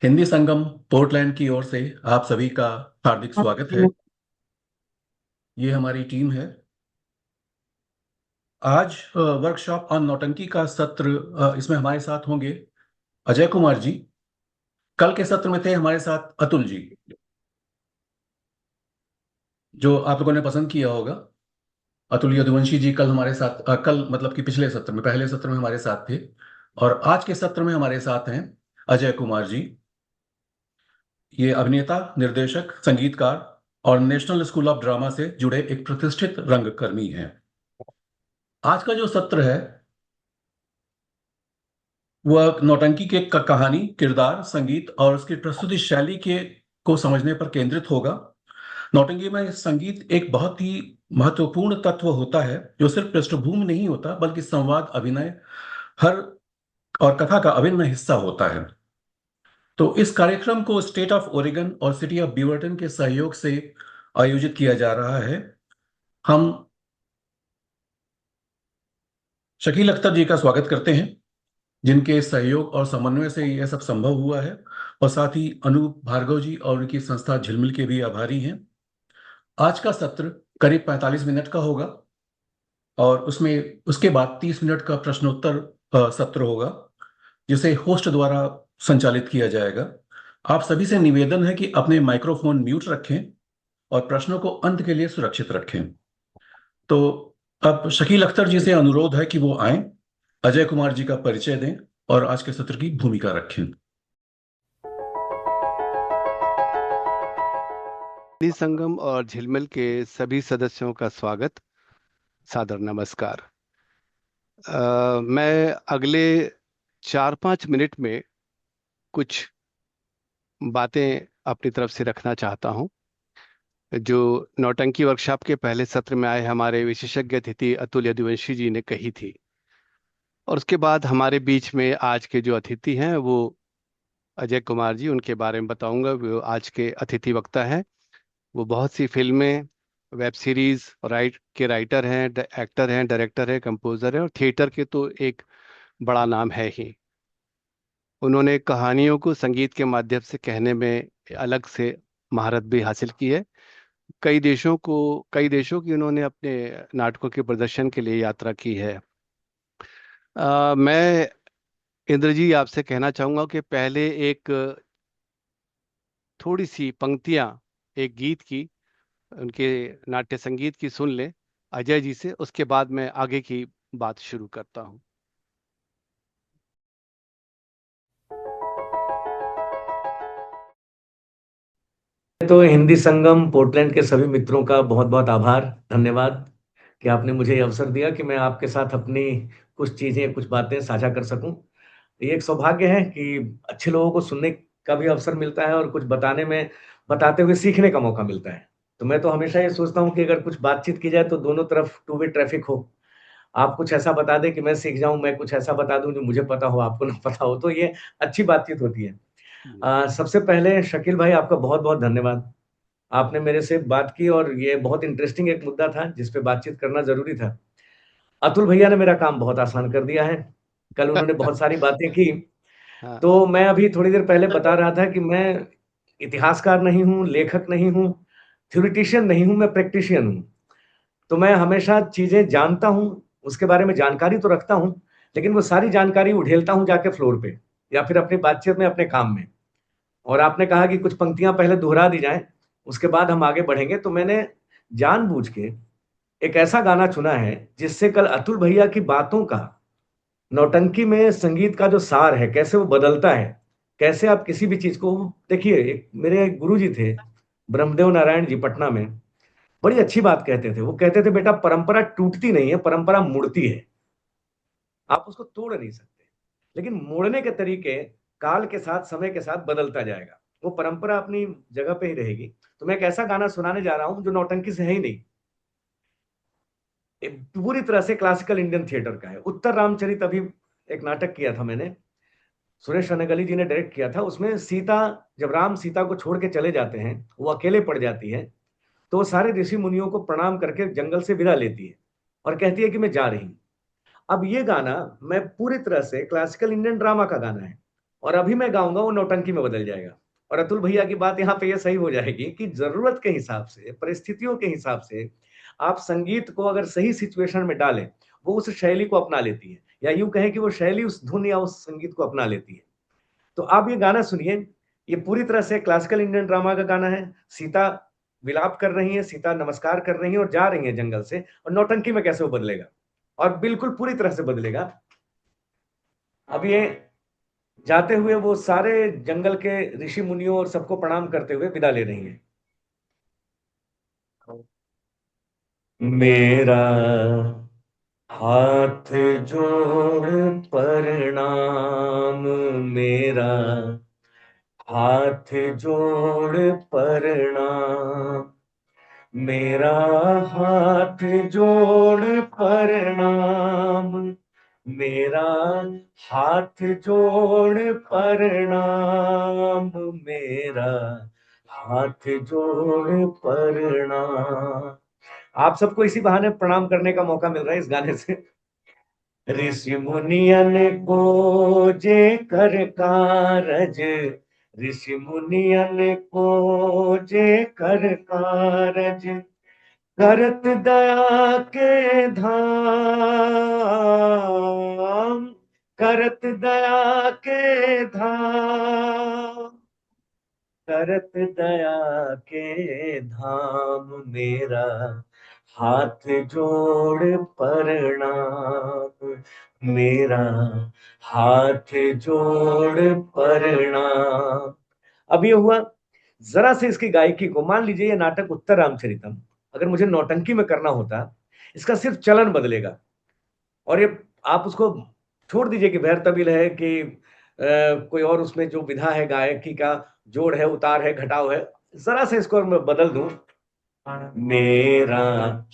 हिंदी संगम Portland की ओर से आप सभी का हार्दिक स्वागत है। ये हमारी टीम है। आज वर्कशॉप ऑन नौटंकी का सत्र, इसमें हमारे साथ होंगे अजय कुमार जी। कल के सत्र में थे हमारे साथ अतुल जी, जो आप लोगों ने पसंद किया होगा। अतुल यदुवंशी जी कल हमारे साथ, कल मतलब कि पिछले सत्र में, पहले सत्र में हमारे साथ थे। और आज के सत्र में हमारे साथ हैं अजय कुमार जी। ये अभिनेता, निर्देशक, संगीतकार और नेशनल स्कूल ऑफ ड्रामा से जुड़े एक प्रतिष्ठित रंगकर्मी हैं। आज का जो सत्र है वह नौटंकी के कहानी, किरदार, संगीत और उसकी प्रस्तुति शैली के को समझने पर केंद्रित होगा। नौटंकी में संगीत एक बहुत ही महत्वपूर्ण तत्व होता है, जो सिर्फ पृष्ठभूमि नहीं होता बल्कि संवाद, अभिनय, हर और कथा का अभिन्न हिस्सा होता है। तो इस कार्यक्रम को स्टेट ऑफ ओरेगन और सिटी ऑफ बीवर्टन के सहयोग से आयोजित किया जा रहा है। हम शकील अख्तर जी का स्वागत करते हैं, जिनके सहयोग और समन्वय से यह सब संभव हुआ है। और साथ ही अनूप भार्गव जी और उनकी संस्था झिलमिल के भी आभारी हैं। आज का सत्र करीब 45 मिनट का होगा और उसमें उसके बाद 30 मिनट का प्रश्नोत्तर सत्र होगा, जिसे होस्ट द्वारा संचालित किया जाएगा। आप सभी से निवेदन है कि अपने माइक्रोफोन म्यूट रखें और प्रश्नों को अंत के लिए सुरक्षित रखें। तो अब शकील अख्तर जी से अनुरोध है कि वो आए, अजय कुमार जी का परिचय दें और आज के सत्र की भूमिका रखें। हिंदी संगम और झिलमिल के सभी सदस्यों का स्वागत, सादर नमस्कार। मैं अगले 4-5 मिनट में कुछ बातें अपनी तरफ से रखना चाहता हूं, जो नौटंकी वर्कशॉप के पहले सत्र में आए हमारे विशेषज्ञ अतिथि अतुल यदुवंशी जी ने कही थी। और उसके बाद हमारे बीच में आज के जो अतिथि हैं वो अजय कुमार जी, उनके बारे में बताऊंगा। वो आज के अतिथि वक्ता हैं। वो बहुत सी फिल्में, वेब सीरीज राइटर हैं, एक्टर हैं, डायरेक्टर हैं, कंपोजर हैं और थिएटर के तो एक बड़ा नाम है ही। उन्होंने कहानियों को संगीत के माध्यम से कहने में अलग से महारत भी हासिल की है। कई देशों की उन्होंने अपने नाटकों के प्रदर्शन के लिए यात्रा की है। मैं इंद्र जी आपसे कहना चाहूंगा कि पहले एक थोड़ी सी पंक्तियां एक गीत की, उनके नाट्य संगीत की सुन लें अजय जी से। उसके बाद मैं आगे की बात शुरू करता हूं। तो हिंदी संगम पोर्टलैंड के सभी मित्रों का बहुत बहुत आभार, धन्यवाद कि आपने मुझे ये अवसर दिया कि मैं आपके साथ अपनी कुछ चीजें, कुछ बातें साझा कर सकूं। ये एक सौभाग्य है कि अच्छे लोगों को सुनने का भी अवसर मिलता है और कुछ बताते हुए सीखने का मौका मिलता है। तो मैं तो हमेशा ये सोचता हूँ कि अगर कुछ बातचीत की जाए तो दोनों तरफ टू वे ट्रैफिक हो। आप कुछ ऐसा बता दें कि मैं सीख जाऊं, मैं कुछ ऐसा बता दूं जो मुझे पता हो, आपको ना पता हो, तो ये अच्छी बातचीत होती है। सबसे पहले शकील भाई, आपका बहुत बहुत धन्यवाद। आपने मेरे से बात की और ये बहुत इंटरेस्टिंग एक मुद्दा था जिस पे बातचीत करना जरूरी था। अतुल भैया ने मेरा काम बहुत आसान कर दिया है। कल उन्होंने बहुत सारी बातें की। हाँ। तो मैं अभी थोड़ी देर पहले बता रहा था कि मैं इतिहासकार नहीं हूँ, लेखक नहीं हूँ, थ्योरिटिशियन नहीं हूँ, मैं प्रैक्टिशियन हूँ। तो मैं हमेशा चीजें जानता हूँ, उसके बारे में जानकारी तो रखता हूँ, लेकिन वो सारी जानकारी उठेलता हूँ जाके फ्लोर पे या फिर अपनी बातचीत में, अपने काम में। और आपने कहा कि कुछ पंक्तियां पहले दोहरा दी जाएं, उसके बाद हम आगे बढ़ेंगे। तो मैंने जानबूझ के एक ऐसा गाना चुना है जिससे कल अतुल भैया की बातों का, नौटंकी में संगीत का जो सार है, कैसे वो बदलता है, कैसे आप किसी भी चीज को देखिए। एक मेरे गुरु जी थे, ब्रह्मदेव नारायण जी, पटना में, बड़ी अच्छी बात कहते थे। वो कहते थे, बेटा परंपरा टूटती नहीं है, परंपरा मुड़ती है। आप उसको तोड़ नहीं सकते, लेकिन मोड़ने के तरीके काल के साथ, समय के साथ बदलता जाएगा। वो परंपरा अपनी जगह पे ही रहेगी। तो मैं एक ऐसा गाना सुनाने जा रहा हूं जो नौटंकी से है ही नहीं, पूरी तरह से क्लासिकल इंडियन थिएटर का है। उत्तर रामचरित, अभी एक नाटक किया था मैंने, सुरेश रनगली जी ने डायरेक्ट किया था। उसमें सीता, जब राम सीता को छोड़ के चले जाते हैं, वो अकेले पड़ जाती है, तो वो सारे ऋषि मुनियों को प्रणाम करके जंगल से विदा लेती है और कहती है कि मैं जा रही हूं। अब ये गाना मैं पूरी तरह से क्लासिकल इंडियन ड्रामा का गाना है और अभी मैं गाऊंगा वो नौटंकी में बदल जाएगा। और अतुल भैया की बात यहाँ पे ये सही हो जाएगी कि जरूरत के हिसाब से, परिस्थितियों के हिसाब से आप संगीत को अगर सही सिचुएशन में डालें, वो उस शैली को अपना लेती है, या यूं कहें कि वो शैली उस धुन या उस संगीत को अपना लेती है। तो आप ये गाना सुनिए, ये पूरी तरह से क्लासिकल इंडियन ड्रामा का गाना है। सीता विलाप कर रही है, सीता नमस्कार कर रही है और जा रही है जंगल से, और नौटंकी में कैसे वो बदलेगा, और बिल्कुल पूरी तरह से बदलेगा। अब ये जाते हुए वो सारे जंगल के ऋषि मुनियों और सबको प्रणाम करते हुए विदा ले रही है। मेरा हाथ जोड़ प्रणाम, मेरा हाथ जोड़ प्रणाम, मेरा हाथ जोड़ प्रणाम, मेरा हाथ जोड़ प्रणाम, मेरा हाथ जोड़ प्रणाम। आप सबको इसी बहाने प्रणाम करने का मौका मिल रहा है इस गाने से। ऋषि मुनियन को जे कर कारज, ऋषि मुनियन को जे कर कारज, करत दया के धाम, करत दया के धाम, करत दया के धाम, मेरा हाथ जोड़ प्रणाम, मेरा हाथ जोड़ प्रणाम। अब ये हुआ, जरा से इसकी गायकी को, मान लीजिए ये नाटक उत्तर रामचरितम अगर मुझे नौटंकी में करना होता, इसका सिर्फ चलन बदलेगा, और ये आप उसको छोड़ दीजिए कि भैर तबिल है कि कोई और उसमें जो विधा है गायकी का, जोड़ है, उतार है, घटाव है, जरा से इसको मैं बदल दूं, मेरा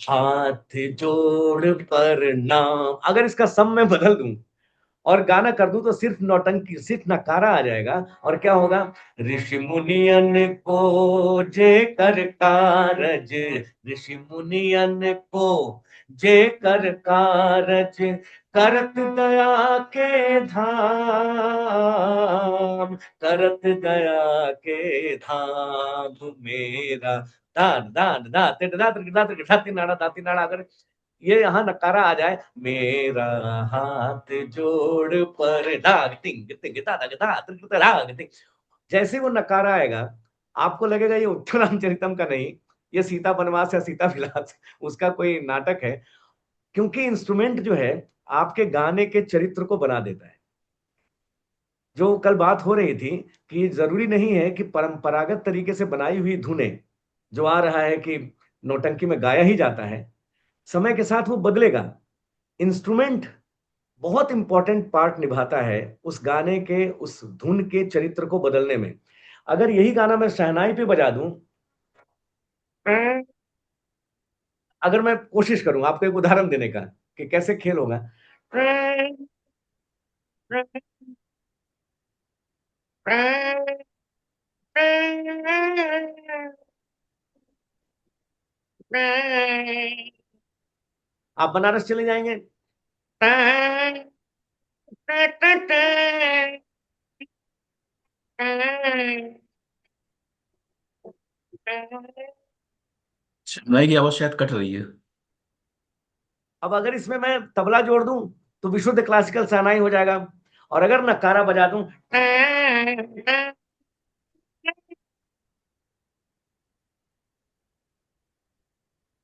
हाथ जोड़ प्रणाम, अगर इसका सम में बदल दूं और गाना कर दूं, तो सिर्फ नौटंकी, सिर्फ नकारा आ जाएगा। और क्या होगा, ऋषि मुनियन को जे कर कारज, ऋषि मुनियन को जे कर कारज, करत दया के धाम, करत दया के धाम, मेरा दान दान दाते दाते दाते दाती नाड़ा दाती नाड़ा, अगर ये यहाँ नकारा आ जाए, मेरा हाथ जोड़ पर दाग तिंग तिंग दाग दाग दाग तिंग, जैसे वो नकारा आएगा, आपको लगेगा ये उत्तर रामचरितम का नहीं, ये सीता वनवास या सीता विलास उसका कोई नाटक है। क्योंकि इंस्ट्रूमेंट जो है आपके गाने के चरित्र को बना देता है। जो कल बात हो रही थी कि जरूरी नहीं है कि परंपरागत तरीके से बनाई हुई धुनें, जो आ रहा है कि नौटंकी में गाया ही जाता है, समय के साथ वो बदलेगा। इंस्ट्रूमेंट बहुत इंपॉर्टेंट पार्ट निभाता है उस गाने के, उस धुन के चरित्र को बदलने में। अगर यही गाना मैं शहनाई पे बजा दूं, अगर मैं कोशिश करूं आपको एक उदाहरण देने का कि कैसे खेल होगा, आप बनारस चले जाएंगे, शहनाई की आवाज शायद कट रही है। अब अगर इसमें मैं तबला जोड़ दूं तो विशुद्ध क्लासिकल शहनाई हो जाएगा, और अगर नकारा बजा दूं,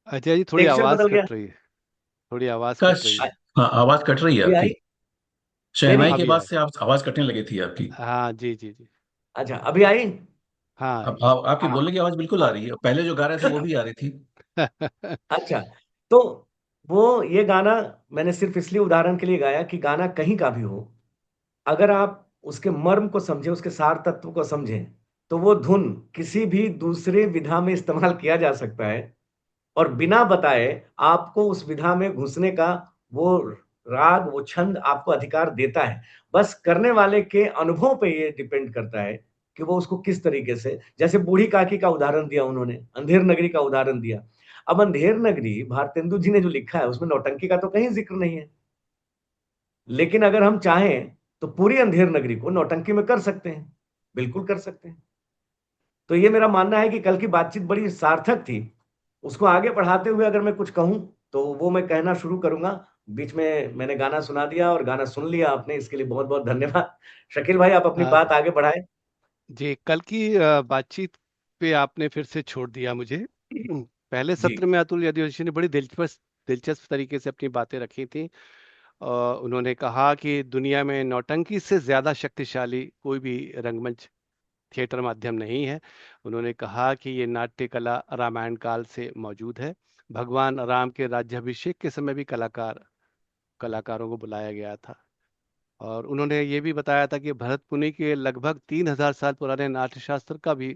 अजय जी थोड़ी टेक्सचर आवाज बदल गया। कट रही है, थोड़ी आवाज का कट रही है। हाँ, आवाज कट रही है अभी आपकी। आई? नहीं शहनाई नहीं, के अभी बाद आई। से आप आवाज कटने लगी थी आपकी। हाँ जी जी जी। अच्छा अभी आई। हाँ अब जी। आपकी बोलने की आवाज बिल्कुल आ रही है, पहले जो गा रहे थे वो भी आ रही थी। अच्छा, तो वो ये गाना मैंने सिर्फ इसलिए उदाहरण के लिए गाया कि गाना कहीं का भी हो, अगर आप उसके मर्म को समझें, उसके सार तत्व को समझें, तो वो धुन किसी भी दूसरे विधा में इस्तेमाल किया जा सकता है, और बिना बताए आपको उस विधा में घुसने का वो राग, वो छंद आपको अधिकार देता है। बस करने वाले के अनुभव पे ये डिपेंड करता है कि वो उसको किस तरीके से, जैसे बूढ़ी काकी का उदाहरण दिया उन्होंने, अंधेर नगरी का उदाहरण दिया। अब अंधेर नगरी भारतेंदु जी ने जो लिखा है उसमें नौटंकी का तो कहीं जिक्र नहीं है, लेकिन अगर हम चाहें तो पूरी अंधेर नगरी को नौटंकी में कर सकते हैं, बिल्कुल कर सकते हैं। तो ये मेरा मानना है कि कल की बातचीत बड़ी सार्थक थी। उसको आगे बढ़ाते हुए अगर मैं कुछ कहूं तो वो मैं कहना शुरू करूंगा। बीच में मैंने गाना सुना दिया और गाना सुन लिया आपने, इसके लिए बहुत बहुत धन्यवाद। शकील भाई, आप अपनी अ, बात आगे बढ़ाएं। जी, कल की बातचीत पे आपने फिर से छोड़ दिया मुझे। पहले जी। सत्र में अतुल यदुवंशी ने बड़ी दिलचस्प दिलचस्प तरीके से अपनी बातें रखी थी। उन्होंने कहा कि दुनिया में नौटंकी से ज्यादा शक्तिशाली कोई भी रंगमंच थिएटर माध्यम नहीं है। उन्होंने कहा कि ये नाट्य कला रामायण काल से मौजूद है। भगवान राम के राज्याभिषेक के समय भी कलाकारों को बुलाया गया था। और उन्होंने ये भी बताया था कि भरत मुनि के लगभग 3000 साल पुराने नाट्यशास्त्र का भी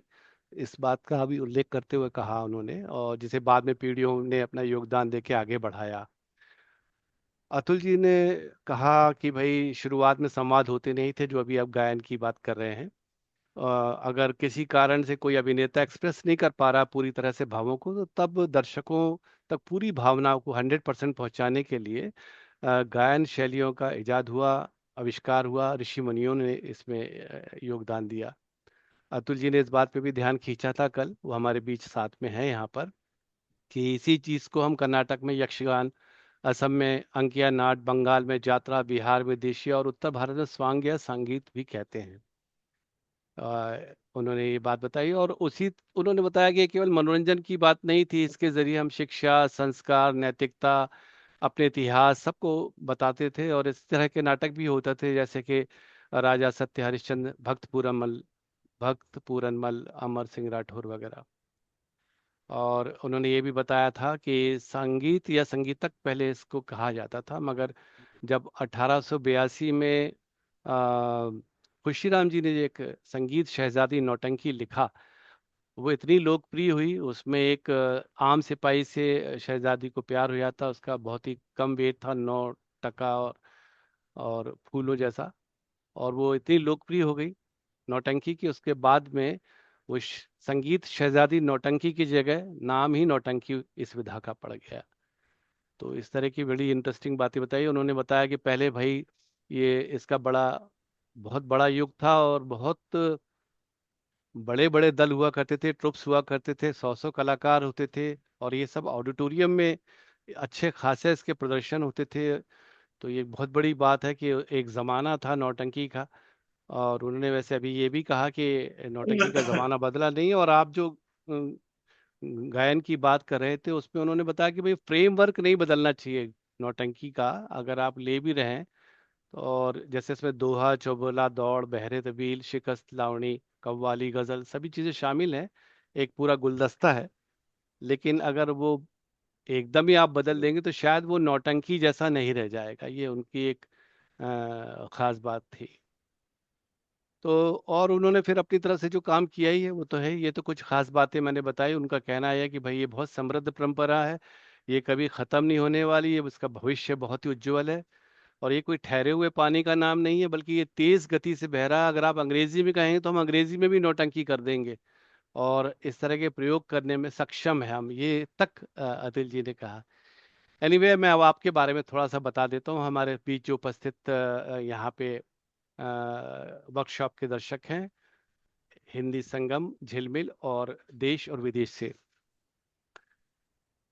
इस बात का भी उल्लेख करते हुए कहा उन्होंने, और जिसे बाद में पीढ़ियों ने अपना योगदान देके आगे बढ़ाया। अतुल जी ने कहा कि भाई शुरुआत में संवाद होते नहीं थे, जो अभी आप गायन की बात कर रहे हैं। अगर किसी कारण से कोई अभिनेता एक्सप्रेस नहीं कर पा रहा पूरी तरह से भावों को, तो तब दर्शकों तक पूरी भावनाओं को 100% पहुंचाने के लिए गायन शैलियों का इजाद हुआ, आविष्कार हुआ। ऋषि मुनियों ने इसमें योगदान दिया। अतुल जी ने इस बात पे भी ध्यान खींचा था कल, वो हमारे बीच साथ में है यहाँ पर, कि इसी चीज को हम कर्नाटक में यक्षगान, असम में अंकिया नाट, बंगाल में जात्रा, बिहार में देशिया और उत्तर भारत में स्वांग या संगीत भी कहते हैं। उन्होंने ये बात बताई, और उसी उन्होंने बताया कि ये केवल मनोरंजन की बात नहीं थी। इसके जरिए हम शिक्षा, संस्कार, नैतिकता, अपने इतिहास सबको बताते थे। और इस तरह के नाटक भी होते थे, जैसे कि राजा सत्य हरिश्चंद्र, भक्त पूरनमल, अमर सिंह राठौर वगैरह। और उन्होंने ये भी बताया था कि संगीत या संगीतक पहले इसको कहा जाता था, मगर जब 1882 में आ, खुशीराम जी ने एक संगीत शहजादी नौटंकी लिखा, वो इतनी लोकप्रिय हुई। उसमें एक आम सिपाही से शहजादी को प्यार हो जाता, उसका बहुत ही कम वेट था, 9 टका और फूलों जैसा। और वो इतनी लोकप्रिय हो गई नौटंकी की, उसके बाद में वो संगीत शहजादी नौटंकी की जगह नाम ही नौटंकी इस विधा का पड़ गया। तो इस तरह की बड़ी इंटरेस्टिंग बातें बताई उन्होंने। बताया कि पहले भाई ये इसका बहुत बड़ा युग था, और बहुत बड़े बड़े दल हुआ करते थे, ट्रुप्स हुआ करते थे, 100 कलाकार होते थे, और ये सब ऑडिटोरियम में अच्छे खासे इसके प्रदर्शन होते थे। तो ये बहुत बड़ी बात है कि एक ज़माना था नौटंकी का। और उन्होंने वैसे अभी ये भी कहा कि नौटंकी का ज़माना बदला नहीं। और आप जो गायन की बात कर रहे थे, उसमें उन्होंने बताया कि भाई फ्रेमवर्क नहीं बदलना चाहिए नौटंकी का, अगर आप ले भी रहे हैं तो। और जैसे इसमें दोहा, चौबोला, दौड़, बहरे तबील, शिकस्त, लावणी, कव्वाली, गजल, सभी चीज़ें शामिल हैं। एक पूरा गुलदस्ता है। लेकिन अगर वो एकदम ही आप बदल देंगे तो शायद वो नौटंकी जैसा नहीं रह जाएगा। ये उनकी एक खास बात थी। तो और उन्होंने फिर अपनी तरफ से जो काम किया ही है वो तो है। ये तो कुछ खास बातें मैंने बताई। उनका कहना है कि भाई ये बहुत समृद्ध परंपरा है, ये कभी ख़त्म नहीं होने वाली है, इसका भविष्य बहुत ही उज्जवल है। और ये कोई ठहरे हुए पानी का नाम नहीं है, बल्कि ये तेज गति से बह रहा है। अगर आप अंग्रेजी में कहेंगे तो हम अंग्रेजी में भी नौटंकी कर देंगे, और इस तरह के प्रयोग करने में सक्षम है हम, ये तक अतुल जी ने कहा। एनीवे, मैं अब आपके बारे में थोड़ा सा बता देता हूँ। हमारे बीच जो उपस्थित यहाँ पे वर्कशॉप के दर्शक हैं, हिंदी संगम, झिलमिल और देश और विदेश से।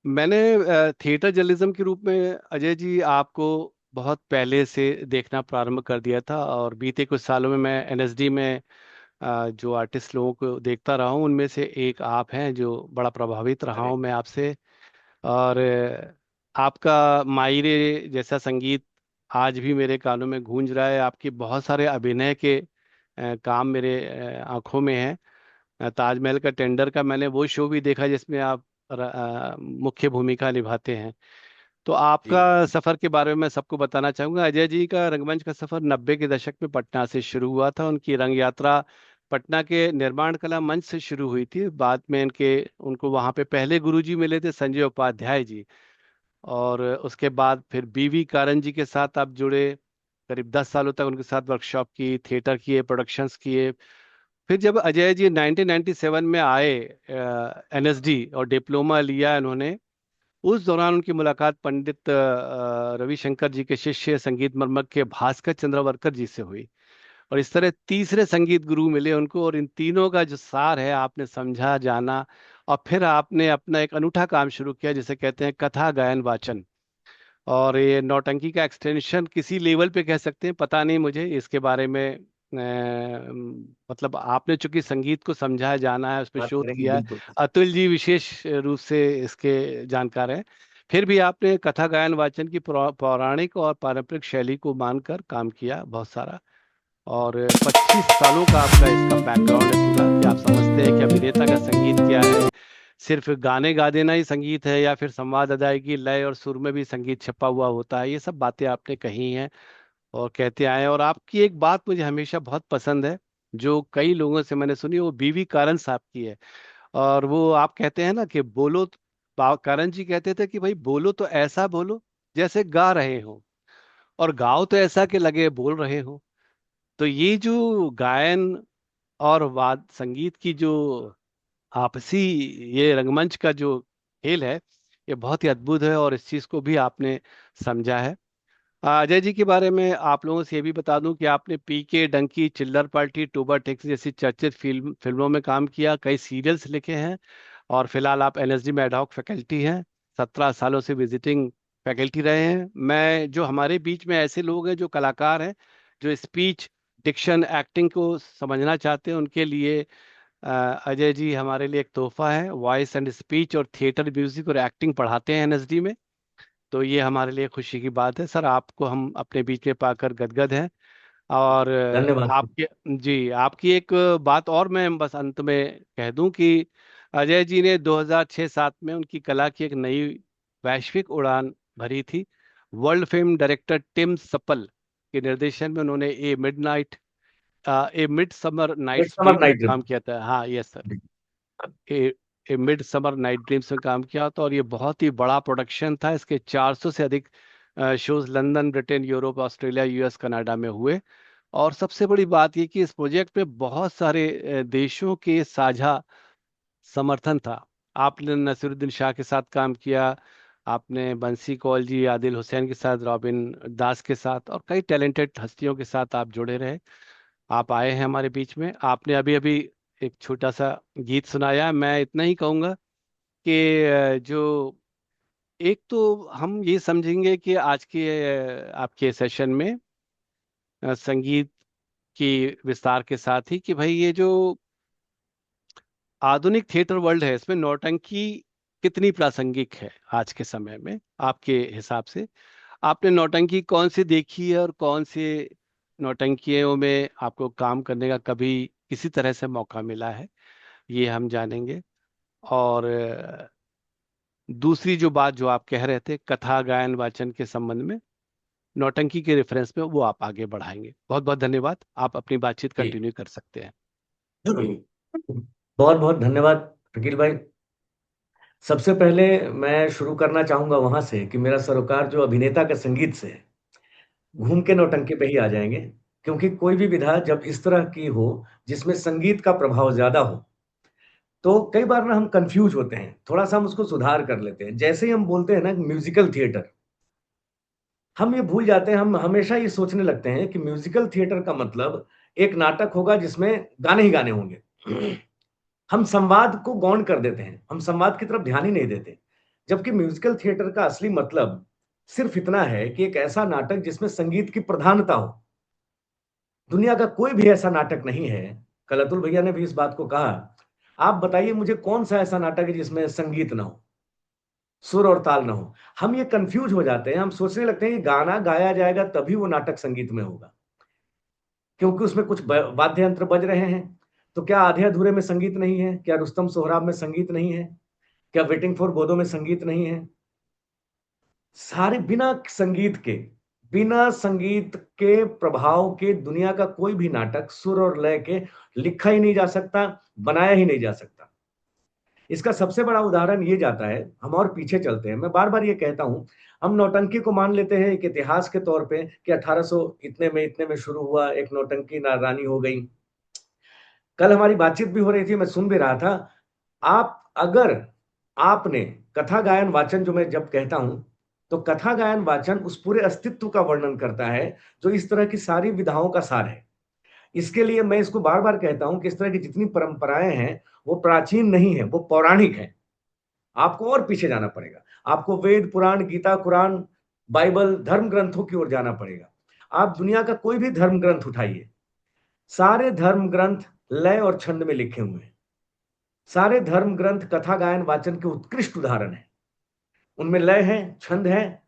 मैंने थिएटर जर्नलिज्म के रूप में अजय जी आपको बहुत पहले से देखना प्रारंभ कर दिया था, और बीते कुछ सालों में मैं एनएसडी में जो आर्टिस्ट लोगों को देखता रहा हूँ, उनमें से एक आप हैं, जो बड़ा प्रभावित रहा अरे हूँ मैं आपसे। और आपका मायरे जैसा संगीत आज भी मेरे कानों में गूंज रहा है। आपके बहुत सारे अभिनय के काम मेरे आंखों में हैं। ताजमहल का टेंडर का मैंने वो शो भी देखा जिसमें आप मुख्य भूमिका निभाते हैं। तो जी। आपका सफर के बारे में मैं सबको बताना चाहूंगा। अजय जी का रंगमंच का सफर 90 के दशक में पटना से शुरू हुआ था। उनकी रंग यात्रा पटना के निर्माण कला मंच से शुरू हुई थी। बाद में उनको वहां पे पहले गुरुजी मिले थे, संजय उपाध्याय जी। और उसके बाद फिर बीवी कारन जी के साथ आप जुड़े। करीब 10 सालों तक उनके साथ वर्कशॉप की, थिएटर किए, प्रोडक्शंस किए। फिर जब अजय जी 1997 में आए एनएसडी और डिप्लोमा लिया इन्होंने, उस दौरान उनकी मुलाकात पंडित रविशंकर जी के शिष्य संगीत मर्मज्ञ के भास्कर चंद्रवर्कर जी से हुई। और इस तरह तीसरे संगीत गुरु मिले उनको, और इन तीनों का जो सार है आपने समझा, जाना, और फिर आपने अपना एक अनूठा काम शुरू किया जिसे कहते हैं कथा गायन वाचन। और ये नौटंकी का एक्सटेंशन किसी लेवल पे कह सकते हैं, पता नहीं मुझे इसके बारे में। मतलब आपने चूंकि संगीत को समझा है, जाना है, उस पर बात शोध करेंगे किया है। बिल्कुल। अतुल जी विशेष रूप से इसके जानकार हैं। फिर भी आपने कथा गायन वाचन की पौराणिक और पारंपरिक शैली को मानकर काम किया बहुत सारा। और 25 सालों का आपका इसका बैकग्राउंड है पूरा, कि आप समझते हैं कि अभिनेता का संगीत क्या है, सिर्फ गाने गा देना ही संगीत है, या फिर संवाद अदायगी, लय और सुर में भी संगीत छपा हुआ होता है। ये सब बातें आपने कही हैं और कहते आए हैं। और आपकी एक बात मुझे हमेशा बहुत पसंद है, जो कई लोगों से मैंने सुनी, वो बीवी कारण साहब की है। और वो आप कहते हैं ना कि बोलो कारण जी कहते थे कि भाई बोलो तो ऐसा बोलो जैसे गा रहे हो, और गाओ तो ऐसा कि लगे बोल रहे हो। तो ये जो गायन और वाद संगीत की जो आपसी ये रंगमंच का जो खेल है, ये बहुत ही अद्भुत है, और इस चीज को भी आपने समझा है। अजय जी के बारे में आप लोगों से ये भी बता दूं कि आपने पीके, डंकी, चिल्लर पार्टी, टूबा टैक्सी जैसी चर्चित फिल्मों में काम किया, कई सीरियल्स लिखे हैं, और फिलहाल आप एनएसडी में एडहॉक फैकल्टी हैं। 17 सालों से विजिटिंग फैकल्टी रहे हैं। मैं जो हमारे बीच में ऐसे लोग हैं जो कलाकार हैं, जो स्पीच, डिक्शन, एक्टिंग को समझना चाहते हैं, उनके लिए अजय जी हमारे लिए एक तोहफा है। वॉइस एंड स्पीच और थिएटर, म्यूजिक और एक्टिंग पढ़ाते हैं एनएसडी में। तो ये हमारे लिए खुशी की बात है सर, आपको हम अपने बीच में पाकर गदगद हैं। और धन्यवाद। आपके जी आपकी एक बात और मैं बस अंत में कह दूं कि अजय जी ने 2006-07 में उनकी कला की एक नई वैश्विक उड़ान भरी थी। World film director Tim Supple के निर्देशन में उन्होंने a midsummer night's midsummer dream में नाइट काम किया था। हाँ, yes sir. Dream. A, a midsummer night dreams में काम किया था, और ये बहुत ही बड़ा प्रोडक्शन था। इसके 400 से अधिक shows London, Britain, Europe, Australia, US, Canada में हुए। और सबसे बड़ी बात ये कि इस प्रोजेक्ट में बहुत सारे देशों के साझा समर्थन था। आपने नसीरुद्दीन शाह के साथ काम किया, आपने बंसी कौल जी, आदिल हुसैन के साथ, रॉबिन दास के साथ, और कई टैलेंटेड हस्तियों के साथ आप जुड़े रहे। आप आए हैं हमारे बीच में, आपने अभी अभी एक छोटा सा गीत सुनाया। मैं इतना ही कहूँगा कि जो एक तो हम ये समझेंगे कि आज के आपके सेशन में संगीत की विस्तार के साथ ही, कि भाई ये जो आधुनिक थिएटर वर्ल्ड है, इसमें नौटंकी कितनी प्रासंगिक है आज के समय में आपके हिसाब से। आपने नौटंकी कौन सी देखी है, और कौन से नौटंकियों में आपको काम करने का कभी किसी तरह से मौका मिला है, ये हम जानेंगे। और दूसरी जो बात जो आप कह रहे थे कथा गायन वाचन के संबंध में, नौटंकी के रेफरेंस में, वो आप आगे बढ़ाएंगे। बहुत बहुत धन्यवाद, आप अपनी बातचीत जी, कंटिन्यू कर सकते हैं। बहुत बहुत धन्यवाद अकील भाई। सबसे पहले मैं शुरू करना चाहूंगा वहां से कि मेरा सरोकार जो अभिनेता का संगीत से है, घूम के नौटंकी पे ही आ जाएंगे। क्योंकि कोई भी विधा जब इस तरह की हो जिसमें संगीत का प्रभाव ज्यादा हो, तो कई बार ना हम कंफ्यूज होते हैं। थोड़ा सा हम उसको सुधार कर लेते हैं। जैसे ही हम बोलते हैं ना म्यूजिकल थिएटर, हम ये भूल जाते हैं। हम हमेशा ये सोचने लगते हैं कि म्यूजिकल थिएटर का मतलब एक नाटक होगा जिसमें गाने ही गाने होंगे। हम संवाद को गौण कर देते हैं, हम संवाद की तरफ ध्यान ही नहीं देते। जबकि म्यूजिकल थिएटर का असली मतलब सिर्फ इतना है कि एक ऐसा नाटक जिसमें संगीत की प्रधानता हो। दुनिया का कोई भी ऐसा नाटक नहीं है, कल अतुल भैया ने भी इस बात को कहा, आप बताइए मुझे कौन सा ऐसा नाटक है जिसमें संगीत ना हो, सुर और ताल ना हो। हम ये कंफ्यूज हो जाते हैं। हम सोचने लगते हैं कि गाना गाया जाएगा तभी वो नाटक संगीत में होगा, क्योंकि उसमें कुछ वाद्य यंत्र बज रहे हैं। तो क्या आधे अधूरे में संगीत नहीं है? क्या रुस्तम सोहराब में संगीत नहीं है? क्या वेटिंग फॉर गोदो में संगीत नहीं है? सारे बिना संगीत के प्रभाव के दुनिया का कोई भी नाटक सुर और लय के लिखा ही नहीं जा सकता, बनाया ही नहीं जा सकता। इसका सबसे बड़ा उदाहरण ये जाता है, हम और पीछे चलते हैं। मैं बार बार ये कहता हूं, हम नौटंकी को मान लेते हैं एक इतिहास के तौर पे कि 1800 इतने में शुरू हुआ, एक नौटंकी रानी हो गई। कल हमारी बातचीत भी हो रही थी, मैं सुन भी रहा था। आप अगर आपने कथा गायन वाचन जो मैं जब कहता हूं, तो कथा गायन वाचन उस पूरे अस्तित्व का वर्णन करता है जो इस तरह की सारी विधाओं का सार है। इसके लिए मैं इसको बार बार कहता हूं कि इस तरह की जितनी परंपराएं हैं वो प्राचीन नहीं है, वो पौराणिक है। आपको और पीछे जाना पड़ेगा। आपको वेद, पुराण, गीता, कुरान, बाइबल, धर्म ग्रंथों की ओर जाना पड़ेगा। आप दुनिया का कोई भी धर्म ग्रंथ उठाइए, सारे धर्म ग्रंथ लय और छंद में लिखे हुए हैं। सारे धर्म ग्रंथ कथा गायन वाचन के उत्कृष्ट उदाहरण हैं। उनमें लय है, छंद है,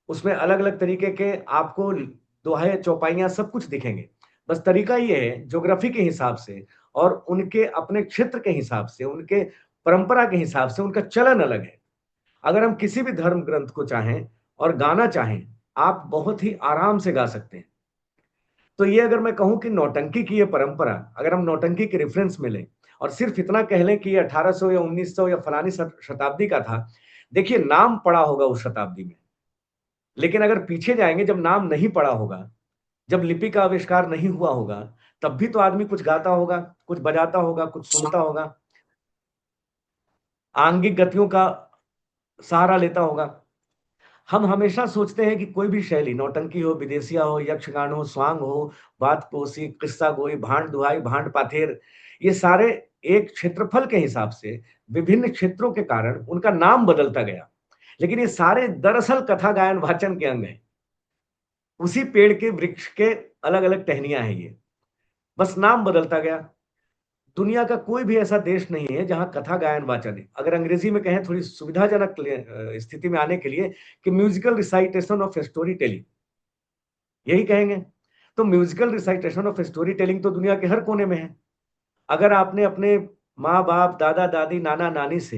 उसमें अलग अलग तरीके के आपको दोहे, चौपाइयां सब कुछ दिखेंगे। बस तरीका ये है, ज्योग्राफी के हिसाब से और उनके अपने क्षेत्र के हिसाब से, उनके परंपरा के हिसाब से उनका चलन अलग है। अगर हम किसी भी धर्म ग्रंथ को चाहें और गाना चाहें, आप बहुत ही आराम से गा सकते हैं। तो ये अगर मैं कहूं कि नौटंकी की ये परंपरा, अगर हम नौटंकी के रेफरेंस में लें और सिर्फ इतना कह लें कि ये 1800 या 1900 या फलानी शताब्दी का था, देखिए नाम पड़ा होगा उस शताब्दी में, लेकिन अगर पीछे जाएंगे जब नाम नहीं पड़ा होगा, जब लिपि का आविष्कार नहीं हुआ होगा, तब भी तो आदमी कुछ गाता होगा, कुछ बजाता होगा, कुछ सुनता होगा, आंगिक गतियों का सहारा लेता होगा। हम हमेशा सोचते हैं कि कोई भी शैली, नौटंकी हो, विदेशिया हो, यक्षगान हो, स्वांग हो, बात पोसी, किस्सा गोई, भांड दुहाई, भांड पाथेर, ये सारे एक क्षेत्रफल के हिसाब से विभिन्न क्षेत्रों के कारण उनका नाम बदलता गया, लेकिन ये सारे दरअसल कथा गायन वाचन के अंग हैं। उसी पेड़ के वृक्ष के अलग अलग टहनियां हैं ये, बस नाम बदलता गया। दुनिया का कोई भी ऐसा देश नहीं है जहां कथा गायन वाचन है, अगर अंग्रेजी में कहें थोड़ी सुविधाजनक स्थिति में आने के लिए, कि musical recitation of story telling, यही कहेंगे। तो musical recitation of story telling तो दुनिया के हर कोने में है। अगर आपने अपने माँ बाप, दादा दादी, नाना नानी से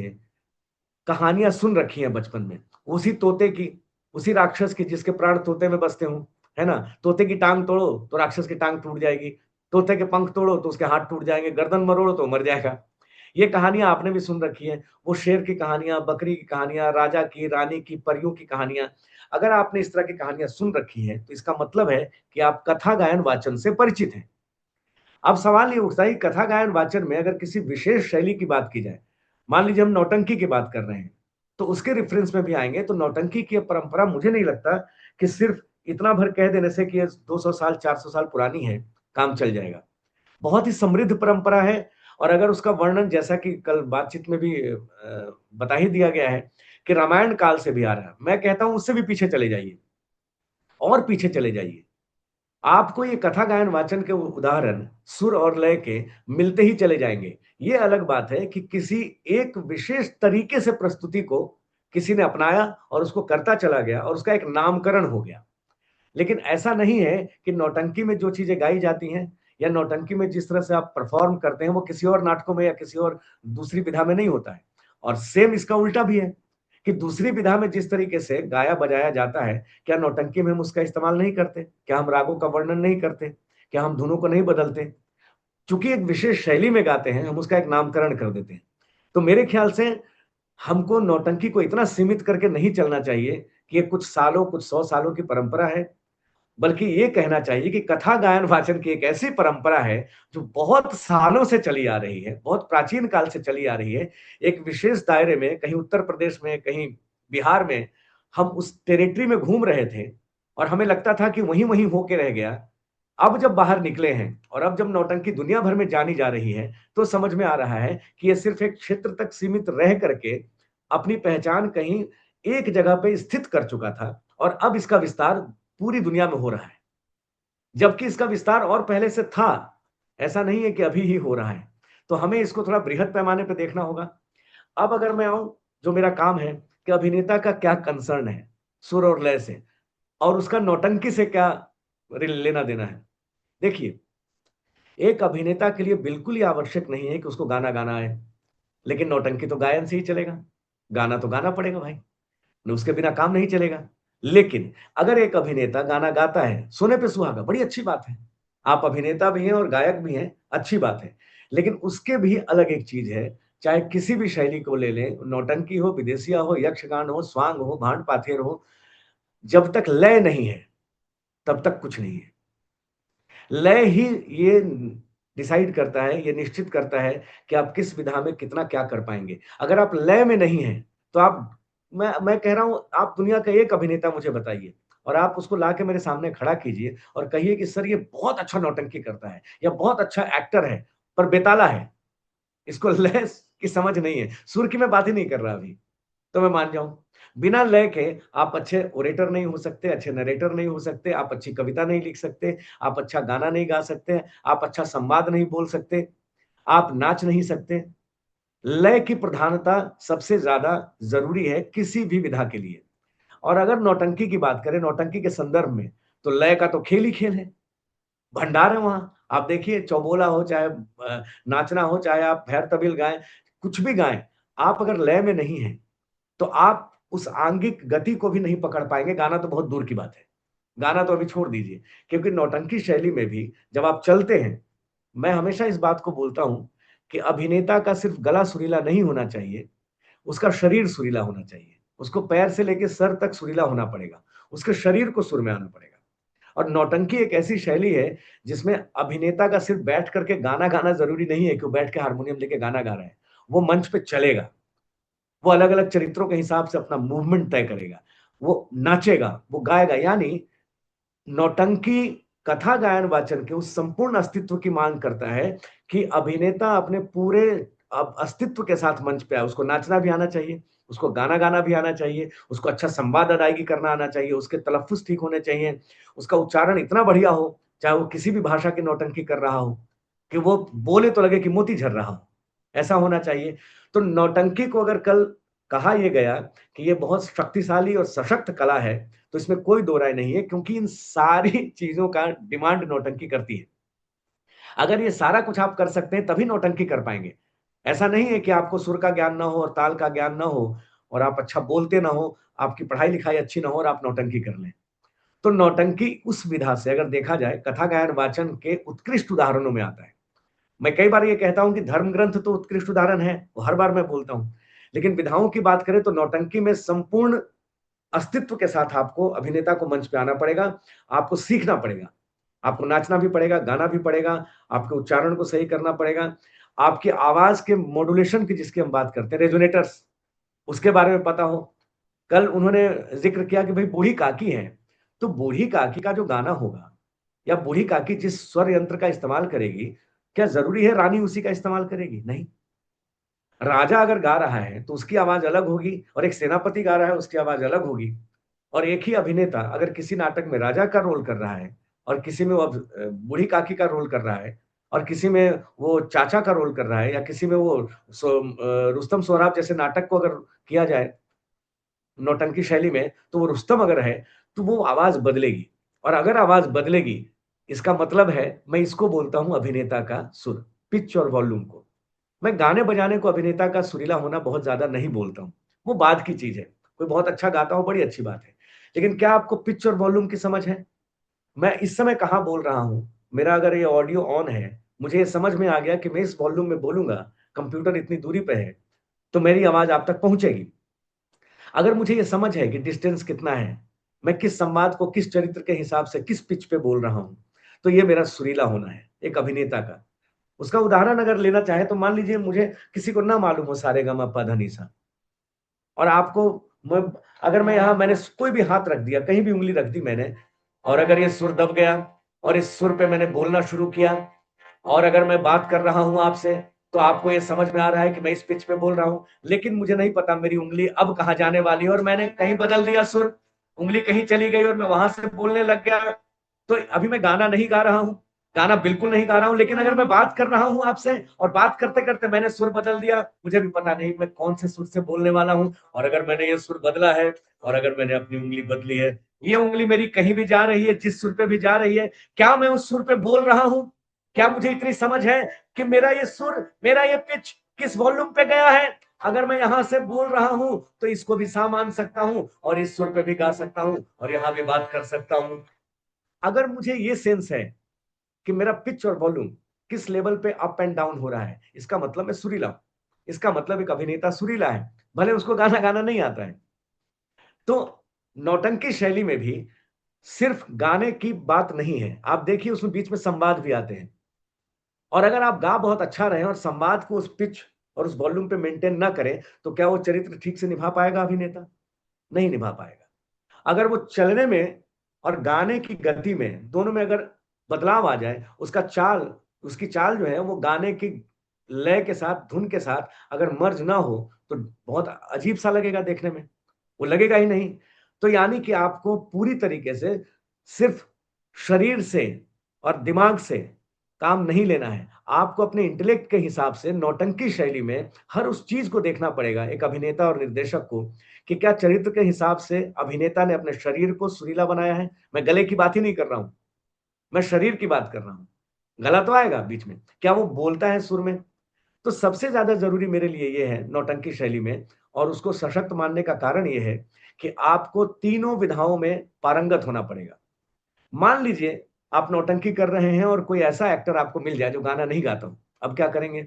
कहानियां सुन रखी हैं बचपन में, उसी तोते की, उसी राक्षस की जिसके प्राण तोते में बसते हों, है ना, तोते की टांग तोड़ो तो राक्षस की टांग टूट जाएगी, तोते के पंख तोड़ो तो उसके हाथ टूट जाएंगे, गर्दन मरोड़ो तो मर जाएगा। ये कहानियां आपने भी सुन रखी है, वो शेर की कहानियां, बकरी की कहानियां, राजा की, रानी की, परियों की कहानियां। अगर आपने इस तरह की कहानियां सुन रखी है तो इसका मतलब है कि आप कथा गायन वाचन से परिचित हैं। अब सवाल ये उठता है कि कथा गायन वाचन में अगर किसी विशेष शैली की बात की जाए, मान लीजिए हम नौटंकी की बात कर रहे हैं, तो उसके रेफरेंस में भी आएंगे तो नौटंकी की परंपरा मुझे नहीं लगता कि सिर्फ इतना भर कह देने से कि ये 200 साल 400 साल पुरानी है, काम चल जाएगा। बहुत ही समृद्ध परंपरा है। और अगर उसका वर्णन, जैसा कि कल बातचीत में भी बता ही दिया गया है कि रामायण काल से भी आ रहा है, मैं कहता हूं उससे भी पीछे चले जाइए और पीछे चले जाइए, आपको ये कथा गायन वाचन के उदाहरण सुर और लय के मिलते ही चले जाएंगे। ये अलग बात है कि किसी एक विशेष तरीके से प्रस्तुति को किसी ने अपनाया और उसको करता चला गया और उसका एक नामकरण हो गया। लेकिन ऐसा नहीं है कि नौटंकी में जो चीजें गाई जाती हैं या नौटंकी में जिस तरह से आप परफॉर्म करते हैं वो किसी और नाटकों में या किसी और दूसरी विधा में नहीं होता है। और सेम इसका उल्टा भी है कि दूसरी विधा में जिस तरीके से गाया बजाया जाता है, क्या नौटंकी में हम उसका इस्तेमाल नहीं करते? क्या हम रागों का वर्णन नहीं करते? क्या हम धुनों को नहीं बदलते? चूंकि एक विशेष शैली में गाते हैं, हम उसका एक नामकरण कर देते हैं। तो मेरे ख्याल से हमको नौटंकी को इतना सीमित करके नहीं चलना चाहिए कि ये कुछ सालों, कुछ 100 सालों की परंपरा है, बल्कि ये कहना चाहिए कि कथा गायन वाचन की एक ऐसी परंपरा है जो बहुत सालों से चली आ रही है, बहुत प्राचीन काल से चली आ रही है। एक विशेष दायरे में, कहीं उत्तर प्रदेश में, कहीं बिहार में, हम उस टेरिटरी में घूम रहे थे और हमें लगता था कि वहीं वहीं होके रह गया। अब जब बाहर निकले हैं और अब जब नौटंकी दुनिया भर में जानी जा रही है, तो समझ में आ रहा है कि ये सिर्फ एक क्षेत्र तक सीमित रह करके अपनी पहचान कहीं एक जगह पे स्थित कर चुका था और अब इसका विस्तार पूरी दुनिया में हो रहा है। जबकि इसका विस्तार और पहले से था, ऐसा नहीं है कि अभी ही हो रहा है। तो हमें इसको थोड़ा बृहद पैमाने पे देखना होगा। अब अगर मैं आऊं, जो मेरा काम है, कि अभिनेता का क्या कंसर्न है सुर और लय से और उसका नौटंकी से क्या लेना देना है। देखिए, एक अभिनेता के लिए बिल्कुल ही आवश्यक नहीं है कि उसको गाना गाना आए, लेकिन नौटंकी तो गायन से ही चलेगा, गाना तो गाना पड़ेगा भाई, उसके बिना काम नहीं चलेगा। लेकिन अगर एक अभिनेता गाना गाता है, सोने पे सुहागा, बड़ी अच्छी बात है, आप अभिनेता भी हैं और गायक भी हैं, अच्छी बात है। लेकिन उसके भी अलग एक चीज है, चाहे किसी भी शैली को ले लें, नौटंकी हो, विदेशिया हो, यक्षगान हो, स्वांग हो, भांड पाथेर हो, जब तक लय नहीं है तब तक कुछ नहीं है। लय ही ये डिसाइड करता है, ये निश्चित करता है कि आप किस विधा में कितना क्या कर पाएंगे। अगर आप लय में नहीं हैं तो आप, मैं कह रहा हूं, आप दुनिया का एक अभिनेता मुझे बताइए और आप उसको ला के मेरे सामने खड़ा कीजिए और कहिए कि सर ये बहुत अच्छा नौटंकी करता है या बहुत अच्छा एक्टर है पर बेताला है, इसको लय की समझ नहीं है, सुर की मैं बात ही नहीं कर रहा अभी, तो मैं मान जाऊं। बिना लय के आप अच्छे ओरेटर नहीं हो सकते, अच्छे नरेटर नहीं हो सकते, आप अच्छी कविता नहीं लिख सकते, आप अच्छा गाना नहीं गा सकते, आप अच्छा संवाद नहीं बोल सकते, आप नाच नहीं सकते। लय की प्रधानता सबसे ज्यादा जरूरी है किसी भी विधा के लिए। और अगर नौटंकी की बात करें, नौटंकी के संदर्भ में, तो लय का तो खेल ही खेल है, भंडार है वहां। आप देखिए, चौबोला हो चाहे नाचना हो, चाहे आप भैर तबील गाएं, कुछ भी गाएं, आप अगर लय में नहीं है तो आप उस आंगिक गति को भी नहीं पकड़ पाएंगे। गाना तो बहुत दूर की बात है, गाना तो अभी छोड़ दीजिए, क्योंकि नौटंकी शैली में भी जब आप चलते हैं, मैं हमेशा इस बात को बोलता हूं कि अभिनेता का सिर्फ गला सुरीला नहीं होना चाहिए, उसका शरीर सुरीला होना चाहिए। उसको पैर से लेकर सर तक सुरीला होना पड़ेगा, उसके शरीर को सुर में आना पड़ेगा। और नौटंकी एक ऐसी शैली है जिसमें अभिनेता का सिर्फ बैठ करके गाना गाना जरूरी नहीं है कि वो बैठ के हारमोनियम लेके गाना गा रहा है। वो मंच पे चलेगा, वो अलग-अलग चरित्रों के हिसाब से अपना मूवमेंट तय करेगा, वो नाचेगा, वो गाएगा। यानी नौटंकी कथा गायन वाचन के उस संपूर्ण अस्तित्व की मांग करता है कि अभिनेता अपने पूरे अस्तित्व के साथ मंच पे आए। उसको नाचना भी आना चाहिए, उसको गाना गाना भी आना चाहिए, उसको अच्छा संवाद अदायगी करना आना चाहिए, उसके तलफ़्फ़ुज़ ठीक होने चाहिए, उसका उच्चारण इतना बढ़िया हो, चाहे वो किसी भी भाषा की नौटंकी कर रहा हो, कि वो बोले तो लगे कि मोती झर रहा हो, ऐसा होना चाहिए। तो नौटंकी को अगर कल कहा ये गया कि ये बहुत शक्तिशाली और सशक्त कला है, तो इसमें कोई दो राय नहीं है, क्योंकि इन सारी चीज़ों का डिमांड नौटंकी करती है। अगर ये सारा कुछ आप कर सकते हैं तभी नौटंकी कर पाएँगे। ऐसा नहीं है कि आपको सुर का ज्ञान ना हो और ताल का ज्ञान ना हो और आप अच्छा बोलते ना हो, आपकी पढ़ाई-लिखाई अच्छी ना हो और आप नौटंकी कर लें। तो नौटंकी उस विधा से अगर देखा जाए, कथा गायन वाचन के उत्कृष्ट उदाहरणों में आता है। मैं कई बार ये कहता हूँ कि धर्म ग्रंथ तो उत्कृष्ट उदाहरण है, वो हर बार मैं बोलता हूँ। लेकिन विधाओं की बात करें तो नौटंकी में संपूर्ण अस्तित्व के साथ आपको अभिनेता को मंच पे आना पड़ेगा, आपको सीखना पड़ेगा, आपको नाचना भी पड़ेगा, गाना भी पड़ेगा, आपके उच्चारण को सही करना पड़ेगा, आपकी आवाज के मॉड्यूलेशन की जिसकी हम बात करते हैं, रेज़ोनेटर्स, उसके बारे में पता हो। कल उन्होंने ज़िक्र किया कि भई बूढ़ी काकी है, तो बूढ़ी काकी का जो गाना होगा या बूढ़ी काकी जिस स्वर यंत्र का इस्तेमाल करेगी, क्या ज़रूरी है रानी उसी का इस्तेमाल करेगी? नहीं। राजा अगर गा रहा है तो उसकी आवाज अलग होगी और एक सेनापति गा रहा है उसकी आवाज अलग होगी। और एक ही अभिनेता अगर किसी नाटक में राजा का रोल कर रहा है और किसी में वो बूढ़ी काकी का रोल कर रहा है और किसी में वो चाचा का रोल कर रहा है या किसी में वो रुस्तम सोहराब जैसे नाटक को अगर किया जाए नौटंकी शैली में, तो वो रुस्तम अगर है, तो वो आवाज़ बदलेगी और अगर आवाज़ बदलेगी, इसका मतलब है मैं इसको बोलता हूँ अभिनेता का सुर, पिच और वॉल्यूम को। मैं गाने-बजाने को अभिनेता का सुरीला होना बहुत ज़्यादा नहीं बोलता हूँ, वो बाद की चीज़ है। कोई बहुत अच्छा गाता हो, बड़ी अच्छी बात है। लेकिन क्या आपको पिच और वॉल्यूम की समझ है? मैं इस समय कहाँ बोल रहा हूँ, मेरा अगर ये ऑडियो ऑन है, मुझे ये समझ में आ गया कि मैं इस वॉल्यूम में बोलूँगा, कंप्यूटर इतनी दूरी पे है, तो मेरी आवाज़ आप तक पहुँचेगी। अगर मुझे ये समझ है कि डिस्टेंस कितना है, मैं किस संवाद को किस चरित्र के हिसाब से किस पिच पे बोल रहा हूँ, तो ये मेरा सुरीला होना है, एक अभिनेता का। उसका उदाहरण अगर लेना चाहें तो मान लीजिए मुझे किसी को ना मालूम हो सारेगामापधनिसा और आपको मैं अगर मैं यहाँ मैंने कोई भी हाथ रख दिया, कहीं भी उँगली रख दी मैंने और अगर ये सुर दब गया और इस सुर पे मैंने बोलना शुरू किया और अगर मैं बात कर रहा हूँ आपसे, तो आपको ये समझ में आ रहा है कि मैं इस पिच पे बोल रहा हूँ, लेकिन मुझे नहीं पता मेरी उँगली अब कहाँ जाने वाली है और मैंने कहीं बदल दिया सुर, उँगली कहीं चली गई और मैं वहां से बोलने लग गया, तो अभी मैं गाना नहीं गा रहा हूँ, गाना बिल्कुल नहीं गा रहा हूँ, लेकिन अगर मैं बात कर रहा हूँ आपसे और बात करते-करते मैंने सुर बदल दिया, मुझे भी पता नहीं मैं कौन से सुर से बोलने वाला हूँ और अगर मैंने ये सुर बदला है और अगर मैंने अपनी उँगली बदली है, ये उँगली मेरी कहीं भी जा रही है, जिस सुर पे भी जा रही है, क्या मैं उस सुर पे बोल रहा हूँ? क्या मुझे इतनी समझ है कि मेरा ये सुर, मेरा ये पिच किस वॉल्यूम पे गया है? अगर मैं यहाँ से बोल रहा हूँ, तो इसको भी सा मान सकता हूँ और इस सुर पे भी गा सकता हूँ और यहाँ भी बात कर सकता हूँ। अगर मुझे ये सेंस है कि मेरा पिच और वॉल्यूम किस लेवल पे अप एंड डाउन हो रहा है, इसका मतलब मैं सुरीला हूं। इसका मतलब एक अभिनेता सुरीला है, भले उसको गाना गाना नहीं आता है। तो नौटंकी शैली में भी सिर्फ गाने की बात नहीं है, आप देखिए उसमें बीच में संवाद भी आते हैं और अगर आप गा बहुत अच्छा रहे और संवाद को उस पिच और उस वॉल्यूम पे मेंटेन ना करें, तो क्या वो चरित्र ठीक से निभा पाएगा अभिनेता? नहीं निभा पाएगा। अगर वो चलने में और गाने की गति में, दोनों में अगर बदलाव आ जाए, उसकी चाल जो है वो गाने की लय के साथ, धुन के साथ अगर मर्ज ना हो, तो बहुत अजीब सा लगेगा देखने में, वो लगेगा ही नहीं। तो यानी कि आपको पूरी तरीके से सिर्फ शरीर से और दिमाग से काम नहीं लेना है। आपको अपने इंटेलेक्ट के हिसाब से नौटंकी शैली में हर उस चीज को देखना पड़ेगा, एक अभिनेता और निर्देशक को, कि क्या चरित्र के हिसाब से अभिनेता ने अपने शरीर को सुरीला बनाया है। मैं गले की बात ही नहीं कर रहा हूं, मैं शरीर की बात कर रहा हूं। गला तो आएगा बीच में, क्या वो बोलता है सुर में? तो सबसे ज्यादा जरूरी मेरे लिए ये है नौटंकी शैली में, और उसको सशक्त मानने का कारण ये है कि आपको तीनों विधाओं में पारंगत होना पड़ेगा। मान लीजिए आप नौटंकी कर रहे हैं और कोई ऐसा एक्टर आपको मिल जाए जो गाना नहीं गाता हो, अब क्या करेंगे?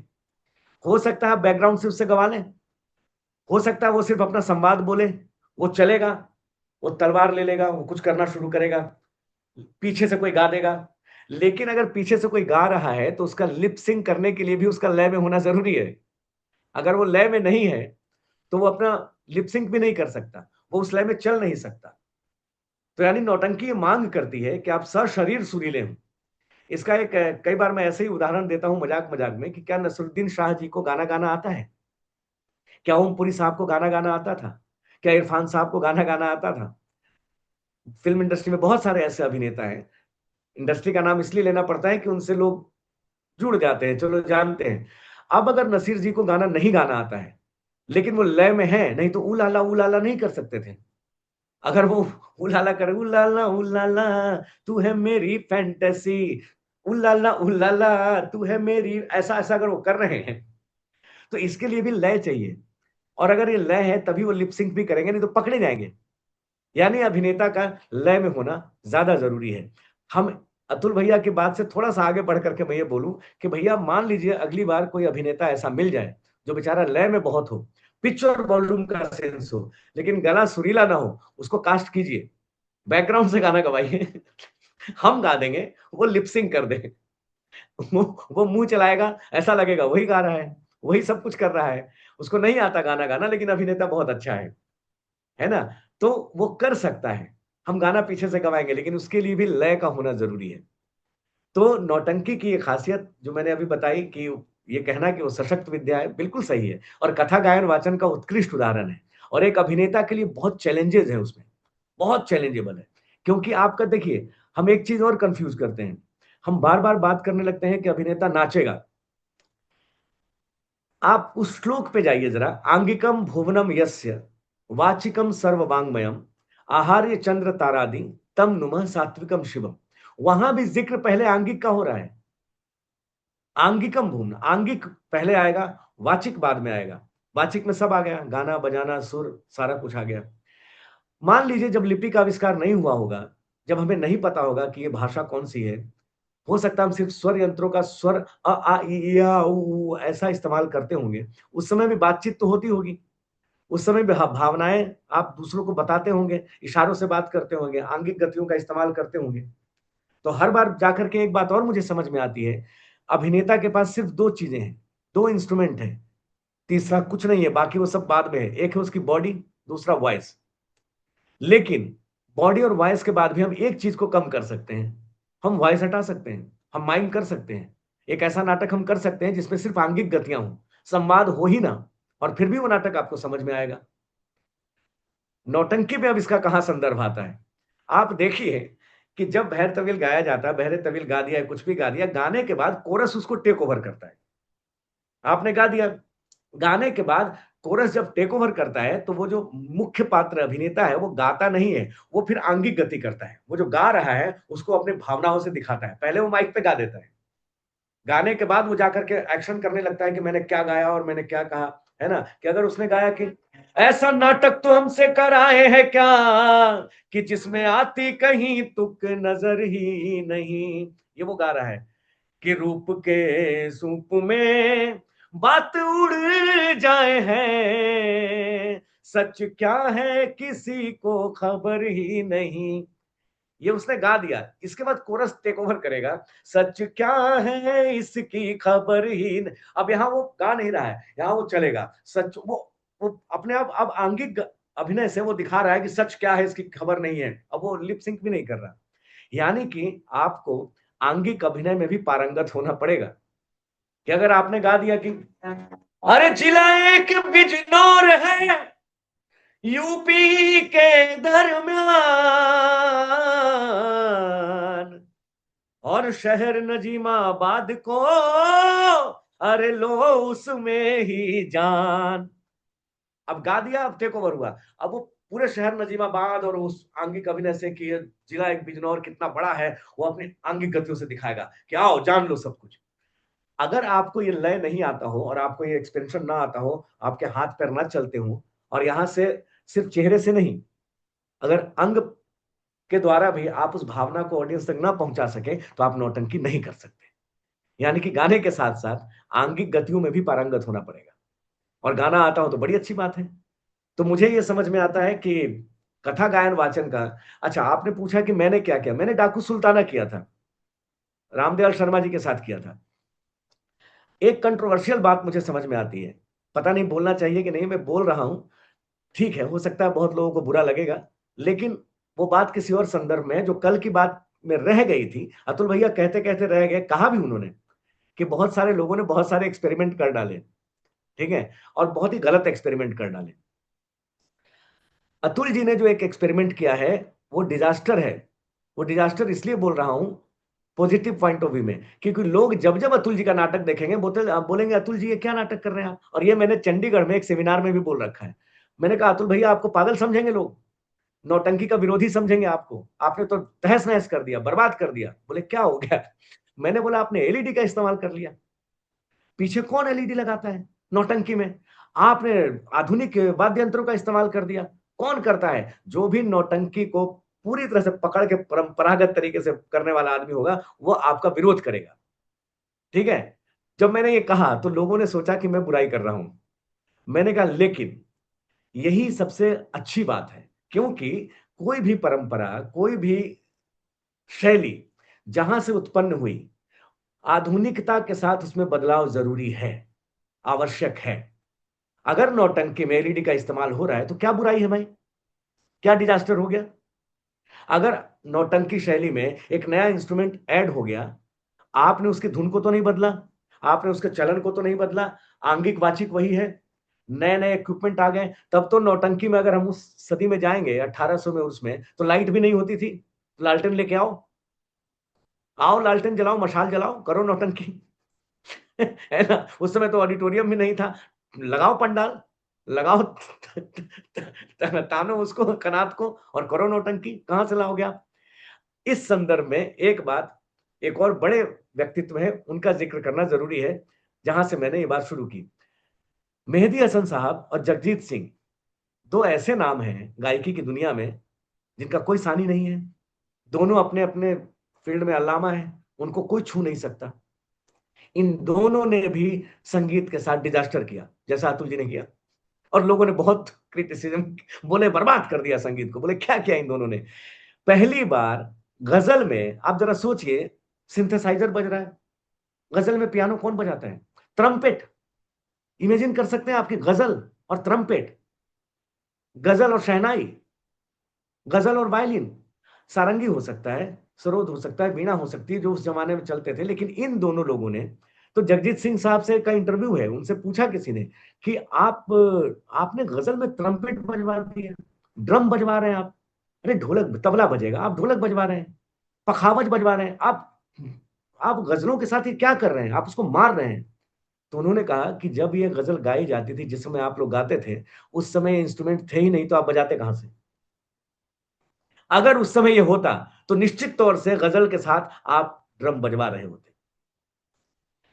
हो सकता है बैकग्राउंड से उससे गवा लें, हो सकता है वो सिर्फ अपना संवाद बोले, वो चलेगा, वो तलवार ले लेगा, वो कुछ करना शुरू करेगा, पीछे से कोई गा देगा। लेकिन अगर पीछे से कोई गा रहा है तो उसका लिप सिंक करने के लिए भी उसका लय में होना जरूरी है। अगर वो लय में नहीं है तो वो अपना लिप सिंक भी नहीं कर सकता, वो उस लय में चल नहीं सकता। तो यानी नौटंकी ये मांग करती है कि आप सशरीर सुरीले हों। इसका एक कई बार मैं ऐसे ही उदाहरण देता हूं मजाक मजाक में, कि क्या नसरुद्दीन शाह जी को गाना गाना आता है? क्या ओमपुरी साहब को गाना गाना आता था? क्या इरफान साहब को गाना गाना आता था? फिल्म इंडस्ट्री में बहुत सारे ऐसे अभिनेता हैं, इंडस्ट्री का नाम इसलिए लेना पड़ता है कि उनसे लोग जुड़ जाते हैं, चलो जानते हैं। अब अगर नसीर जी को गाना नहीं गाना आता है, लेकिन वो लय में है, नहीं तो ऊ लाला नहीं कर सकते थे। अगर वो उलाला करे, उलाला तू है मेरी फैंटेसी, उलाला तू है मेरी, ऐसा ऐसा अगर वो कर रहे हैं, तो इसके लिए भी लय चाहिए। और अगर ये लय है तभी वो लिपसिंक भी करेंगे, नहीं तो पकड़े जाएंगे। यानी अभिनेता का लय में होना ज्यादा जरूरी है। हम अतुल भैया की बात से थोड़ा सा आगे बढ़ करके मैं ये बोलूं कि भैया मान लीजिए अगली बार कोई अभिनेता ऐसा मिल जाए जो बेचारा लय में बहुत हो, पिच और वॉल्यूम का सेंस हो, लेकिन गला सुरीला ना हो, उसको कास्ट कीजिए, बैकग्राउंड से गाना गवाइए। हम गा देंगे, वो लिपसिंग कर दे, वो मुंह चलाएगा, ऐसा लगेगा वही गा रहा है, वही सब कुछ कर रहा है। उसको नहीं आता गाना गाना, लेकिन अभिनेता बहुत अच्छा है ना? तो वो कर सकता है। हम गाना पीछे से गवाएंगे, लेकिन उसके लिए भी लय का होना जरूरी है। तो नौटंकी की ये खासियत जो मैंने अभी बताई, कि ये कहना कि वो सशक्त विद्या है, बिल्कुल सही है, और कथा गायन वाचन का उत्कृष्ट उदाहरण है। और एक अभिनेता के लिए बहुत चैलेंजेस है उसमें, बहुत चैलेंजेबल है। क्योंकि आपका देखिए, हम एक चीज और कंफ्यूज करते हैं, हम बार बार बात करने लगते हैं कि अभिनेता नाचेगा। आप उस श्लोक पे जाइए जरा, आंगिकम भुवनम यस्य वाचिकम सर्ववांगमयम आहार्य चंद्र तारादि तम नुमः सात्विकम शिवम। वहां भी जिक्र पहले आंगिक का हो रहा है। आंगिकम भूमन, आंगिक पहले आएगा, वाचिक बाद में आएगा। वाचिक में सब आ गया, गाना बजाना सुर सारा कुछ आ गया। मान लीजिए जब लिपि का आविष्कार नहीं हुआ होगा, जब हमें नहीं पता होगा कि ये भाषा कौन सी है, हो सकता है हम सिर्फ स्वर यंत्रों का स्वर अ आ इ ई आ उ ऐसा इस्तेमाल करते होंगे। उस समय भी बातचीत तो होती होगी, उस समय भी भावनाएं आप दूसरों को बताते होंगे, इशारों से बात करते होंगे, आंगिक गतियों का इस्तेमाल करते होंगे। तो हर बार जाकर के एक बात और मुझे समझ में आती है, अभिनेता के पास सिर्फ दो चीजें हैं, दो इंस्ट्रूमेंट है, तीसरा कुछ नहीं है, बाकी वो सब बाद में है। एक है उसकी बॉडी, दूसरा वॉइस। लेकिन बॉडी और वॉइस के बाद भी हम एक चीज को कम कर सकते हैं, हम वॉइस हटा सकते हैं, हम माइम कर सकते हैं। एक ऐसा नाटक हम कर सकते हैं जिसमें सिर्फ आंगिक गतियां हो, संवाद हो ही ना, और फिर भी वो नाटक आपको समझ में आएगा। नौटंकी में अब इसका कहां संदर्भ आता है? आप देखिए कि जब बहर तविल गाया जाता है, बहरे तविल गा दिया, कुछ भी गा दिया, गाने के बाद कोरस उसको टेक ओवर करता है। आपने गा दिया, गाने के बाद कोरस जब टेक ओवर करता है, तो वो जो मुख्य पात्र अभिनेता है वो गाता नहीं है, वो फिर आंगिक गति करता है। वो जो गा रहा है उसको अपने भावनाओं से दिखाता है। पहले वो माइक पे गा देता है, गाने के बाद वो जाकर के एक्शन करने लगता है कि मैंने क्या गाया और मैंने क्या कहा, है ना? कि अगर उसने गाया कि ऐसा नाटक तो हमसे कराए है क्या, कि जिसमें आती कहीं तुक नजर ही नहीं, ये वो गा रहा है कि रूप के सूप में बात उड़ जाए है, सच क्या है किसी को खबर ही नहीं। ये उसने गा दिया, इसके बाद कोरस टेक ओवर करेगा, सच क्या है इसकी खबर ही अब यहाँ वो गा नहीं रहा है, यहाँ वो चलेगा सच, वो अपने आप अब आंगिक अभिनय से वो दिखा रहा है कि सच क्या है इसकी खबर नहीं है, अब वो लिप सिंक भी नहीं कर रहा। यानी कि आपको आंगिक अभिनय में भी पारंगत होना पड़ेगा, कि अगर आपने गा दिया कि अरे जिला एक बिजनौर है यूपी के दरमियान और शहर नजीमाबाद को अरे लो उसमें ही जान, अब गा दिया, अब टेक ओवर हुआ, अब वो पूरे शहर नजीमाबाद और उस आंगिक अभिनय से कि जिला एक बिजनौर कितना बड़ा है वो अपनी आंगिक गतियों से दिखाएगा कि आओ जान लो सब कुछ। अगर आपको ये लय नहीं आता हो और आपको ये एक्सपेंशन ना आता हो, आपके हाथ पैर ना चलते हो, और यहां से सिर्फ चेहरे से नहीं, अगर अंग के द्वारा भी आप उस भावना को ऑडियंस तक ना पहुंचा सके तो आप नौटंकी नहीं कर सकते। यानी कि गाने के साथ साथ आंगिक गतियों में भी पारंगत होना पड़ेगा, और गाना आता हो तो बड़ी अच्छी बात है। तो मुझे ये समझ में आता है कि कथा गायन वाचन का, अच्छा आपने पूछा कि मैंने क्या किया, मैंने डाकू सुल्ताना किया था, रामदयाल शर्मा जी के साथ किया था। एक कंट्रोवर्शियल बात मुझे समझ में आती है, पता नहीं बोलना चाहिए कि नहीं, मैं बोल रहा हूं, ठीक है, हो सकता है बहुत लोगों को बुरा लगेगा, लेकिन वो बात किसी और संदर्भ में है जो कल की बात में रह गई थी। अतुल भैया कहते कहते रह गए, कहा भी उन्होंने कि बहुत सारे लोगों ने बहुत सारे एक्सपेरिमेंट कर डाले, ठीक है, और बहुत ही गलत एक्सपेरिमेंट कर डाले। अतुल जी ने जो एक एक्सपेरिमेंट किया है वो डिजास्टर है। वो डिजास्टर इसलिए बोल रहा हूं पॉजिटिव पॉइंट ऑफ व्यू में, क्योंकि लोग जब जब अतुल जी का नाटक देखेंगे बोलेंगे अतुल जी ये क्या नाटक कर रहे हैं आप, और ये मैंने चंडीगढ़ में एक सेमिनार में भी बोल रखा है। मैंने कहा अतुल भैया आपको पागल समझेंगे लोग, नौटंकी का विरोधी समझेंगे आपको, आपने तो तहस नहस कर दिया, बर्बाद कर दिया। बोले क्या हो गया? मैंने बोला आपने एलईडी का इस्तेमाल कर लिया, पीछे कौन एलईडी लगाता है नौटंकी में? आपने आधुनिक वाद्य यंत्रों का इस्तेमाल कर दिया, कौन करता है? जो भी नौटंकी को पूरी तरह से पकड़ के परंपरागत तरीके से करने वाला आदमी होगा वो आपका विरोध करेगा, ठीक है। जब मैंने ये कहा तो लोगों ने सोचा कि मैं बुराई कर रहा हूं। मैंने कहा लेकिन यही सबसे अच्छी बात है, क्योंकि कोई भी परंपरा, कोई भी शैली जहां से उत्पन्न हुई, आधुनिकता के साथ उसमें बदलाव जरूरी है, आवश्यक है। अगर नौटंकी में एलईडी का इस्तेमाल हो रहा है तो क्या बुराई है भाई, क्या डिजास्टर हो गया? अगर नौटंकी शैली में एक नया इंस्ट्रूमेंट ऐड हो गया, आपने उसकी धुन को तो नहीं बदला, आपने उसके चलन को तो नहीं बदला, आंगिक वाचिक वही है, नए नए इक्विपमेंट आ गए। तब तो नौटंकी में अगर हम उस सदी में जाएंगे 1800 में, उसमें तो लाइट भी नहीं होती थी, लालटेन लेके आओ, आओ लालटेन जलाओ, मशाल जलाओ, करो नौटंकी। है ना? उस समय तो ऑडिटोरियम भी नहीं था, लगाओ पंडाल, लगाओ तानो उसको, कनात को, और करो नौटंकी। कहां से लाओगे आप? इस संदर्भ में एक बात, एक और बड़े व्यक्तित्व है उनका जिक्र करना जरूरी है, जहां से मैंने ये बात शुरू की। मेहदी हसन साहब और जगजीत सिंह, दो ऐसे नाम हैं गायकी की दुनिया में जिनका कोई सानी नहीं है। दोनों अपने अपने फील्ड में अल्लामा है, उनको कोई छू नहीं सकता। इन दोनों ने भी संगीत के साथ डिजास्टर किया जैसा अतुल जी ने किया, और लोगों ने बहुत क्रिटिसिज्म, बोले बर्बाद कर दिया संगीत को। बोले क्या किया इन दोनों ने? पहली बार गजल में आप जरा सोचिए, सिंथेसाइजर बज रहा है, गजल में पियानो कौन बजाता है? ट्रम्पेट। इमेजिन कर सकते हैं आपकी गजल और ट्रम्पेट, गजल और शहनाई, गजल और वायलिन, सारंगी हो सकता है, सरोद हो सकता है, वीणा हो सकती है, जो उस जमाने में चलते थे। लेकिन इन दोनों लोगों ने, तो जगजीत सिंह साहब से का इंटरव्यू है, उनसे पूछा किसी ने कि आपने गजल में ट्रम्पेट बजवा दिया, ड्रम बजवा रहे हैं आप, अरे ढोलक तबला बजेगा, आप ढोलक बजवा रहे हैं, पखावज बजवा रहे हैं, आप गजलों के साथ ये क्या कर रहे हैं, आप उसको मार रहे हैं। तो उन्होंने कहा कि जब ये गजल गाई जाती थी, जिस समय आप लोग गाते थे, उस समय इंस्ट्रूमेंट थे ही नहीं, तो आप बजाते कहां से? अगर उस समय ये होता तो निश्चित तौर से गजल के साथ आप ड्रम बजवा रहे होते।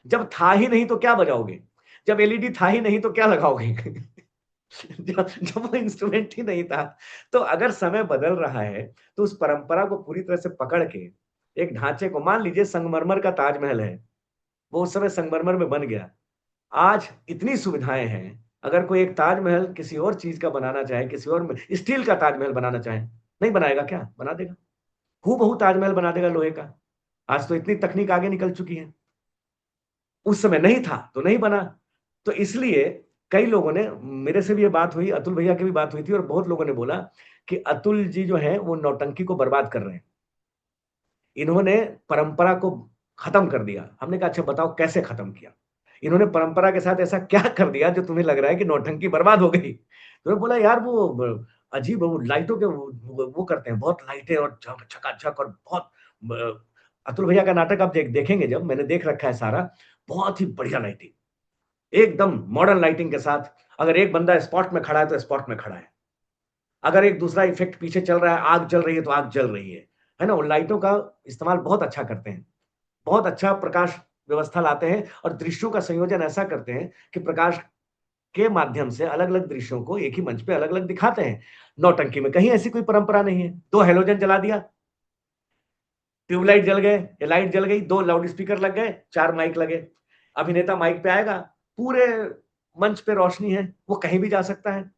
जब था ही नहीं तो क्या बजाओगे? जब एलईडी था ही नहीं तो क्या लगाओगे? जब वो इंस्ट्रूमेंट ही नहीं था। तो अगर समय बदल रहा है तो उस परंपरा को पूरी तरह से पकड़ के एक ढांचे को, मान लीजिए संगमरमर का ताजमहल है, वो उस समय संगमरमर में बन गया, आज इतनी सुविधाएं हैं, अगर कोई एक ताजमहल किसी और चीज का बनाना चाहे, किसी और स्टील का ताजमहल बनाना चाहे, नहीं बनाएगा क्या? बना देगा। हूबहू ताजमहल बना देगा लोहे का। आज तो इतनी तकनीक आगे निकल चुकी है, उस समय नहीं था तो नहीं बना। तो इसलिए कई लोगों ने, मेरे से भी ये बात हुई, अतुल भैया की भी बात हुई थी, और बहुत लोगों ने बोला कि अतुल जी जो है वो नौटंकी को बर्बाद कर रहे हैं, इन्होंने परंपरा को खत्म कर दिया। हमने कहा अच्छा बताओ कैसे खत्म किया, इन्होंने परंपरा के साथ ऐसा क्या कर दिया जो तुम्हें लग रहा है कि नौटंकी बर्बाद हो गई। तो बोला यार वो अजीब, वो लाइटों के वो करते हैं, बहुत लाइटें और चकाचक, और बहुत अतुल भैया का नाटक आप देखेंगे, जब मैंने देख रखा है सारा, बहुत ही बढ़िया लाइटिंग, एकदम मॉडर्न लाइटिंग के साथ। अगर एक बंदा स्पॉट में खड़ा है तो स्पॉट में खड़ा है, अगर एक दूसरा इफेक्ट पीछे चल रहा है, आग जल रही है तो आग जल रही है ना। वो लाइटों का इस्तेमाल बहुत अच्छा करते हैं, बहुत अच्छा प्रकाश व्यवस्था लाते हैं, और दृश्यों का संयोजन ऐसा करते हैं कि प्रकाश के माध्यम से अलग अलग दृश्यों को एक ही मंच पे अलग अलग दिखाते हैं। नौटंकी में कहीं ऐसी कोई परंपरा नहीं है। दो हेलोजन जला दिया, ट्यूबलाइट जल गए या लाइट जल गई, दो लाउड स्पीकर लग गए, चार माइक लगे, अभिनेता माइक पे आएगा, पूरे मंच पे रोशनी है, वो कहीं भी जा सकता है।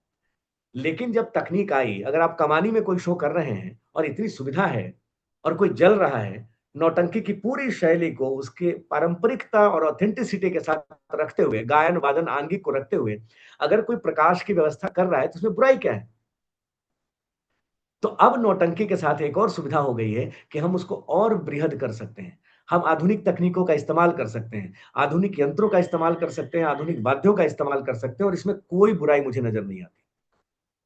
लेकिन जब तकनीक आई, अगर आप कमानी में कोई शो कर रहे हैं और इतनी सुविधा है और कोई जल रहा है, नौटंकी की पूरी शैली को उसके पारंपरिकता और ऑथेंटिसिटी के साथ रखते हुए, गायन वादन आंगिक को रखते हुए अगर कोई प्रकाश की व्यवस्था कर रहा है तो उसमें बुराई क्या है। तो अब नौटंकी के साथ एक और सुविधा हो गई है कि हम उसको और बृहद कर सकते हैं। हम आधुनिक तकनीकों का इस्तेमाल कर सकते हैं, आधुनिक यंत्रों का इस्तेमाल कर सकते हैं, आधुनिक वाद्यों का इस्तेमाल कर सकते हैं, और इसमें कोई बुराई मुझे नजर नहीं आती,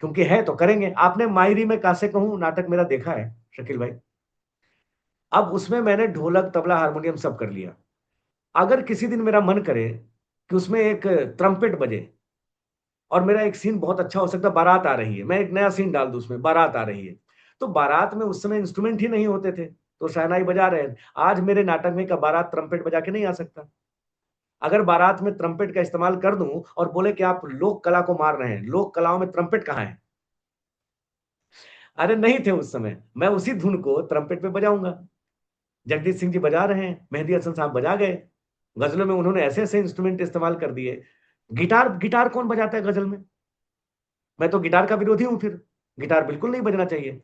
क्योंकि है तो करेंगे। आपने मायरी में कासे कहूं नाटक मेरा देखा है शकील भाई, अब उसमें मैंने ढोलक तबला हारमोनियम सब कर लिया। अगर किसी दिन मेरा मन करे कि उसमें एक ट्रम्पेट बजे, और मेरा एक सीन बहुत अच्छा हो सकता है, बारात आ रही है, मैं एक नया सीन डाल दूं उसमें, बारात आ रही है, तो बारात में उस समय इंस्ट्रूमेंट ही नहीं होते थे, तो शहनाई बजा रहे हैं। आज मेरे नाटक में का बारात ट्रम्पेट बजा के नहीं आ सकता। अगर बारात में ट्रम्पेट का इस्तेमाल कर दूं और बोले कि आप लोक कला को मार रहे हैं, लोक कलाओं में ट्रम्पेट कहाँ है, अरे नहीं थे उस समय, मैं उसी धुन को ट्रम्पेट पे बजाऊंगा। जगदीश सिंह जी बजा रहे हैं, मेहंदी हसन साहब बजा गए, गजलों में उन्होंने ऐसे ऐसे इंस्ट्रूमेंट इस्तेमाल कर दिए। गिटार गिटार कौन बजाता है गजल में, मैं तो गिटार का विरोधी हूं, फिर गिटार बिल्कुल नहीं बजना चाहिए।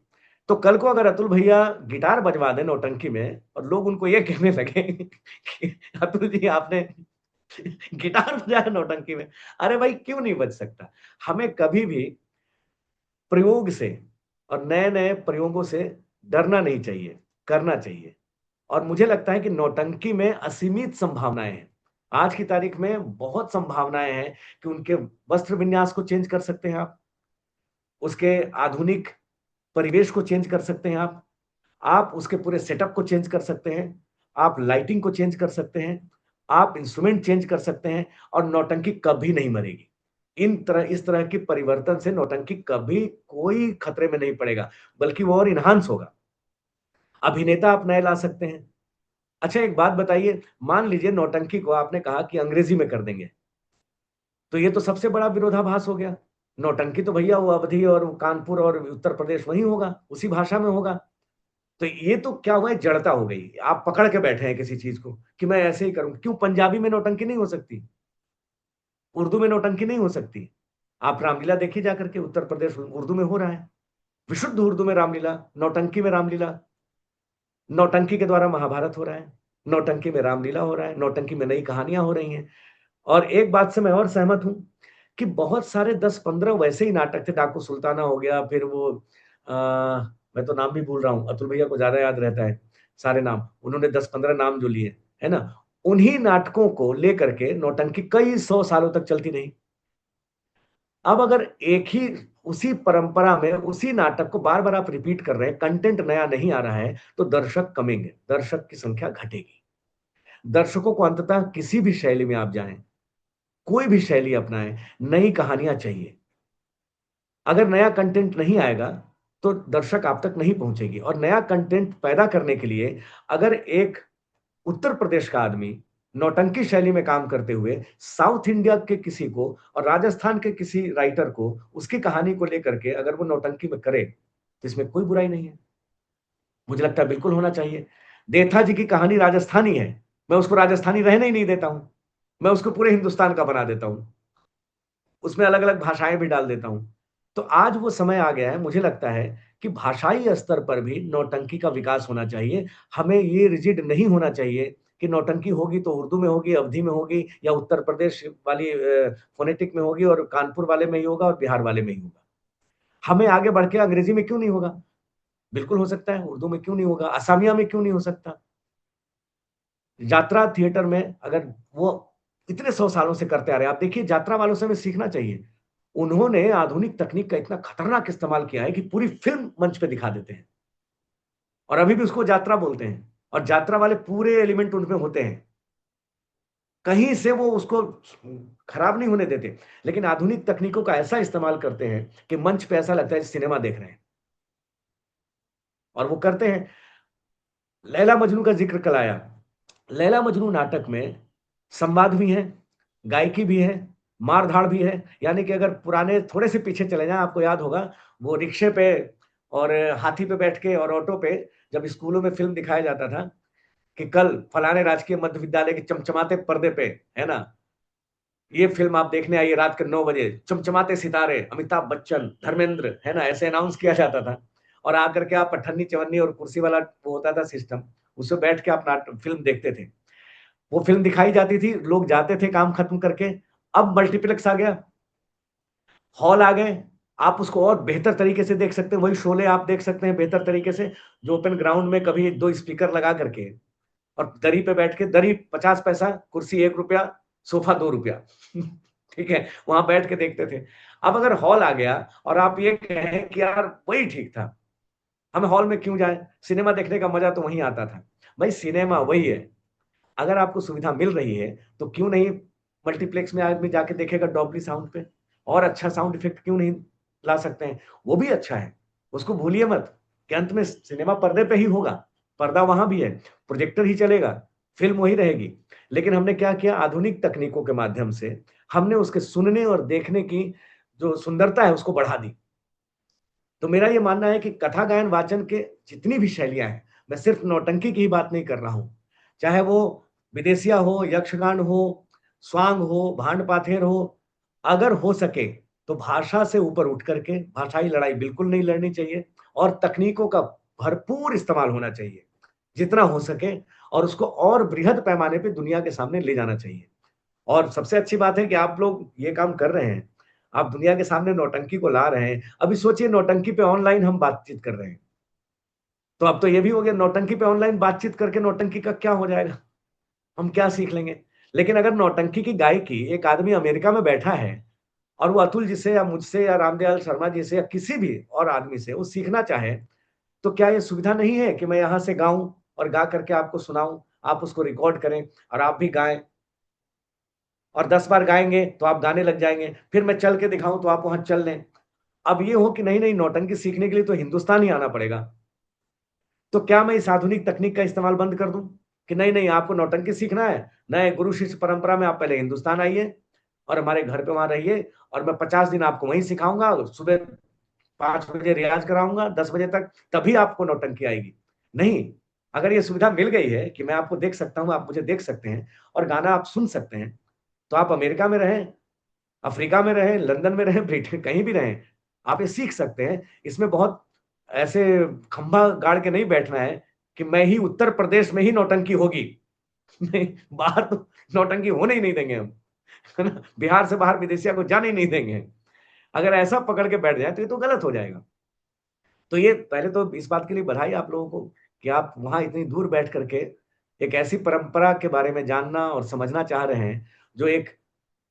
तो कल को अगर अतुल भैया गिटार बजवा दें नौटंकी में और लोग उनको ये कहने लगे कि अतुल जी आपने गिटार बजाया नौटंकी में, अरे भाई क्यों नहीं बज सकता। हमें कभी भी प्रयोग से और नए नए प्रयोगों से डरना नहीं चाहिए, करना चाहिए। और मुझे लगता है कि नौटंकी में असीमित संभावनाएं हैं। आज की तारीख में बहुत संभावनाएं हैं कि उनके वस्त्र विन्यास को चेंज कर सकते हैं उसके आधुनिक परिवेश को चेंज कर सकते हैं आप उसके पूरे सेटअप को चेंज कर सकते हैं, आप लाइटिंग को चेंज कर सकते हैं, आप इंस्ट्रूमेंट चेंज कर सकते हैं, और नौटंकी कभी नहीं मरेगी। इस तरह की परिवर्तन से नौटंकी कभी कोई खतरे में नहीं पड़ेगा, बल्कि वो और इन्हांस होगा। अभिनेता आप नए ला सकते हैं। अच्छा एक बात बताइए, मान लीजिए नौटंकी को आपने कहा कि अंग्रेजी में कर देंगे, तो ये तो सबसे बड़ा विरोधाभास हो गया। नौटंकी तो भैया वो अवधी और कानपुर और उत्तर प्रदेश वही होगा, उसी भाषा में होगा। तो ये तो क्या हुआ है, जड़ता हो गई। आप पकड़ के बैठे हैं किसी चीज को कि मैं ऐसे ही करूं। क्यों पंजाबी में नौटंकी नहीं हो सकती, उर्दू में नौटंकी नहीं हो सकती। आप रामलीला देखिए जाकर के, उत्तर प्रदेश उर्दू में हो रहा है, विशुद्ध उर्दू में रामलीला, नौटंकी में रामलीला। नौटंकी के द्वारा महाभारत हो रहा है, नौटंकी में रामलीला हो रहा है, नौटंकी में नई कहानियां हो रही हैं। और एक बात से मैं और सहमत हूं कि बहुत सारे 10-15 वैसे ही नाटक थे, डाकू सुल्ताना हो गया, फिर वो मैं तो नाम भी भूल रहा हूँ, अतुल भैया को ज्यादा याद रहता है सारे नाम, उन्होंने 10-15 नाम जो लिए है ना, उन्हीं नाटकों को लेकर के नौटंकी कई 100 सालों तक चलती रही। अब अगर एक ही उसी परंपरा में उसी नाटक को बार बार आप रिपीट कर रहे हैं, कंटेंट नया नहीं आ रहा है, तो दर्शक कमेंगे, दर्शक की संख्या घटेगी। दर्शकों को अंततः किसी भी शैली में आप जाएं, कोई भी शैली अपनाएं, नई कहानियां चाहिए। अगर नया कंटेंट नहीं आएगा तो दर्शक आप तक नहीं पहुंचेगी। और नया कंटेंट पैदा करने के लिए अगर एक उत्तर प्रदेश का आदमी नौटंकी शैली में काम करते हुए साउथ इंडिया के किसी को और राजस्थान के किसी राइटर को उसकी कहानी को लेकर के अगर वो नौटंकी में करे, तो इसमें कोई बुराई नहीं है। मुझे लगता है बिल्कुल होना चाहिए। देथा जी की कहानी राजस्थानी है, मैं उसको राजस्थानी रहने ही नहीं देता हूं, मैं उसको पूरे हिंदुस्तान का बना देता हूं, उसमें अलग अलग भाषाएं भी डाल देता हूं। तो आज वो समय आ गया है, मुझे लगता है कि भाषाई स्तर पर भी नौटंकी का विकास होना चाहिए। हमें ये रिजिड नहीं होना चाहिए कि नौटंकी होगी तो उर्दू में होगी, अवधी में होगी या उत्तर प्रदेश वाली फोनेटिक में होगी और कानपुर वाले में ही होगा और बिहार वाले में ही होगा। हमें आगे बढ़ के अंग्रेजी में क्यों नहीं होगा? बिल्कुल हो सकता है। उर्दू में क्यों नहीं होगा? असमिया में क्यों नहीं हो सकता? यात्रा थिएटर में अगर वो इतने 100 सालों से करते आ रहे हैं, आप देखिए यात्रा वालों से हमें सीखना चाहिए। उन्होंने आधुनिक तकनीक का इतना खतरनाक इस्तेमाल किया है कि पूरी फ़िल्म मंच पे दिखा देते हैं और अभी भी उसको यात्रा बोलते हैं और यात्रा वाले पूरे एलिमेंट उनमें होते हैं। कहीं से वो उसको खराब नहीं होने देते, लेकिन आधुनिक तकनीकों का ऐसा इस्तेमाल करते हैं कि मंच पे ऐसा लगता है जैसे सिनेमा देख रहे हैं और वो करते हैं। लैला मजनू का ज़िक्र कल आया। लैला मजनू नाटक में संवाद भी है, गायकी भी है, मार-धाड़ भी है। यानी कि अगर पुराने थोड़े से पीछे चले जाएँ, आपको याद होगा वो रिक्शे पे और हाथी पे बैठ के और ऑटो पे जब स्कूलों में फ़िल्म दिखाया जाता था कि कल फलाने राजकीय मध्य विद्यालय के चमचमाते पर्दे पे, है ना? ये फ़िल्म आप देखने आइए रात के 9 बजे, चमचमाते सितारे, अमिताभ बच्चन, धर्मेंद्र, है ना? ऐसे अनाउंस किया जाता था और आकर के आप अठन्नी-चवन्नी और कुर्सी वाला वो होता था सिस्टम, उसमें बैठ के आप फ़िल्म देखते थे। वो फ़िल्म दिखाई जाती थी, लोग जाते थे काम खत्म करके। अब मल्टीप्लेक्स आ गया, हॉल आ गए, आप उसको और बेहतर तरीके से देख सकते हैं, वही शोले आप देख सकते हैं बेहतर तरीके से, जो ओपन ग्राउंड में कभी 2 स्पीकर लगा करके और दरी पे बैठ के दरी 50 पैसा, कुर्सी ₹1, सोफ़ा ₹2 ठीक है? वहाँ बैठ के देखते थे। अब अगर हॉल आ गया और आप ये कहें कि यार वही ठीक था, हम हॉल में क्यों जाएँ? सिनेमा देखने का मज़ा तो वहीं आता था। भाई सिनेमा वही है, अगर आपको सुविधा मिल रही है, तो क्यों नहीं मल्टीप्लेक्स में आदमी जाके देखेगा डॉल्बी साउंड पे? और अच्छा साउंड इफेक्ट क्यों नहीं ला सकते हैं? वो भी अच्छा है, उसको भूलिए मत कि अंत में सिनेमा पर्दे पे ही होगा, पर्दा वहाँ भी है, प्रोजेक्टर ही चलेगा, फ़िल्म वही रहेगी। लेकिन हमने क्या किया आधुनिक तकनीकों के माध्यम से, हमने उसके सुनने और देखने की जो सुंदरता है उसको बढ़ा दी। तो मेरा ये मानना है कि कथा गायन वाचन के जितनी भी शैलियाँ हैं, मैं सिर्फ़ नौटंकी की ही बात नहीं कर रहा हूँ। चाहे वो विदेशिया हो, यक्षगान हो, स्वांग हो, भांड पाथेर हो, अगर हो सके तो भाषा से ऊपर उठ कर के भाषाई लड़ाई बिल्कुल नहीं लड़नी चाहिए और तकनीकों का भरपूर इस्तेमाल होना चाहिए, जितना हो सके और उसको और बृहद पैमाने पे दुनिया के सामने ले जाना चाहिए। और सबसे अच्छी बात है कि आप लोग ये काम कर रहे हैं। आप दुनिया के सामने नौटंकी को ला रहे हैं। अभी सोचिए नौटंकी पे ऑनलाइन हम बातचीत कर रहे हैं। तो अब तो ये भी हो गया नौटंकी पे ऑनलाइन बातचीत करके नौटंकी का क्या हो जाएगा? हम क्या सीख लेंगे? लेकिन अगर नौटंकी की गायकी एक आदमी अमेरिका में बैठा है और वो अतुल जी से या मुझसे या रामदयाल शर्मा जी से या किसी भी और आदमी से वो सीखना चाहे, तो क्या ये सुविधा नहीं है कि मैं यहाँ से गाऊँ और गा करके आपको सुनाऊँ, आप उसको रिकॉर्ड करें और आप भी गाएँ? और 10 बार गाएँगे तो आप गाने लग जाएँगे, फिर मैं चल के दिखाऊँ तो आप वहाँ चल लें। अब ये हो कि नहीं-नहीं नौटंकी सीखने के लिए तो हिंदुस्तान ही आना पड़ेगा। तो क्या मैं इस आधुनिक तकनीक का इस्तेमाल बंद कर दूँ? कि नहीं-नहीं आपको नौटंकी सीखना है, नए गुरु शिष्य परंपरा में आप पहले हिंदुस्तान आइए और हमारे घर पे वहाँ रहिए और मैं 50 दिन आपको वहीं सिखाऊँगा, सुबह 5 बजे रियाज़ कराऊँगा 10 बजे तक, तभी आपको नौटंकी आएगी। नहीं, अगर ये सुविधा मिल गई है कि मैं आपको देख सकता हूँ, आप मुझे देख सकते हैं और गाना आप सुन सकते हैं, तो आप अमेरिका में रहें, अफ्रीका में रहें, लंदन में रहें, ब्रिटेन कहीं भी रहें, आप ये सीख सकते हैं। इसमें बहुत ऐसे खंभा गाड़ के नहीं बैठना है कि मैं ही उत्तर प्रदेश में ही नौटंकी होगी। नहीं, बाहर तो नौटंकी होने ही नहीं देंगे हम, है ना? बिहार से बाहर विदेशिया को जाने ही नहीं देंगे। अगर ऐसा पकड़ के बैठ जाएँ तो ये तो गलत हो जाएगा। तो ये पहले तो इस बात के लिए बधाई आप लोगों को कि आप वहाँ इतनी दूर बैठ कर के एक ऐसी परंपरा के बारे में जानना और समझना चाह रहे हैं, जो एक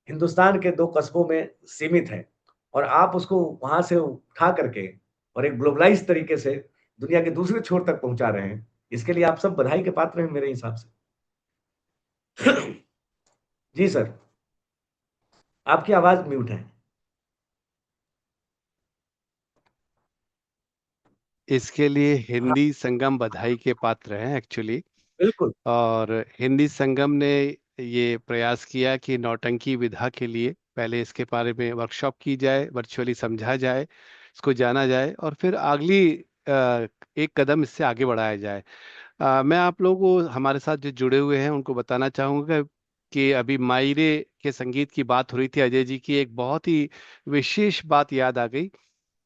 हिंदुस्तान के 2 कस्बों में सीमित है और आप उसको वहाँ से उठा करके और एक ग्लोबलाइज़ तरीके से दुनिया के दूसरे छोर तक पहुँचा रहे हैं। इसके लिए आप सब बधाई के पात्र हैं मेरे हिसाब से। जी सर, आपकी आवाज़ म्यूट है। इसके लिए हाँ, हिंदी संगम बधाई के पात्र हैं एक्चुअली। बिल्कुल। और हिंदी संगम ने ये प्रयास किया कि नौटंकी विधा के लिए पहले इसके बारे में वर्कशॉप की जाए, वर्चुअली समझा जाए, इसको जाना जाए और फिर अगली एक कदम इससे आगे बढ़ाया जाए। मैं आप लोगों को हमारे साथ जो जुड़े हुए हैं उनको बताना चाहूँगा कि अभी मायरे के संगीत की बात हो रही थी, अजय जी की एक बहुत ही विशेष बात याद आ गई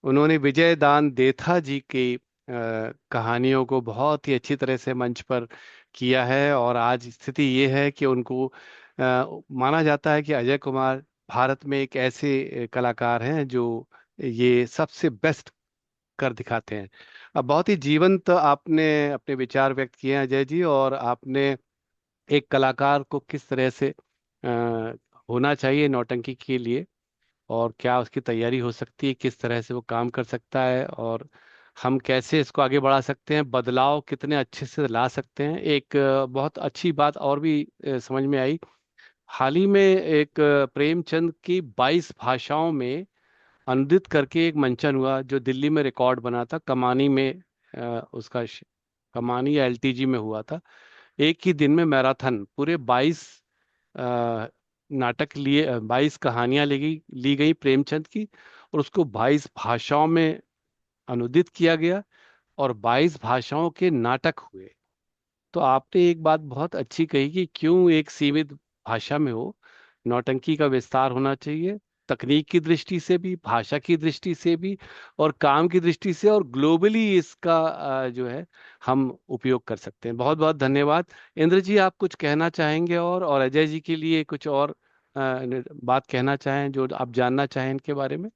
उन्होंने विजय दान देथा जी की कहानियों को बहुत ही अच्छी तरह से मंच पर किया है। और आज स्थिति ये है कि उनको माना जाता है कि अजय कुमार भारत में एक ऐसे कलाकार हैं जो ये सबसे बेस्ट कर दिखाते हैं। अब बहुत ही जीवंत आपने अपने विचार व्यक्त किए हैं अजय जी, और आपने एक कलाकार को किस तरह से होना चाहिए नौटंकी के लिए, और क्या उसकी तैयारी हो सकती है, किस तरह से वो काम कर सकता है, और हम कैसे इसको आगे बढ़ा सकते हैं, बदलाव कितने अच्छे से ला सकते हैं। एक बहुत अच्छी बात और भी समझ में आई। हाल ही में एक प्रेमचंद की 22 भाषाओं में अनुदित करके एक मंचन हुआ जो दिल्ली में रिकॉर्ड बना था, कमानी में कमानी या एलटीजी में हुआ था। एक ही दिन में मैराथन पूरे 22 नाटक लिए, 22 कहानियां ली गई प्रेमचंद की, और उसको 22 भाषाओं में अनुदित किया गया, और 22 भाषाओं के नाटक हुए। तो आपने एक बात बहुत अच्छी कही कि क्यों एक सीमित भाषा में हो, नौटंकी का विस्तार होना चाहिए, तकनीक की दृष्टि से भी, भाषा की दृष्टि से भी, और काम की दृष्टि से, और ग्लोबली इसका जो है हम उपयोग कर सकते हैं। बहुत बहुत धन्यवाद। इंद्र जी, आप कुछ कहना चाहेंगे? और अजय जी के लिए कुछ और बात कहना चाहें जो आप जानना चाहें इनके बारे में?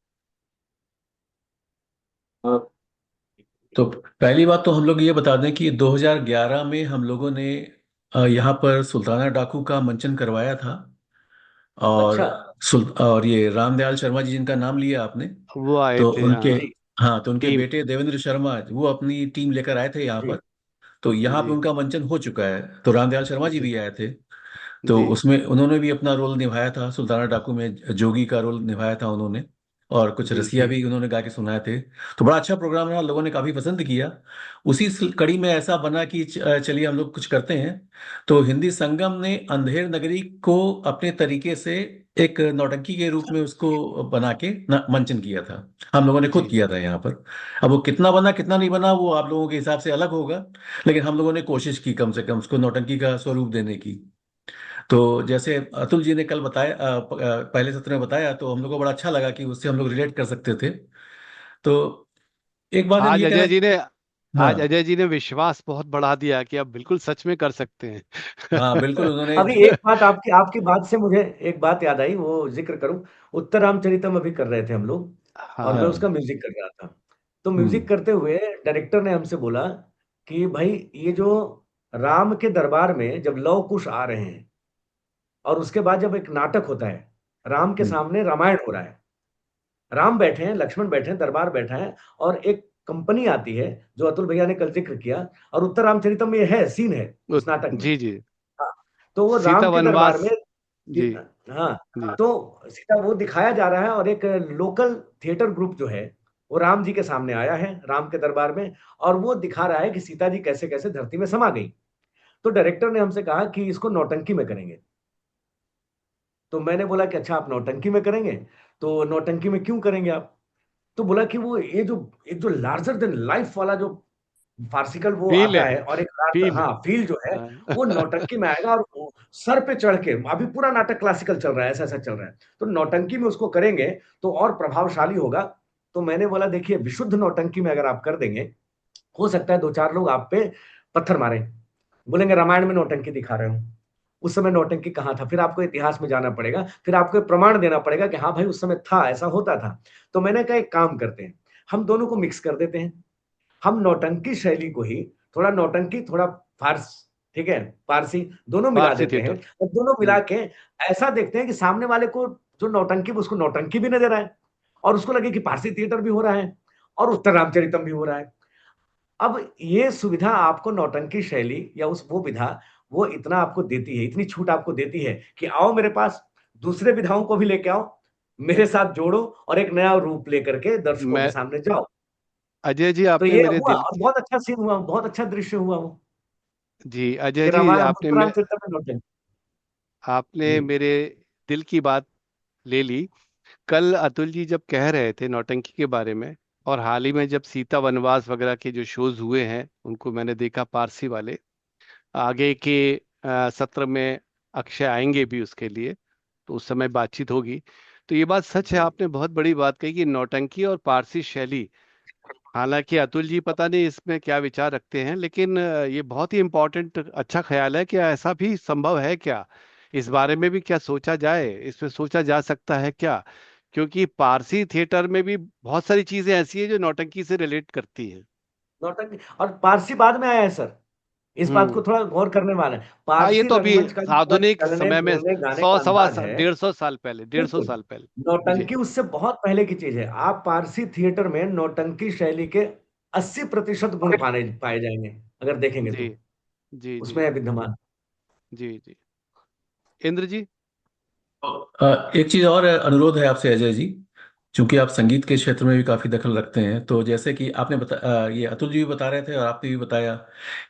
तो पहली बात तो हम लोग ये बता दें कि 2011 में हम लोगों ने यहाँ पर सुल्ताना डाकू का मंचन करवाया था। और अच्छा। और ये रामदयाल शर्मा जी जिनका नाम लिया आपने, वो आए तो थे, उनके, हाँ। जी। हाँ, तो उनके टीम। बेटे देवेंद्र शर्मा वो अपनी टीम लेकर आए थे यहाँ जी। पर। तो यहाँ पे जी। उनका मंचन हो चुका है, तो रामदयाल शर्मा जी जी। भी आए थे। तो जी। उसमें उन्होंने भी अपना रोल निभाया था, सुल्ताना डाकू में जोगी का रोल निभाया था उन्होंने। और कुछ जी। रसिया जी। भी उन्होंने गा के सुनाए थे। तो बड़ा अच्छा प्रोग्राम रहा, लोगों ने काफी पसंद किया। उसी कड़ी में ऐसा बना कि चलिए हम लोग कुछ करते हैं। तो हिंदी संगम ने अंधेर नगरी को अपने तरीके से एक नौटंकी के रूप में उसको बना के मंचन किया था। हम लोगों ने खुद जी। किया था यहाँ पर। अब वो कितना बना कितना नहीं बना वो आप लोगों के हिसाब से अलग होगा, लेकिन हम लोगों ने कोशिश की कम से कम उसको नौटंकी का स्वरूप देने की। तो जैसे अतुल जी ने कल बताया, पहले सत्र में बताया, तो हम लोग को बड़ा अच्छा लगा कि उससे हम लोग रिलेट कर सकते थे। तो एक बात हम आज ये कहना। अजय जी ने आज हाँ, अजय जी ने विश्वास बहुत बढ़ा दिया कि अब बिल्कुल सच में कर सकते हैं। हाँ, बिल्कुल उन्होंने अभी एक बात आपकी आपकी बात से मुझे एक बात याद आई, वो जिक्र करूं। उत्तर रामचरितम अभी कर रहे थे हम लोग, और मैं हाँ। उसका हाँ। म्यूजिक कर रहा था। तो म्यूजिक हम्म। करते हुए डायरेक्टर ने हमसे बोला कि भाई, ये जो राम के दरबार में जब लव कुश आ रहे हैं, और उसके बाद जब एक नाटक होता है, राम के हम्म। सामने रामायण हो रहा है, राम बैठे हैं, लक्ष्मण बैठे हैं, दरबार बैठा है, और एक कंपनी आती है जो अतुल भैया ने कल जिक्र किया, और उत्तर रामचरितम में ये है, सीन है उस नाटक में। जी। जी। हाँ, तो वो सीता राम के दरबार वनवास। में। जी। हाँ, जी। तो सीधा वो दिखाया जा रहा है, और एक लोकल थिएटर ग्रुप जो है, वो राम जी के सामने आया है, राम के दरबार में, और वो दिखा रहा है कि सीता जी कैसे कैसे धरती में समा गई। तो डायरेक्टर ने हमसे कहा कि इसको नौटंकी में करेंगे। तो मैंने बोला कि अच्छा, आप नौटंकी में करेंगे, तो नौटंकी में क्यों करेंगे आप? तो बोला कि वो ये जो एक जो लार्जर देन लाइफ वाला जो फार्सिकल वो फील आता है। है, और एक लार्जर, फील। हाँ, फील जो है, हाँ। वो नौटंकी में आएगा, और वो सर पे चढ़ के, अभी पूरा नाटक क्लासिकल चल रहा है, ऐसा ऐसा चल रहा है, तो नौटंकी में उसको करेंगे तो और प्रभावशाली होगा। तो मैंने बोला, देखिए, विशुद्ध नौटंकी में अगर आप कर देंगे, हो सकता है दो चार लोग आप पे पत्थर मारे, बोलेंगे रामायण में नौटंकी दिखा रहे हो। उस समय नौटंकी कहाँ था? फिर आपको इतिहास में जाना पड़ेगा, फिर आपको प्रमाण देना पड़ेगा कि हाँ भाई, उस समय था, ऐसा होता था। तो मैंने कहा, एक काम करते हैं, हम दोनों को मिक्स कर देते हैं। हम नौटंकी शैली को ही, थोड़ा नौटंकी, थोड़ा फारस, ठीक है, पारसी, दोनों मिला फारसी देते हैं, थिएटर। और दोनों मिला जी। के ऐसा देखते हैं कि सामने वाले को जो नौटंकी, उसको नौटंकी भी नजर आए, और उसको लगे कि पारसी थिएटर भी हो रहा है, और उत्तर रामचरितम भी हो रहा है। अब ये सुविधा आपको नौटंकी शैली या उस वो विधा, वो इतना आपको देती है, इतनी छूट आपको देती है कि आओ मेरे पास, दूसरे विधाओं को भी लेके आओ, मेरे साथ जोड़ो, और एक नया रूप लेकर के दर्शकों के मैं सामने जाओ। अजय जी, तो आपने ये मेरे हुआ, दिल और बहुत अच्छा सीन हुआ, बहुत अच्छा दृश्य हुआ वो, जी अजय कि जी, रामायण उत्तरामचरितम में नौटंकी। आपने जी। मेरे दिल की बात ले ली। कल अतुल जी जब कह रहे थे नौटंकी के बारे में, और हाल ही में जब सीता वनवास वगैरह के जो शोज हुए हैं उनको मैंने देखा, पारसी वाले, आगे के सत्र में अक्षय आएंगे भी उसके लिए, तो उस समय बातचीत होगी। तो ये बात सच है, आपने बहुत बड़ी बात कही कि नौटंकी और पारसी शैली, हालांकि अतुल जी पता नहीं इसमें क्या विचार रखते हैं, लेकिन ये बहुत ही इम्पोर्टेंट अच्छा ख्याल है कि ऐसा भी संभव है क्या, इस बारे में भी क्या सोचा जाए, इसमें सोचा जा सकता है क्या? क्योंकि पारसी थिएटर में भी बहुत सारी चीजें ऐसी हैं जो नौटंकी से रिलेट करती हैं। नौटंकी और पारसी बाद में आया है सर, इस बात को हम्म। थोड़ा गौर करने वाला है। हाँ, ये पारसी तो अभी रंगमंच का जो आधुनिक चलने समय में बोलने गाने सौ का सवा अंदाज है, 150 साल पहले, 150 बिल्कुल साल पहले। जी नौटंकी उससे बहुत पहले की चीज है। आप पारसी थिएटर में नौटंकी शैली के 80% गुण पाए पाए जाएंगे अगर देखेंगे जी तो, जी जी उसमें है विद्यमान। जी जी। इंद्र जी। एक चीज और अनुरोध है आपसे अजय जी, क्योंकि आप संगीत के क्षेत्र में भी काफी दखल रखते हैं, तो जैसे कि आपने ये अतुल जी भी बता रहे थे और आपने भी बताया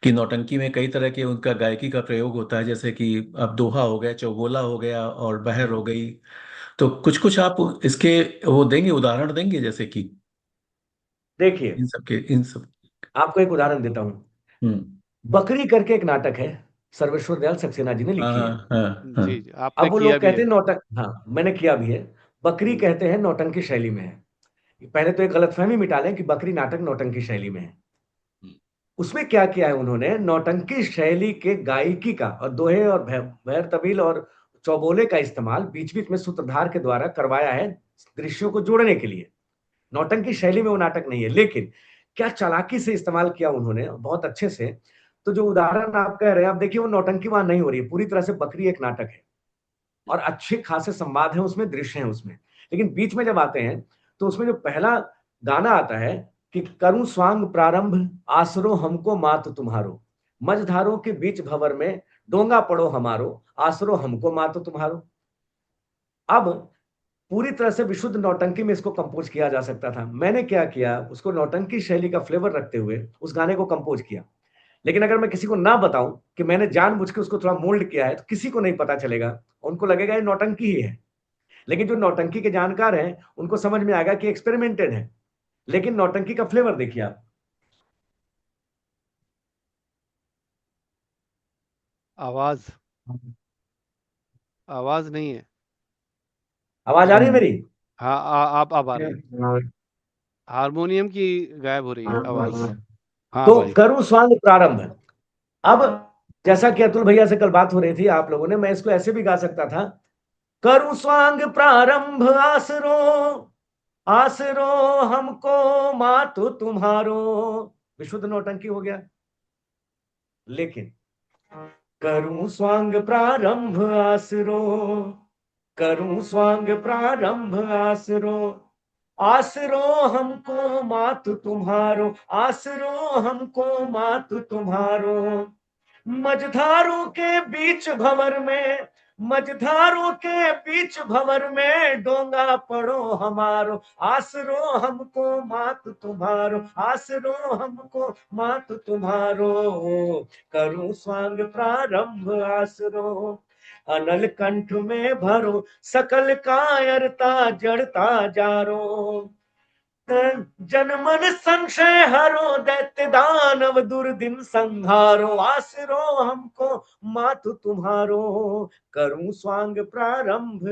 कि नौटंकी में कई तरह के उनका गायकी का प्रयोग होता है, जैसे कि अब दोहा हो गया, चौबोला हो गया और बहर हो गई। तो कुछ कुछ आप इसके वो देंगे, उदाहरण देंगे, जैसे कि देखिए, इन सब। आपको एक उदाहरण देता हूं। हम्म। बकरी करके एक नाटक है, सर्वेश्वर दयाल सक्सेना जी ने हाँ लिखी हाँ है। हाँ हाँ। जी जी, आपने अब वो किया लोग भी कहते है। हैं नौटंक, हाँ मैंने किया भी है। बकरी हम्म कहते हैं नौटंकी शैली में है। पहले तो एक गलतफहमी मिटा लें कि बकरी नाटक नौटंकी शैली में है। उसमें क्या किया है उन्होंने, नौटंकी शैली के गायकी का और दोहे और भैर तबील और चौबोले का इस्तेमाल बीच बीच में सूत्रधार के द्वारा करवाया है, दृश्यों को जोड़ने के लिए। नौटंकी शैली में वो नाटक नहीं है, लेकिन क्या चालाकी से इस्तेमाल किया उन्होंने, बहुत अच्छे से। तो जो उदाहरण आप कह रहे हैं, आप देखिए वो नौटंकी वहां नहीं हो रही है, पूरी तरह से बकरी एक नाटक है और अच्छे खासे संवाद है उसमें, दृश्य है उसमें। लेकिन बीच में जब आते हैं तो उसमें जो पहला गाना आता है कि करूं स्वांग प्रारंभ, आसरो हमको मात तुम्हारो, मझधारों के बीच भंवर में डोंगा पड़ो हमारो, आसरो हमको मात तुम्हारो। अब पूरी तरह से विशुद्ध नौटंकी में इसको कंपोज किया जा सकता था। मैंने क्या किया, उसको नौटंकी शैली का फ्लेवर रखते हुए उस गाने को कंपोज किया। लेकिन अगर मैं किसी को ना बताऊं कि मैंने जानबूझ के उसको थोड़ा मोल्ड किया है, तो किसी को नहीं पता चलेगा, उनको लगेगा ये नौटंकी ही है। लेकिन जो नौटंकी के जानकार हैं उनको समझ में आएगा कि एक्सपेरिमेंटेड है, लेकिन नौटंकी का फ्लेवर देखिए आप। आवाज, आवाज नहीं है। आवाज आ रही है हम्म। मेरी? हाँ, आप अब आ रही है। हारमोनियम की गायब हो रही है आवाज। हाँ तो भाई। करूं स्वांग प्रारंभ। अब जैसा कि अतुल भैया से कल बात हो रही थी आप लोगों ने, मैं इसको ऐसे भी गा सकता था, करूं स्वांग प्रारंभ आसरो, आसरो हमको मातु तुम्हारो। विशुद्ध नौटंकी हो गया। लेकिन करूं स्वांग प्रारंभ आसरो, करूं स्वांग प्रारंभ आसरो, आसरो हमको मातु तुम्हारो, आसरो हमको मातु तुम्हारो। मझधारों के बीच भंवर में, मझधारों के बीच भंवर में डोंगा पड़ो हमारो, आसरो हमको मात तुम्हारो, आसरो हमको मात तुम्हारो। करूं स्वांग प्रारंभ आसरो, अनल कंठ में भरो सकल कायरता जड़ता जारो। जनमन संशय हरो दैत्य दानव दुर्दिन संहारो, आसरो हमको मातु तुम्हारो। करूं स्वांग प्रारंभ।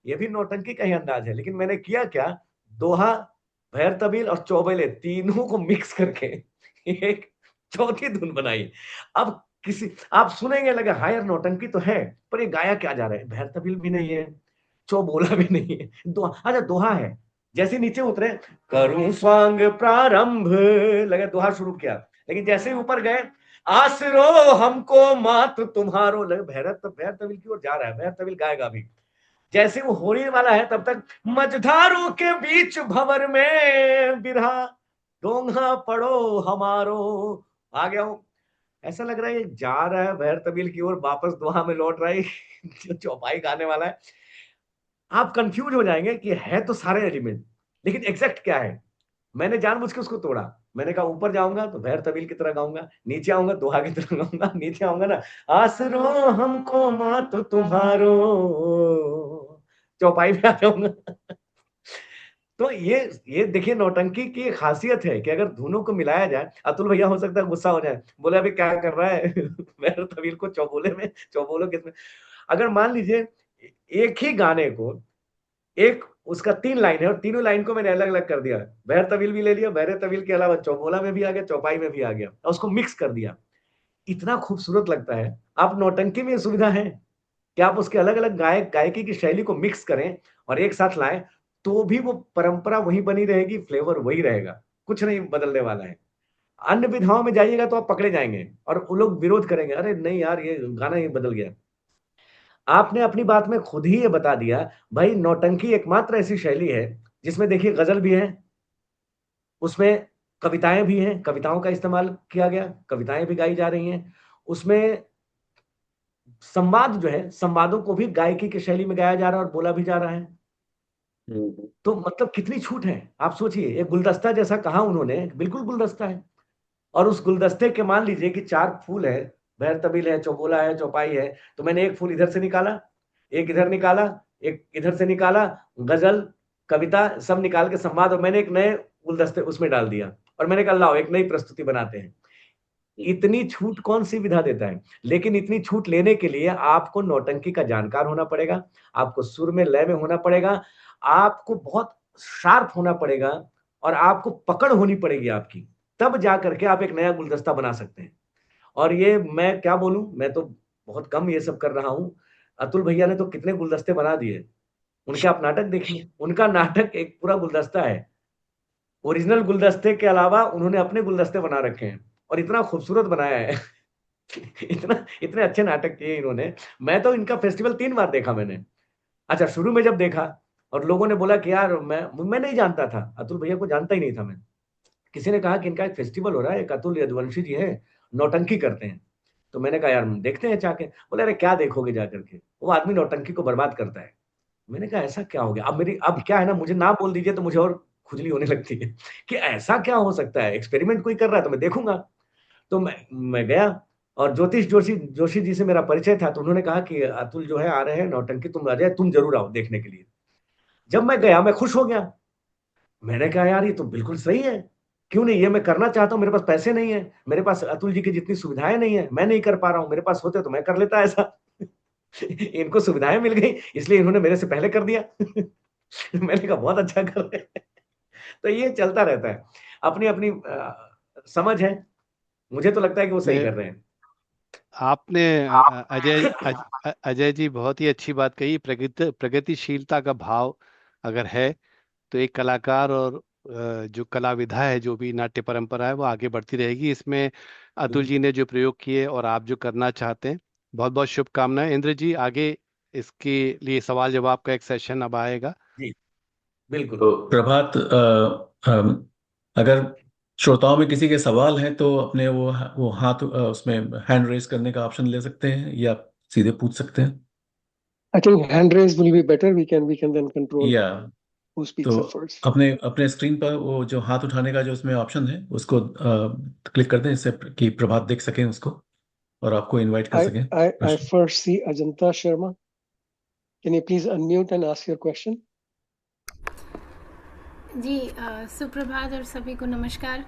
ये भी नौटंकी का ही अंदाज है, लेकिन मैंने किया क्या, दोहा, भैर तबील और चौबेले तीनों को मिक्स करके एक चौथी धुन बनाई। अब किसी आप सुनेंगे लगे हायर नौटंकी तो है, पर ये गाया क्या जा रहा है, भैर तबील भी नहीं है, चौबोला भी नहीं है, दोहा, अच्छा दोहा है। जैसे नीचे उतरे, करूं स्वांग प्रारंभ, लगे दोहा शुरू किया, लेकिन जैसे ही ऊपर गए, आसरो हमको मात तुम्हारो, लगे भैरत भैर तबील की ओर जा रहा है, भैर तबील गाएगा भी। जैसे वो होने वाला है तब तक, मझधारों के बीच भंवर में बिरहा डोंगा पड़ो हमारो, आ गया हूं। ऐसा लग रहा है ये जा रहा है भैर तबील की ओर, वापस दोहा में लौट रहा है जो चौपाई गाने वाला है। आप कंफ्यूज हो जाएंगे कि है तो सारे एलिमेंट, लेकिन एग्जैक्ट क्या है। मैंने जानबूझ के उसको तोड़ा। मैंने कहा ऊपर जाऊंगा तो भैर तबील की तरह गाऊंगा, नीचे आऊंगा दोहा की तरह गाऊंगा, नीचे आऊंगा ना, आसरो हमको मात तुम्हारो, चौपाई पे आ जाऊंगा। तो ये देखिए नौटंकी की एक खासियत है कि अगर धुनों को मिलाया जाए, अतुल भैया हो सकता है गुस्सा हो जाए, बोले अभी क्या कर रहा है भैर तबील को चौबोले में, चौबोलो किसमें। अगर मान लीजिए एक ही गाने को, एक उसका 3 लाइन है और तीनों लाइन को मैंने अलग अलग कर दिया, बहर तवील भी ले लिया, बहर तवील के अलावा चौबोला में भी आ गया, चौपाई में भी आ गया और उसको मिक्स कर दिया। इतना खूबसूरत लगता है। आप नौटंकी में ये सुविधा है कि आप उसके अलग अलग गायक गायकी की शैली को मिक्स करें और एक साथ लाएं, तो भी वो परंपरा वही बनी रहेगी, फ्लेवर वही रहेगा, कुछ नहीं बदलने वाला है। अन्य विधाओं में जाइएगा तो आप पकड़े जाएंगे और वो लोग विरोध करेंगे, अरे नहीं यार ये गाना ही बदल गया। आपने अपनी बात में खुद ही ये बता दिया, भाई नौटंकी एकमात्र ऐसी शैली है जिसमें देखिए गजल भी है, उसमें कविताएं भी हैं, कविताओं का इस्तेमाल किया गया, कविताएं भी गाई जा रही हैं, उसमें संवाद जो है, संवादों को भी गायकी की शैली में गाया जा रहा है और बोला भी जा रहा है। तो मतलब कितनी छूट है, आप सोचिए। एक गुलदस्ता जैसा कहा उन्होंने, बिल्कुल गुलदस्ता है। और उस गुलदस्ते के मान लीजिए कि 4 फूल है, बहर तबील है, चौबोला है, चौपाई है, तो मैंने एक फूल इधर से निकाला, एक इधर निकाला, एक इधर से निकाला, गजल, कविता सब निकाल के संवाद, और मैंने एक नए गुलदस्ते उसमें डाल दिया और मैंने कहा लाओ एक नई प्रस्तुति बनाते हैं। इतनी छूट कौन सी विधा देता है? लेकिन इतनी छूट लेने के लिए आपको नौटंकी का जानकार होना पड़ेगा, आपको सुर में लय में होना पड़ेगा, आपको बहुत शार्प होना पड़ेगा और आपको पकड़ होनी पड़ेगी आपकी, तब जा करके आप एक नया गुलदस्ता बना सकते हैं। और ये मैं क्या बोलूं, मैं तो बहुत कम ये सब कर रहा हूं। अतुल भैया ने तो कितने गुलदस्ते बना दिए, उनके आप नाटक देखिए, उनका नाटक एक पूरा गुलदस्ता है। ओरिजिनल गुलदस्ते के अलावा उन्होंने अपने गुलदस्ते बना रखे हैं और इतना खूबसूरत बनाया है। इतना इतने अच्छे नाटक किए इन्होंने। मैं तो इनका फेस्टिवल 3 बार देखा मैंने। अच्छा, शुरू में जब देखा और लोगों ने बोला कि यार मैं नहीं जानता था, अतुल भैया को जानता ही नहीं था मैं। किसी ने कहा कि इनका एक फेस्टिवल हो रहा है, एक अतुल यदुवंशी जी है, नौटंकी करते हैं। तो मैंने कहा यार देखते हैं जाके। बोले अरे क्या देखोगे जाकर के, वो आदमी नौटंकी को बर्बाद करता है। मैंने कहा ऐसा क्या हो गया? अब क्या है ना, मुझे ना बोल दीजिए तो मुझे और खुजली होने लगती है कि ऐसा क्या हो सकता है, एक्सपेरिमेंट कोई कर रहा है तो मैं देखूंगा। तो मैं गया और ज्योतिष जोशी जोशी जी से मेरा परिचय था, तो उन्होंने कहा कि अतुल जो है आ रहे हैं नौटंकी, तुम आ जाए, तुम जरूर आओ देखने के लिए। जब मैं गया मैं खुश हो गया। मैंने कहा यार ये तो बिल्कुल सही है, क्यों नहीं, ये मैं करना चाहता हूँ, मेरे पास पैसे नहीं है, मेरे पास अतुल जी की जितनी सुविधाएं नहीं है, मैं नहीं कर पा रहा हूँ, मेरे पास होते तो मैं कर लेता ऐसा। इनको सुविधाएं मिल गई इसलिए इन्होंने मेरे से पहले कर दिया। मैंने कहा बहुत अच्छा कर रहे हैं। तो ये चलता रहता है, अपनी अपनी समझ है। मुझे तो लगता है कि वो सही ने कर रहे हैं। आपने अजय जी बहुत ही अच्छी बात कही। प्रगतिशीलता का भाव अगर है तो एक कलाकार और जो कला विधा है, जो भी नाट्य परंपरा है, वो आगे बढ़ती रहेगी। इसमें अतुल जी ने जो प्रयोग किए और आप जो करना चाहते हैं, बहुत बहुत शुभकामनाएं। इंद्र जी, आगे इसके लिए सवाल जवाब का एक सेशन अब आएगा। जी बिल्कुल। तो प्रभात, अगर श्रोताओं में किसी के सवाल हैं तो अपने वो हाथ उसमें हैंड रेज करने का ऑप्शन ले सकते हैं या सीधे पूछ सकते हैं। I think hand raise will be better. We can then control या who तो speaks up first. अपने अपने स्क्रीन पर वो जो हाथ उठाने का जो उसमें ऑप्शन है उसको क्लिक कर दें, इससे कि प्रभात देख सकें उसको और आपको इनवाइट कर I सकें I I प्रश्न। first see Ajanta Sharma. Can you please unmute and ask your question? जी सुप्रभात और सभी को नमस्कार।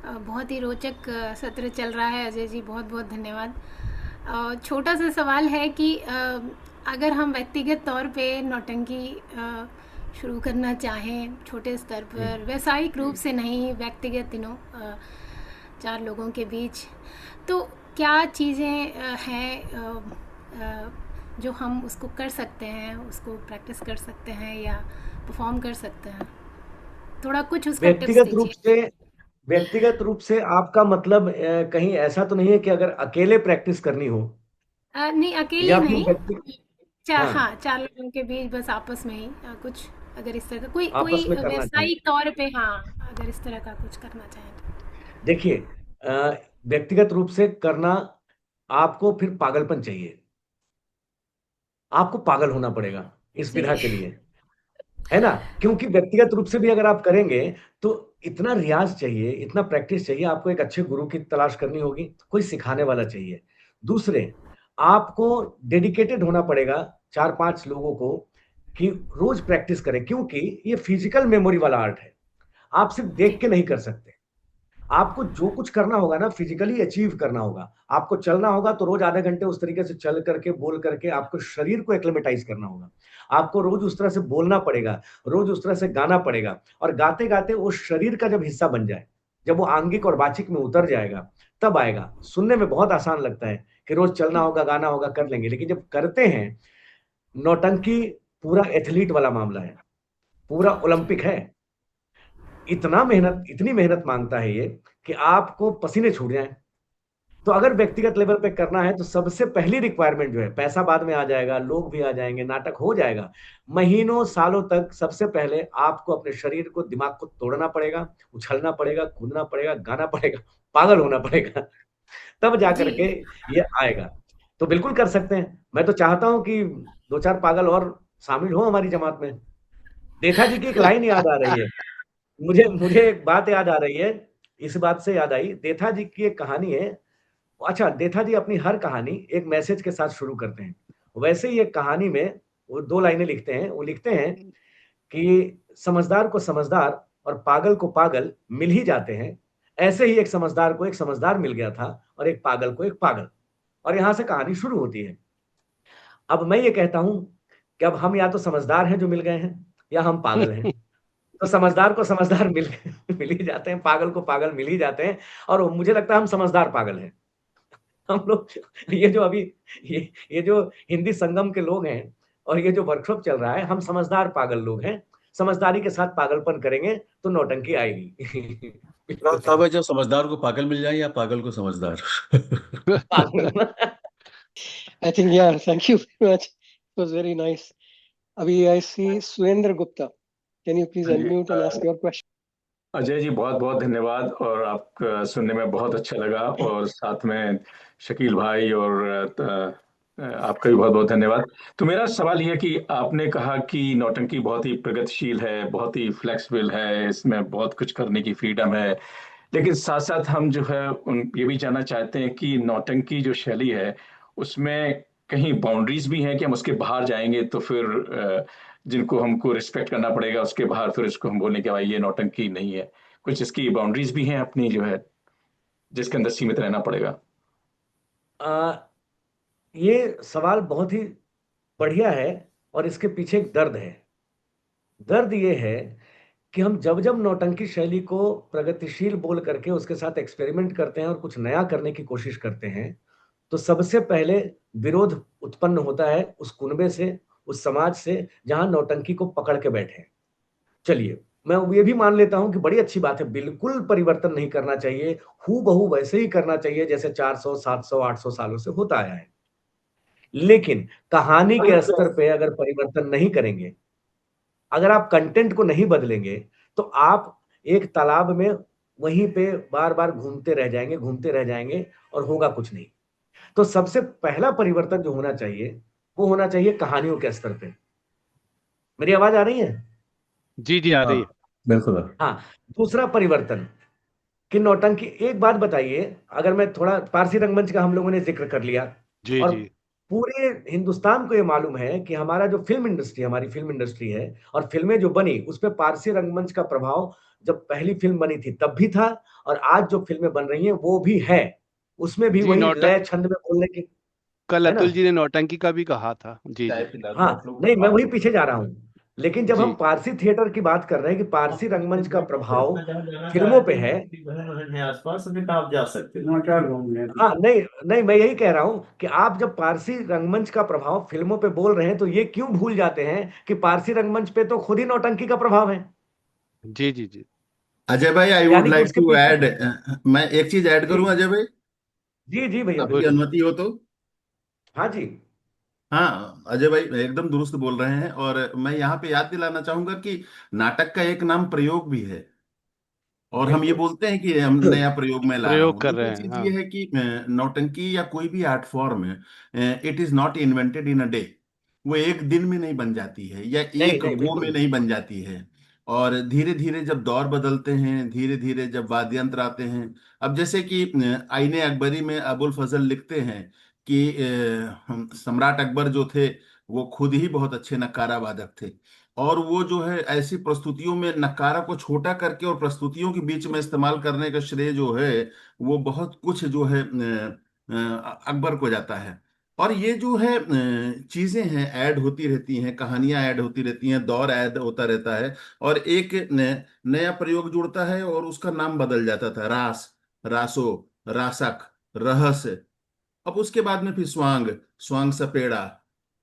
बहुत ही रोचक सत्र चल रहा है अजय जी, बहुत बहुत धन्यवाद। छोटा सा सवाल है कि अगर हम व्यक्तिगत तौर पे नौटंकी शुरू करना चाहें छोटे स्तर पर, व्यावसायिक रूप से नहीं, व्यक्तिगत 4 लोगों के बीच, तो क्या चीज़ें हैं जो हम उसको कर सकते हैं, उसको प्रैक्टिस कर सकते हैं या परफॉर्म कर सकते हैं? थोड़ा कुछ उसका टिप्स दीजिए। व्यक्तिगत रूप से आपका मतलब कहीं ऐसा तो नहीं है कि अगर अकेले प्रैक्टिस करनी हो? नहीं, अकेले या फिर नहीं, हाँ, 4 लोगों के बीच बस आपस में ही कुछ, अगर इस तरह का कोई आपस में करना चाहें। व्यावसायिक तौर पे, हाँ, अगर इस तरह का कुछ करना चाहें तो। देखिए, व्यक्तिगत रूप से करना, आपको फिर पागलपन चाहिए, आपको पागल होना पड़ेगा इस जी। विधा के लिए, है ना? क्योंकि व्यक्तिगत रूप से भी अगर आप करेंगे तो इतना रियाज चाहिए, इतना प्रैक्टिस चाहिए, आपको एक अच्छे गुरु की तलाश करनी होगी, कोई सिखाने वाला चाहिए। दूसरे, आपको डेडिकेटेड होना पड़ेगा 4-5 लोगों को कि रोज प्रैक्टिस करें, क्योंकि ये फिजिकल मेमोरी वाला आर्ट है। आप सिर्फ देख के नहीं कर सकते, आपको जो कुछ करना होगा ना, फिजिकली अचीव करना होगा। आपको चलना होगा तो रोज आधे घंटे उस तरीके से चल करके, बोल करके आपको शरीर को एक्लेमेटाइज करना होगा। आपको रोज उस तरह से बोलना पड़ेगा, रोज उस तरह से गाना पड़ेगा, और गाते गाते वो शरीर का जब हिस्सा बन जाए, जब वो आंगिक और वाचिक में उतर जाएगा, तब आएगा। सुनने में बहुत आसान लगता है कि रोज चलना होगा, गाना होगा, कर लेंगे, लेकिन जब करते हैं, नौटंकी पूरा एथलीट वाला मामला है, पूरा ओलंपिक है। इतना मेहनत, इतनी मेहनत मांगता है ये कि आपको पसीने छूट जाएं। तो अगर व्यक्तिगत लेवल पे करना है तो सबसे पहली रिक्वायरमेंट जो है, पैसा बाद में आ जाएगा, लोग भी आ जाएंगे, नाटक हो जाएगा, महीनों सालों तक सबसे पहले आपको अपने शरीर को, दिमाग को तोड़ना पड़ेगा, उछलना पड़ेगा, कूदना पड़ेगा, गाना पड़ेगा, पागल होना पड़ेगा, तब जाकर जी। के ये आएगा। तो बिल्कुल कर सकते हैं। मैं तो चाहता हूं कि 2-4 पागल और शामिल हो हमारी जमात में। देखा जी की एक लाइन याद आ रही है मुझे, मुझे एक बात याद आ रही है, इस बात से याद आई, देथा जी की एक कहानी है। अच्छा, देथा जी अपनी हर कहानी एक मैसेज के साथ शुरू करते हैं। वैसे ही एक कहानी में वो 2 लाइनें लिखते हैं। वो लिखते हैं कि समझदार को समझदार और पागल को पागल मिल ही जाते हैं। ऐसे ही एक समझदार को एक समझदार मिल गया था, और एक पागल को एक पागल। और यहां से कहानी शुरू होती है। अब मैं ये कहता हूं कि अब हम या तो समझदार हैं जो मिल गए हैं, या हम पागल हैं। तो समझदार को समझदार मिल मिल ही जाते हैं, पागल को पागल मिल ही जाते हैं। और मुझे लगता है हम समझदार पागल हैं। हम लोग, ये जो अभी ये जो हिंदी संगम के लोग हैं और ये जो वर्कशॉप चल रहा है, हम समझदार पागल लोग हैं। समझदारी के साथ पागलपन करेंगे तो नौटंकी आएगी। साहब है, जब समझदार को पागल मिल जाए या पागल को समझदार। पागल। I think, yeah, thank you very much. It was very nice. Abhi, I see Surendra Gupta. Can you please हाँ जी, unmute and ask your question? Ajay ji बहुत बहुत धन्यवाद, और आप सुनने में बहुत अच्छा लगा, और साथ में शकील भाई और आपका भी बहुत बहुत धन्यवाद। तो मेरा सवाल ये है कि आपने कहा कि नौटंकी बहुत ही प्रगतिशील है, बहुत ही फ्लेक्सिबल है, इसमें बहुत कुछ करने की फ्रीडम है, लेकिन साथ साथ हम जो है ये भी जानना चाहते हैं कि नौटंकी जो शैली है उसमें कहीं बाउंड्रीज भी हैं कि हम उसके बाहर जाएंगे तो फिर जिनको हमको रिस्पेक्ट करना पड़ेगा, उसके बाहर फिर इसको हम बोलें कि भाई ये नौटंकी नहीं है। कुछ इसकी बाउंड्रीज भी हैं अपनी जो है जिसके अंदर सीमित रहना पड़ेगा। ये सवाल बहुत ही बढ़िया है, और इसके पीछे एक दर्द है। दर्द ये है कि हम जब जब नौटंकी शैली को प्रगतिशील बोल करके उसके साथ एक्सपेरिमेंट करते हैं और कुछ नया करने की कोशिश करते हैं, तो सबसे पहले विरोध उत्पन्न होता है उस कुनबे से, उस समाज से जहां नौटंकी को पकड़ के बैठे हैं। चलिए, मैं ये भी मान लेता हूं कि बड़ी अच्छी बात है, बिल्कुल परिवर्तन नहीं करना चाहिए, हूबहू वैसे ही करना चाहिए जैसे 400, 700, 800 सालों से होता आया है। लेकिन कहानी के स्तर पे अगर परिवर्तन नहीं करेंगे, अगर आप कंटेंट को नहीं बदलेंगे, तो आप एक तालाब में वहीं पे बार-बार घूमते रह जाएंगे, घूमते रह जाएंगे, और होगा कुछ नहीं। तो सबसे पहला परिवर्तन जो होना चाहिए, वो होना चाहिए कहानियों के स्तर पे। मेरी आवाज आ रही है? जी जी आ रही है। हाँ, बिल्कुल। हाँ, दूसरा परिवर्तन कि नौटंकी, एक बात बताइए, अगर मैं थोड़ा पारसी रंगमंच का हम लोगों ने जिक्र कर लिया, जी और जी पूरे हिंदुस्तान को ये मालूम है कि हमारा जो फिल्म इंडस्ट्री, हमारी फिल्म इंडस्ट्री है, और फिल्में जो बनी उस पे पारसी रंगमंच का प्रभाव जब पहली फिल्म बनी थी तब भी था, और आज जो फिल्में बन रही हैं वो भी है, उसमें भी जी। वही लय छंद में बोलने की, कल है ना? अतुल जी ने नौटंकी का भी कहा था। जी जी हाँ, नहीं, मैं वही पीछे जा रहा हूँ। लेकिन जब हम जी पारसी थिएटर की बात कर रहे हैं कि पारसी रंगमंच का प्रभाव फिल्मों पे है, आसपास अभी तो आप जा सकते हैं। हाँ, नहीं नहीं, मैं यही कह रहा हूं कि आप जब पारसी रंगमंच का प्रभाव फिल्मों पे बोल रहे हैं, तो ये क्यों भूल जाते हैं कि पारसी रंगमंच पे तो खुद ही नौटंकी का प्रभाव है। जी जी जी अजय भाई, आई वुड यानी कि लाइक उसके टू पीछे, ऐड, मैं एक चीज ऐड जी करूं अजय भाई, जी जी भैया, आपकी बिल्कुल। अनुमति हो तो। हाँ जी। हाँ अजय भाई एकदम दुरुस्त बोल रहे हैं, और मैं यहाँ पे याद दिलाना चाहूंगा कि नाटक का एक नाम प्रयोग भी है, और हम ये बिल्कुल। बोलते हैं कि हम नया प्रयोग में ला रहा प्रयोग हूँ। कर रहे दूसरी हैं। चीज हाँ ये है कि नौटंकी या कोई भी आर्ट फॉर्म है, it is not invented in a day. वो एक दिन में नहीं बन जाती है, या नहीं एक नहीं, वो में बिल्कुल। नहीं बन जाती है। और धीरे धीरे जब दौर बदलते हैं, धीरे धीरे जब वाद्य यंत्र आते हैं, अब जैसे कि आईने अकबरी में अबुल फजल लिखते हैं कि सम्राट अकबर जो थे वो खुद ही बहुत अच्छे नक्कारा वादक थे, और वो जो है ऐसी प्रस्तुतियों में नकारा को छोटा करके और प्रस्तुतियों के बीच में इस्तेमाल करने का श्रेय जो है वो बहुत कुछ जो है अकबर को जाता है। और ये जो है चीजें हैं ऐड होती रहती हैं, कहानियां ऐड होती रहती हैं, दौर ऐड होता रहता है, और एक नया प्रयोग जुड़ता है और उसका नाम बदल जाता था, रास, रासो, रासक, रहस्य। अब उसके बाद में फिर स्वांग, स्वांग सपेड़ा,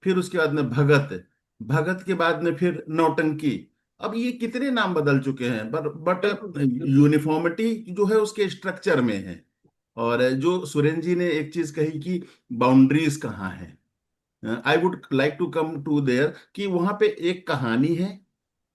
फिर उसके बाद में भगत, भगत के बाद में फिर नौटंकी। अब ये कितने नाम बदल चुके हैं, बट यूनिफॉर्मिटी जो है उसके स्ट्रक्चर में है। और जो सुरेन जी ने एक चीज कही कि बाउंड्रीज कहाँ है, I would like to come to there, कि वहां पे एक कहानी है,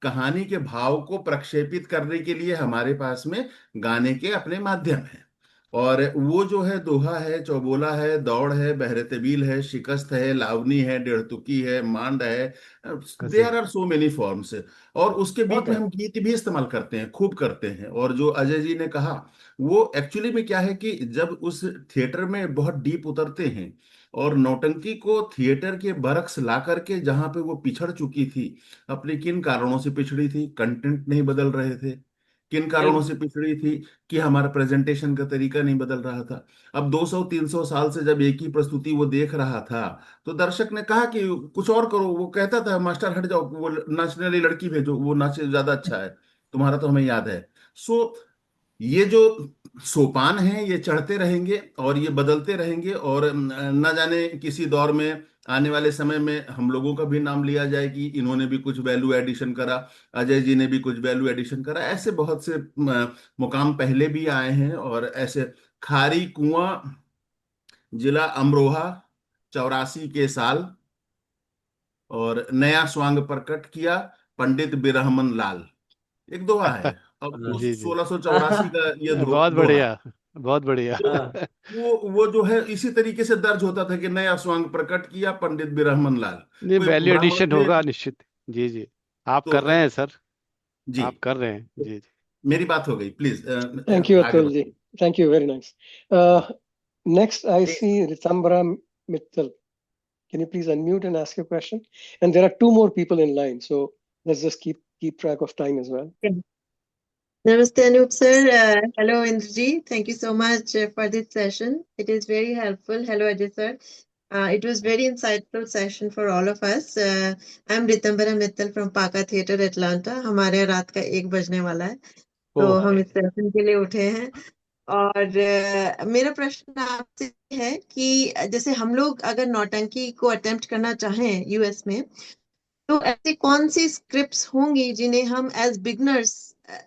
कहानी के भाव को प्रक्षेपित करने के लिए हमारे पास में गाने के अपने माध्यम हैं। और वो जो है दोहा है, चौबोला है, दौड़ है, बहरतबील है, शिकस्त है, लावनी है, डेढ़तुकी है, मांड है, there ghazal. Are so many forms. और उसके बीच बहुत में है। हम गीत भी इस्तेमाल करते हैं, खूब करते हैं। और जो अजय जी ने कहा वो एक्चुअली में क्या है कि जब उस थिएटर में बहुत डीप उतरते हैं और नौटंकी को थिएटर के बरक्स ला करके जहां पे वो पिछड़ चुकी थी, अपने किन कारणों से पिछड़ी थी, कंटेंट नहीं बदल रहे थे, किन कारणों से पिछड़ी थी कि हमारा प्रेजेंटेशन का तरीका नहीं बदल रहा था। अब 200-300 साल से जब एक ही प्रस्तुति वो देख रहा था तो दर्शक ने कहा कि कुछ और करो। वो कहता था मास्टर हट जाओ, वो नाचने वाली लड़की भेजो, वो नाचे ज्यादा अच्छा है, तुम्हारा तो हमें याद है। सो ये जो सोपान हैं ये चढ़ते रहेंगे और ये बदलते रहेंगे, और न जाने किसी दौर में आने वाले समय में हम लोगों का भी नाम लिया जाए कि इन्होंने भी कुछ वैल्यू एडिशन करा, अजय जी ने भी कुछ वैल्यू एडिशन करा। ऐसे बहुत से मुकाम पहले भी आए हैं। और ऐसे खारी कुआं, जिला अमरोहा, 84 के साल, और नया स्वांग प्रकट किया पंडित बिरहमन लाल, एक दोहा है। अब जी जी। 1684 का ये बहुत दोहा। बढ़िया, बहुत बढ़िया। तो वो जो है इसी तरीके से दर्ज होता था कि नया स्वांग प्रकट किया पंडित बिरहमन लाल। नहीं, कोई वैल्यू ब्राह्मण एडिशन थे होगा निश्चित। जी जी। आप तो कर रहे हैं सर, जी, आप कर रहे हैं। जी जी। मेरी बात हो गई, प्लीज Thank you, आगे Atul बढ़ो। ji. Thank you, very nice. Next, I see Ritambara Mittal. Can you please unmute and ask your question? And there are two more people in line, so let's just keep track of time as well. Namaste, Anup sir. Hello, Indraji. Thank you so much for this session. It is very helpful. Hello, Ajay sir. It was very insightful session for all of us. I'm Ritambara Mittal from Paka Theatre, Atlanta. हमारे रात का 1 बजने वाला है, तो ओह, हम इस session के लिए उठे हैं। और मेरा प्रश्न आपसे है कि जैसे हम लोग अगर नौटंकी को अटेम्प्ट करना चाहें यूएस में, तो ऐसी कौन सी स्क्रिप्ट्स होंगी जिन्हें हम एज बिगनर्स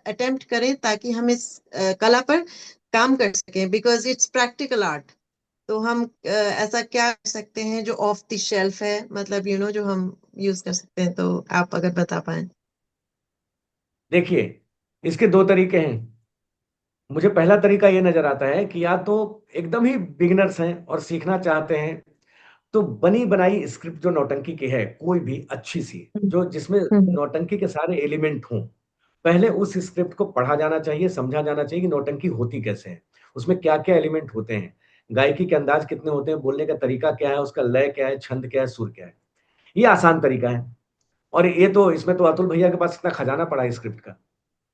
अटेम्प्ट करें ताकि हम इस कला पर काम कर सकें, बिकॉज इट्स प्रैक्टिकल आर्ट। तो हम ऐसा क्या कर सकते हैं जो ऑफ द शेल्फ है, मतलब जो हम यूज कर सकते हैं, तो आप अगर बता पाएं। देखिए, इसके 2 तरीके हैं। मुझे पहला तरीका ये नजर आता है कि या तो एकदम ही बिगिनर्स हैं और सीखना चाहते हैं, तो बनी बनाई स्क्रिप्ट जो नौटंकी की है, कोई भी अच्छी सी, जो जिसमें नौटंकी के सारे एलिमेंट हों, पहले उस स्क्रिप्ट को पढ़ा जाना चाहिए, समझा जाना चाहिए कि नौटंकी होती कैसे है, उसमें क्या-क्या एलिमेंट होते हैं, गायकी के अंदाज कितने होते हैं, बोलने का तरीका क्या है, उसका लय क्या है, छंद क्या है, सुर क्या है। ये आसान तरीका है। और ये तो इसमें तो अतुल भैया के पास इतना खजाना पड़ा है स्क्रिप्ट का।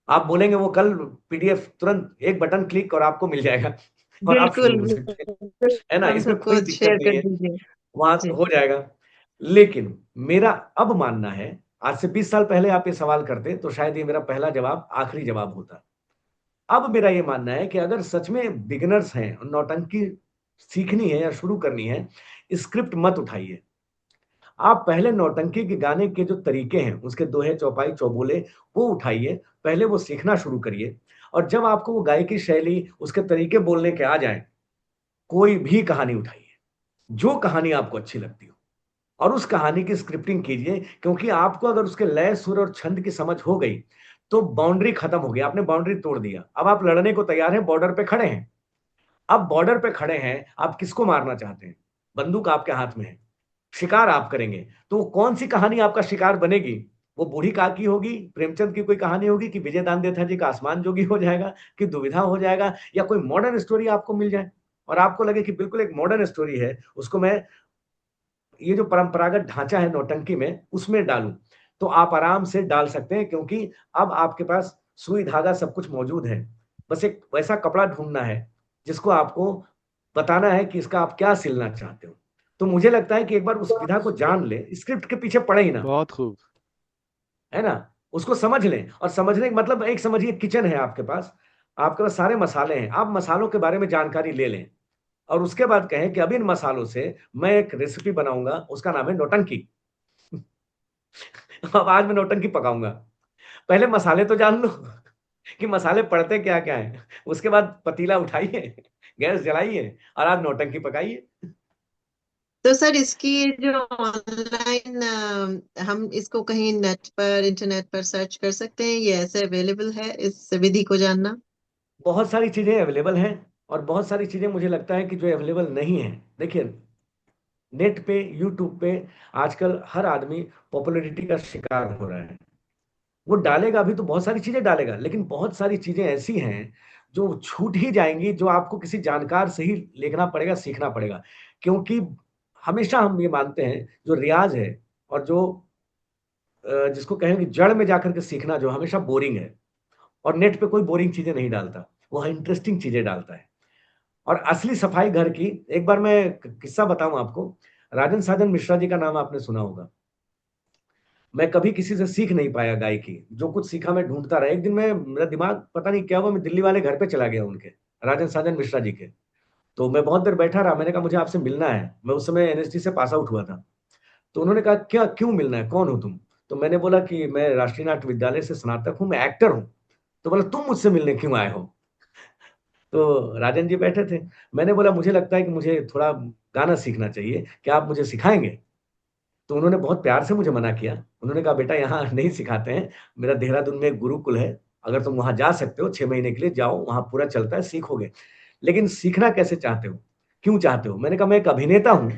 आप बोलेंगे वो कल पीडीएफ तुरंत एक बटन क्लिक और आपको मिल जाएगा और आप शुरू हो सकते हैं, है ना? हम इसमें सबको कोई दिक्कत शेयर नहीं कर है, दीजिए। वहां से हो जाएगा। लेकिन मेरा अब मानना है, आज से 20 साल पहले आप ये सवाल करते तो शायद ये मेरा पहला जवाब आखिरी जवाब होता। अब मेरा ये मानना है कि अगर सच में बिगिनर्स हैं और नौटंकी सीखनी है या शुरू करनी है, स्क्रिप्ट मत उठाइए। आप पहले नौटंकी के गाने के जो तरीके हैं, उसके दोहे, चौपाई, चौबोले, वो उठाइए, पहले वो सीखना शुरू करिए। और जब आपको वो गायकी शैली, उसके तरीके बोलने के आ जाएं, कोई भी कहानी उठाइए, जो कहानी आपको अच्छी लगती हो, और उस कहानी की स्क्रिप्टिंग कीजिए। क्योंकि आपको अगर उसके लय, सुर और छंद की समझ हो गई, तो बाउंड्री खत्म हो गई, आपने बाउंड्री तोड़ दिया। अब आप लड़ने को तैयार हैं, बॉर्डर पे खड़े हैं। अब बॉर्डर पे खड़े हैं, आप किसको मारना चाहते हैं? बंदूक आपके हाथ में है, शिकार आप करेंगे। तो कौन सी कहानी आपका शिकार बनेगी? वो बूढ़ी काकी होगी, प्रेमचंद की कोई कहानी होगी, कि विजय दानदेथा जी का आसमान जोगी हो जाएगा, कि दुविधा हो जाएगा, या कोई मॉडर्न स्टोरी आपको मिल जाए और आपको लगे कि बिल्कुल एक मॉडर्न स्टोरी है, उसको मैं ये जो परंपरागत ढांचा है नौटंकी में, उसमें डालूं। तो आप आराम से डाल सकते हैं, क्योंकि अब आपके पास सुई धागा सब कुछ मौजूद है। बस एक वैसा कपड़ा ढूंढना है जिसको आपको बताना है कि इसका आप क्या सिलना चाहते हो। तो मुझे लगता है कि एक बार उस विधा को जान ले, स्क्रिप्ट के पीछे पड़े ही ना, बहुत खूब। है ना, उसको समझ लें। और समझने का मतलब, एक समझिए किचन है आपके पास सारे मसाले हैं, आप मसालों के बारे में जानकारी ले लें और उसके बाद कहें कि अब इन मसालों से मैं एक रेसिपी बनाऊंगा, उसका नाम है नौटंकी। अब आज मैं नौटंकी पकाऊंगा। पहले मसाले तो जान लो कि मसाले पड़ते क्या क्या है, उसके बाद पतीला उठाइए, गैस जलाइए और आज नौटंकी पकाइए। तो सर इसकी जो ऑनलाइन हम इसको कहीं नेट पर, इंटरनेट पर सर्च कर सकते हैं, ये ऐसे अवेलेबल है इस विधि को जानना? बहुत सारी चीजें अवेलेबल हैं और बहुत सारी चीजें मुझे लगता है कि जो अवेलेबल नहीं है। देखिए, नेट पे, यूट्यूब पे आजकल हर आदमी पॉपुलैरिटी का शिकार हो रहा है। वो डालेगा अभी तो बहुत सारी चीजें डालेगा, लेकिन बहुत सारी चीजें ऐसी हैं जो छूट ही जाएंगी, जो आपको किसी जानकार से ही लिखना पड़ेगा, सीखना पड़ेगा। क्योंकि हमेशा हम ये मानते हैं जो रियाज है और जो जिसको कहेंगे जड़ में जाकर के सीखना, जो हमेशा बोरिंग है। और नेट पे कोई बोरिंग चीजें नहीं डालता, वो इंटरेस्टिंग चीजें डालता है। और असली सफाई घर की, एक बार मैं किस्सा बताऊं आपको। राजन साजन मिश्रा जी का नाम आपने सुना होगा। मैं कभी किसी से सीख नहीं पाया गायकी, जो कुछ सीखा मैं ढूंढता रहा। एक दिन मेरा दिमाग पता नहीं क्या हुआ, मैं दिल्ली वाले घर पे चला गया उनके, राजन साजन मिश्रा जी के। तो मैं बहुत देर बैठा रहा, मैंने कहा मुझे आपसे मिलना है। मैं उस समय एनएसडी से पास आउट हुआ था। तो उन्होंने कहा क्या, क्यों मिलना है, कौन हो तुम? तो मैंने बोला कि मैं राष्ट्रीय नाट्य विद्यालय से स्नातक हूँ, मैं एक्टर हूँ। तो बोला तुम मुझसे मिलने क्यों आए हो? तो राजन जी बैठे थे। मैंने बोला मुझे लगता है कि मुझे थोड़ा गाना सीखना चाहिए, क्या आप मुझे सिखाएंगे? तो उन्होंने बहुत प्यार से मुझे मना किया। उन्होंने कहा बेटा यहाँ नहीं सिखाते हैं, मेरा देहरादून में एक गुरुकुल है, अगर तुम वहां जा सकते हो 6 महीने के लिए जाओ, वहां पूरा चलता है, सीखोगे। लेकिन सीखना कैसे चाहते हो, क्यों चाहते हो? मैंने कहा मैं एक अभिनेता हूँ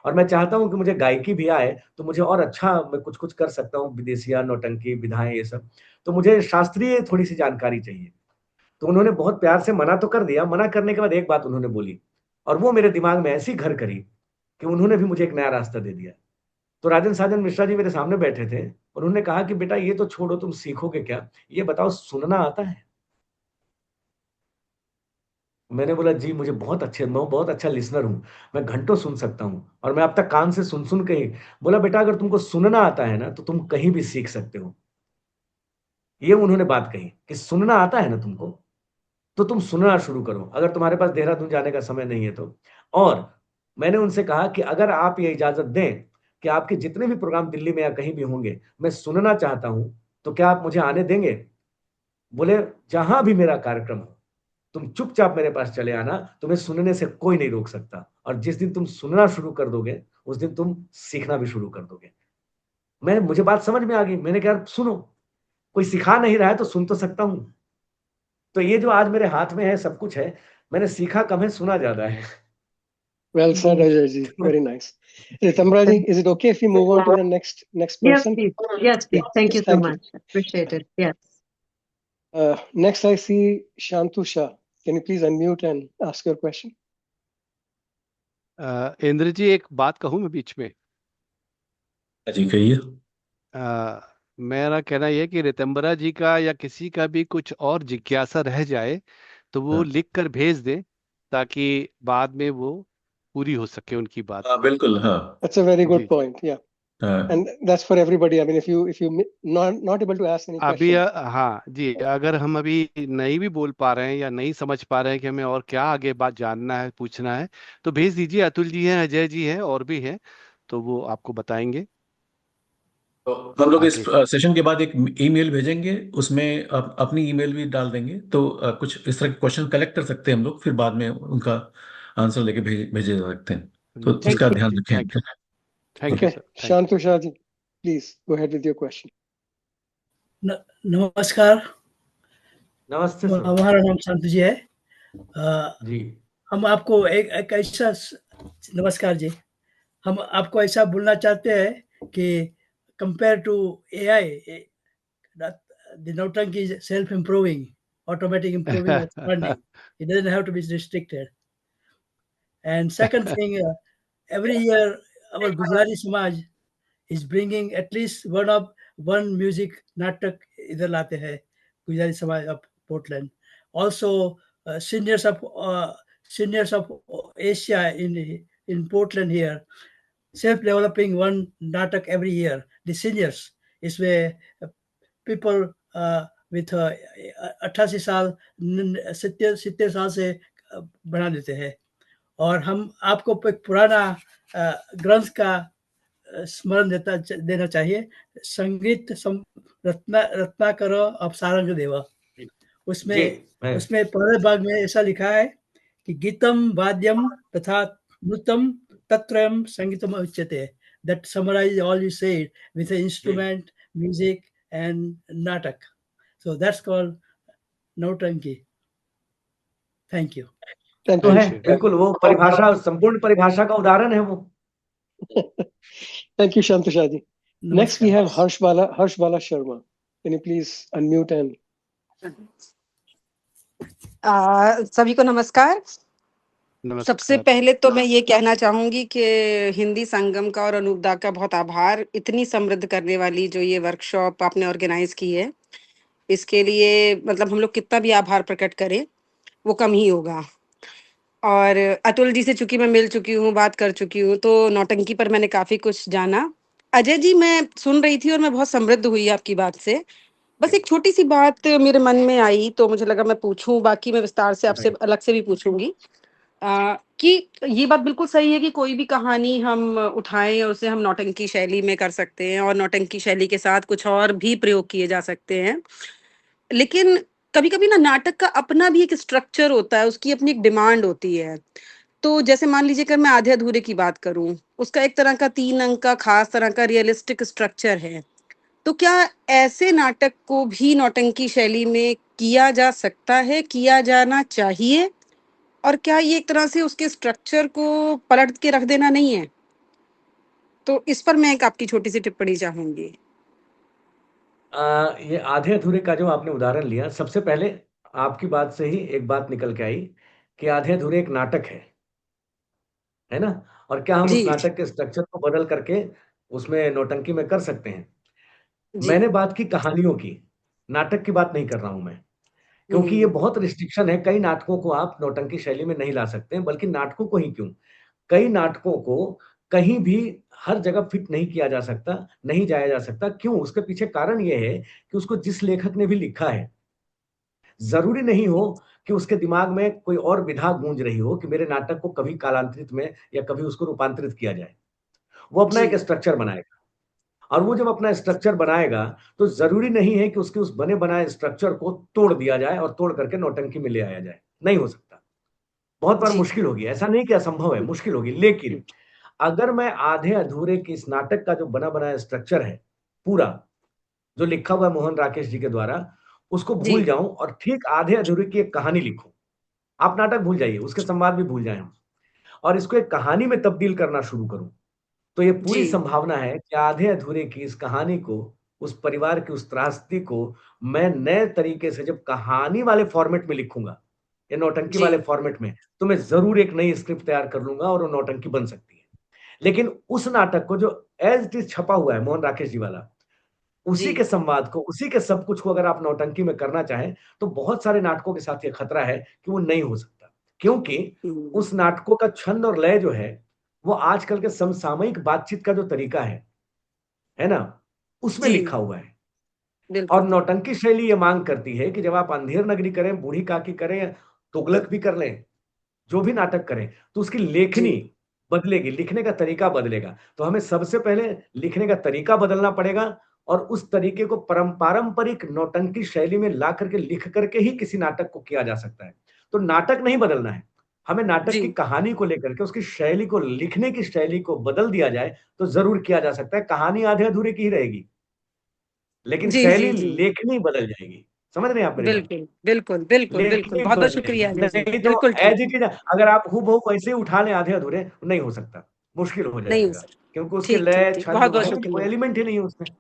और मैं चाहता हूँ कि मुझे गायकी भी आए, तो मुझे और अच्छा मैं कुछ कुछ कर सकता हूँ, विदेशिया, नौटंकी, विधाएं, ये सब। तो मुझे शास्त्रीय थोड़ी सी जानकारी चाहिए। तो उन्होंने बहुत प्यार से मना तो कर दिया। मना करने के बाद एक बात उन्होंने बोली और वो मेरे दिमाग में ऐसी घर करी कि उन्होंने भी मुझे एक नया रास्ता दे दिया। तो राजन साजन मिश्रा जी मेरे सामने बैठे थे। उन्होंने कहा कि बेटा ये तो छोड़ो, तुम सीखोगे क्या, ये बताओ सुनना आता है? मैंने बोला जी मुझे मैं बहुत अच्छा लिसनर हूँ, मैं घंटों सुन सकता हूँ और मैं अब तक कान से सुन सुन के ही। बोला बेटा अगर तुमको सुनना आता है ना तो तुम कहीं भी सीख सकते हो। ये उन्होंने बात कही कि सुनना आता है ना तुमको, तो तुम सुनना शुरू करो, अगर तुम्हारे पास देहरादून जाने का समय नहीं है तो। और मैंने उनसे कहा कि अगर आप ये इजाजत दें कि आपके जितने भी प्रोग्राम दिल्ली में या कहीं भी होंगे, मैं सुनना चाहता हूं, तो क्या आप मुझे आने देंगे? बोले जहां भी मेरा कार्यक्रम हो, तुम चुपचाप मेरे पास चले आना, तुम्हें सुनने से कोई नहीं रोक सकता। और जिस दिन तुम सुनना शुरू कर दोगे, उस दिन तुम सीखना भी शुरू कर दोगे। मुझे बात समझ में आ गई। मैंने कहा सुनो, कोई सिखा नहीं रहा है तो सुन तो सकता हूं। तो ये जो आज मेरे हाथ में है, सब कुछ है, मैंने सीखा कम है, सुना ज्यादा है। Well said, Ajay ji. Very nice. Ritambra ji, is it okay if we move on to the next Yes, person? please. Yes, please. Thank you so Thank you. much. Appreciate it. Yes. Next, I see Shantu Shah. Can you please unmute and ask your question? Indra जी, एक बात कहूँ मैं बीच में? जी कहिए। मेरा कहना यह कि रितंबरा जी का या किसी का भी कुछ और जिज्ञासा रह जाए तो वो हाँ। लिख कर भेज दें, ताकि बाद में वो पूरी हो सके उनकी बात। हाँ बिल्कुल, हाँ। That's a very good ji. point. Yeah, हाँ। and that's for everybody. I mean, if you not able to ask any अभी question, हाँ जी, अगर हम अभी नहीं भी बोल पा रहे हैं या नहीं समझ पा रहे हैं कि हमें और क्या आगे बात जानना है, पूछना है, तो भेज दीजिए। अतुल जी हैं, अजय जी हैं, और भी हैं, तो वो आपको बताएंगे। तो हम लोग इस आगे। सेशन के बाद एक ईमेल भेजेंगे, उसमें अपनी ईमेल भी डाल देंगे, तो कुछ इस तरह के क्वेश्चन कलेक्ट कर सकते हैं हम लोग, फिर बाद में उनका आंसर लेके भेजे जा सकते हैं। तो ठीक इसका है, ध्यान रखें। Thank you, thank you okay. Sir, thank Shantu Shah ji, please go ahead with your question. नमस्कार। नमस्ते सर। हमारा नाम शांतु जी है। जी हम आपको एक ऐसा, नमस्कार जी, हम आपको ऐसा बोलना चाहते हैं कि compare to AI, the Nautanki is self-improving, automatic improving and learning. It doesn't have to be restricted. And second thing, every year our Gujari Samaj is bringing at least one of one music नाटक इधर लाते हैं गुजराती समाज of Portland. Also seniors of Asia in Portland here, self-developing one natak every year. The seniors is where people with 88 साल 70 साल से बना देते हैं. और हम आपको एक पुराना ग्रंथ का स्मरण देना चाहिए, संगीत रत्नाकर अब सारंग देवा. उसमें पहले भाग में ऐसा लिखा है कि गीतम वाद्यम तथा नृत्यम तत्रयम संगीतम उच्यते. That summarize all you said with the instrument, music and natak. So that's called Nautanki. Thank you. तो है बिल्कुल वो परिभाषा, संपूर्ण परिभाषा का उदाहरण है वो. Thank you, Shantashah ji. Next we have Harsh Bala Sharma. Can you please unmute and सभी को नमस्कार. सबसे पहले तो मैं ये कहना चाहूंगी कि हिंदी संगम का और अनूपदा का बहुत आभार. इतनी समृद्ध करने वाली जो ये वर्कशॉप आपने ऑर्गेनाइज की है, इसके लिए मतलब हम लोग कितना भी आभार प्रकट करें वो कम ही होगा. और अतुल जी से चूंकि मैं मिल चुकी हूँ, बात कर चुकी हूँ, तो नौटंकी पर मैंने काफी कुछ जाना. अजय जी, मैं सुन रही थी और मैं बहुत समृद्ध हुई आपकी बात से. बस एक छोटी सी बात मेरे मन में आई तो मुझे लगा मैं पूछूं, बाकी मैं विस्तार से आपसे अलग से भी पूछूंगी. कि ये बात बिल्कुल सही है कि कोई भी कहानी हम उठाएं और उसे हम नौटंकी शैली में कर सकते हैं, और नौटंकी शैली के साथ कुछ और भी प्रयोग किए जा सकते हैं. लेकिन कभी कभी ना नाटक का अपना भी एक स्ट्रक्चर होता है, उसकी अपनी एक डिमांड होती है. तो जैसे मान लीजिए अगर मैं आधे अधूरे की बात करूं, उसका एक तरह का 3 अंक का खास तरह का रियलिस्टिक स्ट्रक्चर है. तो क्या ऐसे नाटक को भी नौटंकी शैली में किया जा सकता है, किया जाना चाहिए, और क्या ये एक तरह से उसके स्ट्रक्चर को पलट के रख देना नहीं है? तो इस पर मैं एक आपकी छोटी सी टिप्पणी चाहूंगी. ये आधे अधूरे का जो आपने उदाहरण लिया, सबसे पहले आपकी बात से ही एक बात निकल के आई कि आधे अधूरे एक नाटक है ना, और क्या हम उस नाटक के स्ट्रक्चर को बदल करके उसमें नौटंकी में कर सकते हैं. मैंने बात की कहानियों की, नाटक की बात नहीं कर रहा हूं मैं, क्योंकि ये बहुत रिस्ट्रिक्शन है. कई नाटकों को आप नौटंकी शैली में नहीं ला सकते, बल्कि नाटकों को ही क्यों, कई नाटकों को कहीं भी हर जगह फिट नहीं किया जा सकता, नहीं जाया जा सकता. क्यों? उसके पीछे कारण ये है कि उसको जिस लेखक ने भी लिखा है, जरूरी नहीं हो कि उसके दिमाग में कोई और विधा गूंज रही हो कि मेरे नाटक को कभी कालांतरित में या कभी उसको रूपांतरित किया जाए. वो अपना एक स्ट्रक्चर बनाएगा, और वो जब अपना स्ट्रक्चर बनाएगा तो जरूरी नहीं है कि उसके उस बने बनाए स्ट्रक्चर को तोड़ दिया जाए और तोड़ करके नौटंकी में ले आया जाए. नहीं हो सकता, बहुत बार मुश्किल होगी. ऐसा नहीं कि असंभव है, मुश्किल होगी. लेकिन अगर मैं आधे अधूरे की इस नाटक का जो बना बनाया स्ट्रक्चर है, पूरा जो लिखा हुआ है मोहन राकेश जी के द्वारा, उसको भूल जाऊं और ठीक आधे अधूरे की एक कहानी लिखूं. आप नाटक भूल जाइए, उसके संवाद भी भूल जाएं हम, और इसको एक कहानी में तब्दील करना शुरू करूं, तो ये पूरी संभावना है कि आधे अधूरे की इस कहानी को, उस परिवार की उस त्रासदी को मैं नए तरीके से जब कहानी वाले फॉर्मेट में लिखूंगा या नौटंकी वाले फॉर्मेट में, तो मैं जरूर एक नई स्क्रिप्ट तैयार कर लूंगा और वो नौटंकी बन सकती है. लेकिन उस नाटक को जो एज इट इज छपा हुआ है मोहन राकेश जी वाला, उसी के संवाद को, उसी के सब कुछ को अगर आप नौटंकी में करना चाहें, तो बहुत सारे नाटकों के साथ ये खतरा है कि वो नहीं हो सकता. क्योंकि उस नाटकों का छंद और लय जो है वो आजकल के समसामयिक बातचीत का जो तरीका है ना, उसमें लिखा हुआ है. और नौटंकी शैली ये मांग करती है कि जब आप अंधेर नगरी करें, बूढ़ी काकी करें, तुगलक भी कर लें, जो भी नाटक करें, तो उसकी लेखनी बदलेगी, लिखने का तरीका बदलेगा. तो हमें सबसे पहले लिखने का तरीका बदलना पड़ेगा, और उस तरीके को पारंपरिक नौटंकी शैली में ला करके लिख करके ही किसी नाटक को किया जा सकता है. तो नाटक नहीं बदलना है, हमें नाटक की कहानी को लेकर के उसकी शैली को, लिखने की शैली को बदल दिया जाए तो जरूर किया जा सकता है. कहानी आधे अधूरे की ही रहेगी, लेकिन शैली, लेखनी बदल जाएगी. समझ रहे हैं आप? बिल्कुल बिल्कुल बिल्कुल बिल्कुल, बहुत बहुत शुक्रिया. बिल्कुल, एज इट इज अगर आप हूबहू वैसे ही उठा लें आधे अधूरे, नहीं हो सकता, मुश्किल हो जाएगा, क्योंकि उसके लय, छंद, कोई एलिमेंट ही नहीं है उसमें.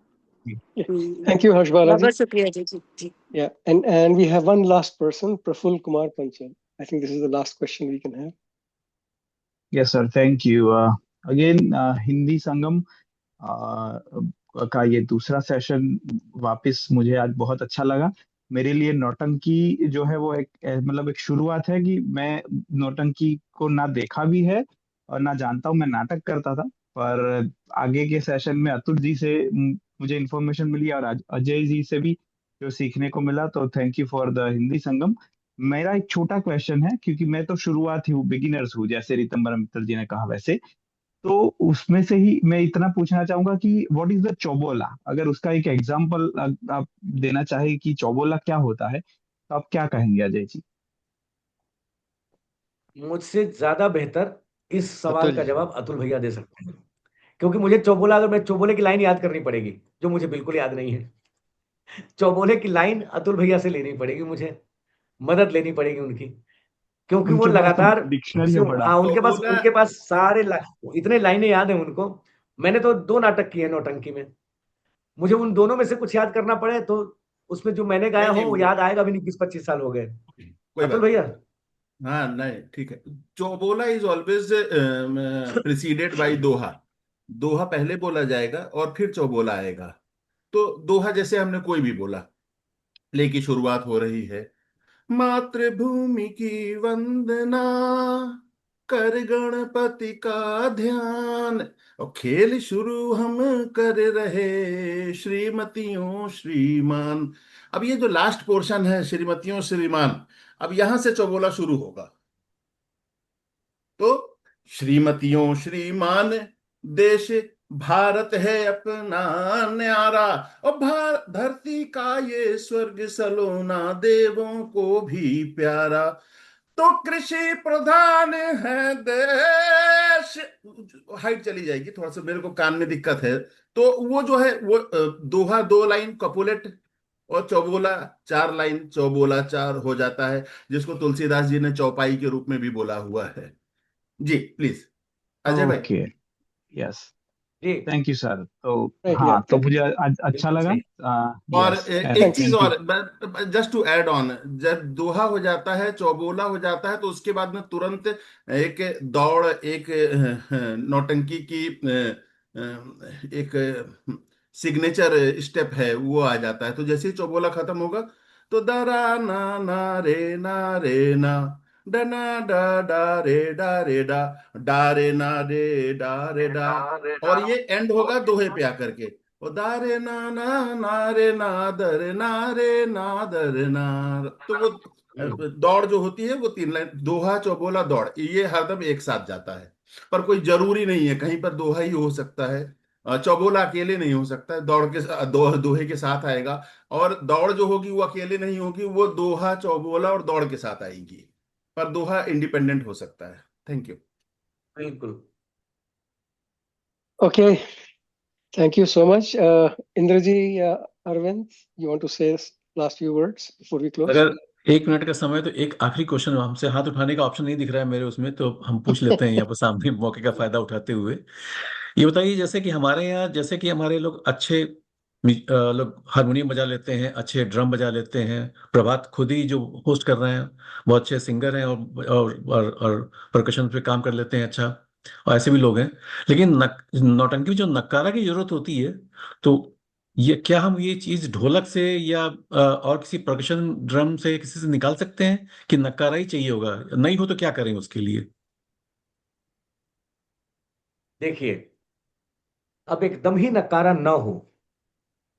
Thank you, Harsh Bala ji. Yeah, and we have one last person, Praful Kumar Panchal. I think this is the last question we can have. Yes, sir. Thank you. Again, Hindi Sangam, का ये दूसरा session वापस मुझे आज बहुत अच्छा लगा। मेरे लिए नौटंकी जो है वो एक मतलब एक शुरुआत है कि मैं नौटंकी को ना देखा भी है और ना जानता हूँ। मैं नाटक करता था, पर आगे के सेशन में अतुल जी से मुझे इन्फॉर्मेशन मिली और अजय जी से भी जो सीखने को मिला। तो thank you for the Hindi Sangam. मेरा एक छोटा क्वेश्चन है, क्योंकि मैं तो शुरुआत ही हूँ, बिगिनर्स हूँ, जैसे रितंबर मित्तल जी ने कहा वैसे। तो उसमें से ही मैं इतना पूछना चाहूंगा कि व्हाट इज द चौबोला। अगर उसका एक एग्जांपल आप देना चाहे कि चौबोला क्या होता है, तो आप क्या कहेंगे अजय जी? मुझसे ज्यादा बेहतर इस सवाल अतुल का जी। जवाब अतुल भैया दे सकते हैं, क्योंकि मुझे चौबोला, अगर मैं चौबोले की लाइन याद करनी पड़ेगी जो मुझे बिल्कुल याद नहीं है, चौबोले की लाइन अतुल भैया से लेनी पड़ेगी, मुझे मदद लेनी पड़ेगी उनकी, क्योंकि वो उनके पास तो लगातार डिक्शनरी है बड़ा। हाँ, तो बोला उनके पास सारे इतने लाइनें याद हैं उनको। मैंने तो 2 नाटक किए हैं नौटंकी में, मुझे उन दोनों में से कुछ याद करना पड़े तो उसमें जो मैंने गाया नहीं हो नहीं वो याद आएगा भी नहीं, 20-25 साल हो गए। कोई अतुल बात भैया। नहीं। हाँ नहीं ठीक है। चौबोला इज ऑलवेज प्रिसीडेड बाय दोहा। दोहा पहले बोला जाएगा और फिर चौबोला आएगा। तो दोहा जैसे हमने कोई भी बोला, लेकिन शुरुआत हो रही है, मातृभूमि की वंदना, कर गणपति का ध्यान, और खेल शुरू हम कर रहे श्रीमतियों श्रीमान। अब ये जो लास्ट पोर्शन है श्रीमतियों श्रीमान, अब यहां से चौबोला शुरू होगा। तो श्रीमतियों श्रीमान, देश भारत है अपना न्यारा, और धरती का ये स्वर्ग सलोना, देवों को भी प्यारा। तो कृषि प्रधान है देश। हाइट चली जाएगी थोड़ा सा, मेरे को कान में दिक्कत है। तो वो जो है वो दोहा 2 लाइन कपुलेट, और चौबोला 4 लाइन, चौबोला 4 हो जाता है, जिसको तुलसीदास जी ने चौपाई के रूप में भी बोला हुआ है। जी प्लीज अजय भाई। ओके, यस, जी थैंक यू सर। तो Right, yeah, हाँ, तो thank you. मुझे आज अच्छा बिल्कुल लगा। सही। और यस, एक Thanks. चीज थैंक यू। और, जस्ट टू ऐड ऑन, जब दोहा हो जाता है, चौबोला हो जाता है, तो उसके बाद में तुरंत एक दौड़, एक नौटंकी की एक सिग्नेचर स्टेप है वो आ जाता है। तो जैसे ही चौबोला खत्म होगा, तो दरा ना रे ना, डना डा डा रे डा रे ना रे डा रे डा, और ये एंड होगा दोहे पे आकर के, ओ दारे ना रे ना दर ना रे ना दर ना। तो वो दौड़ जो होती है वो 3 लाइन, दोहा चौबोला दौड़, ये हरदम एक साथ जाता है। पर कोई जरूरी नहीं है, कहीं पर दोहा ही हो सकता है, चौबोला अकेले नहीं हो सकता है, दौड़ के दोहे के साथ आएगा। और दौड़ जो होगी वो अकेले नहीं होगी, वो दोहा चौबोला और दौड़ के साथ आएगी। पर दोहा इंडिपेंडेंट हो सकता है। Thank you. बिल्कुल। Okay, thank you so much. Indraji, Arvind, you want to say last few words before we close? अगर 1 मिनट का समय, तो एक आखिरी क्वेश्चन, हमसे हाथ उठाने का ऑप्शन नहीं दिख रहा है मेरे उसमें, तो हम पूछ लेते हैं यहाँ पर सामने मौके का फायदा उठाते हुए। ये बताइए, जैसे कि हमारे यहाँ, जैसे कि हमारे लोग अच्छे लोग हारमोनियम बजा लेते हैं, अच्छे ड्रम बजा लेते हैं, प्रभात खुद ही जो होस्ट कर रहे हैं बहुत अच्छे सिंगर हैं, और परकशन पे काम कर लेते हैं अच्छा, और ऐसे भी लोग हैं। लेकिन नौटंकी में जो नक्कारा की जरूरत होती है, तो ये क्या हम ये चीज ढोलक से या और किसी परकशन ड्रम से किसी से निकाल सकते हैं, कि नक्कारा ही चाहिए होगा? नहीं हो तो क्या करें उसके लिए? देखिए, अब एकदम ही नकारा ना हो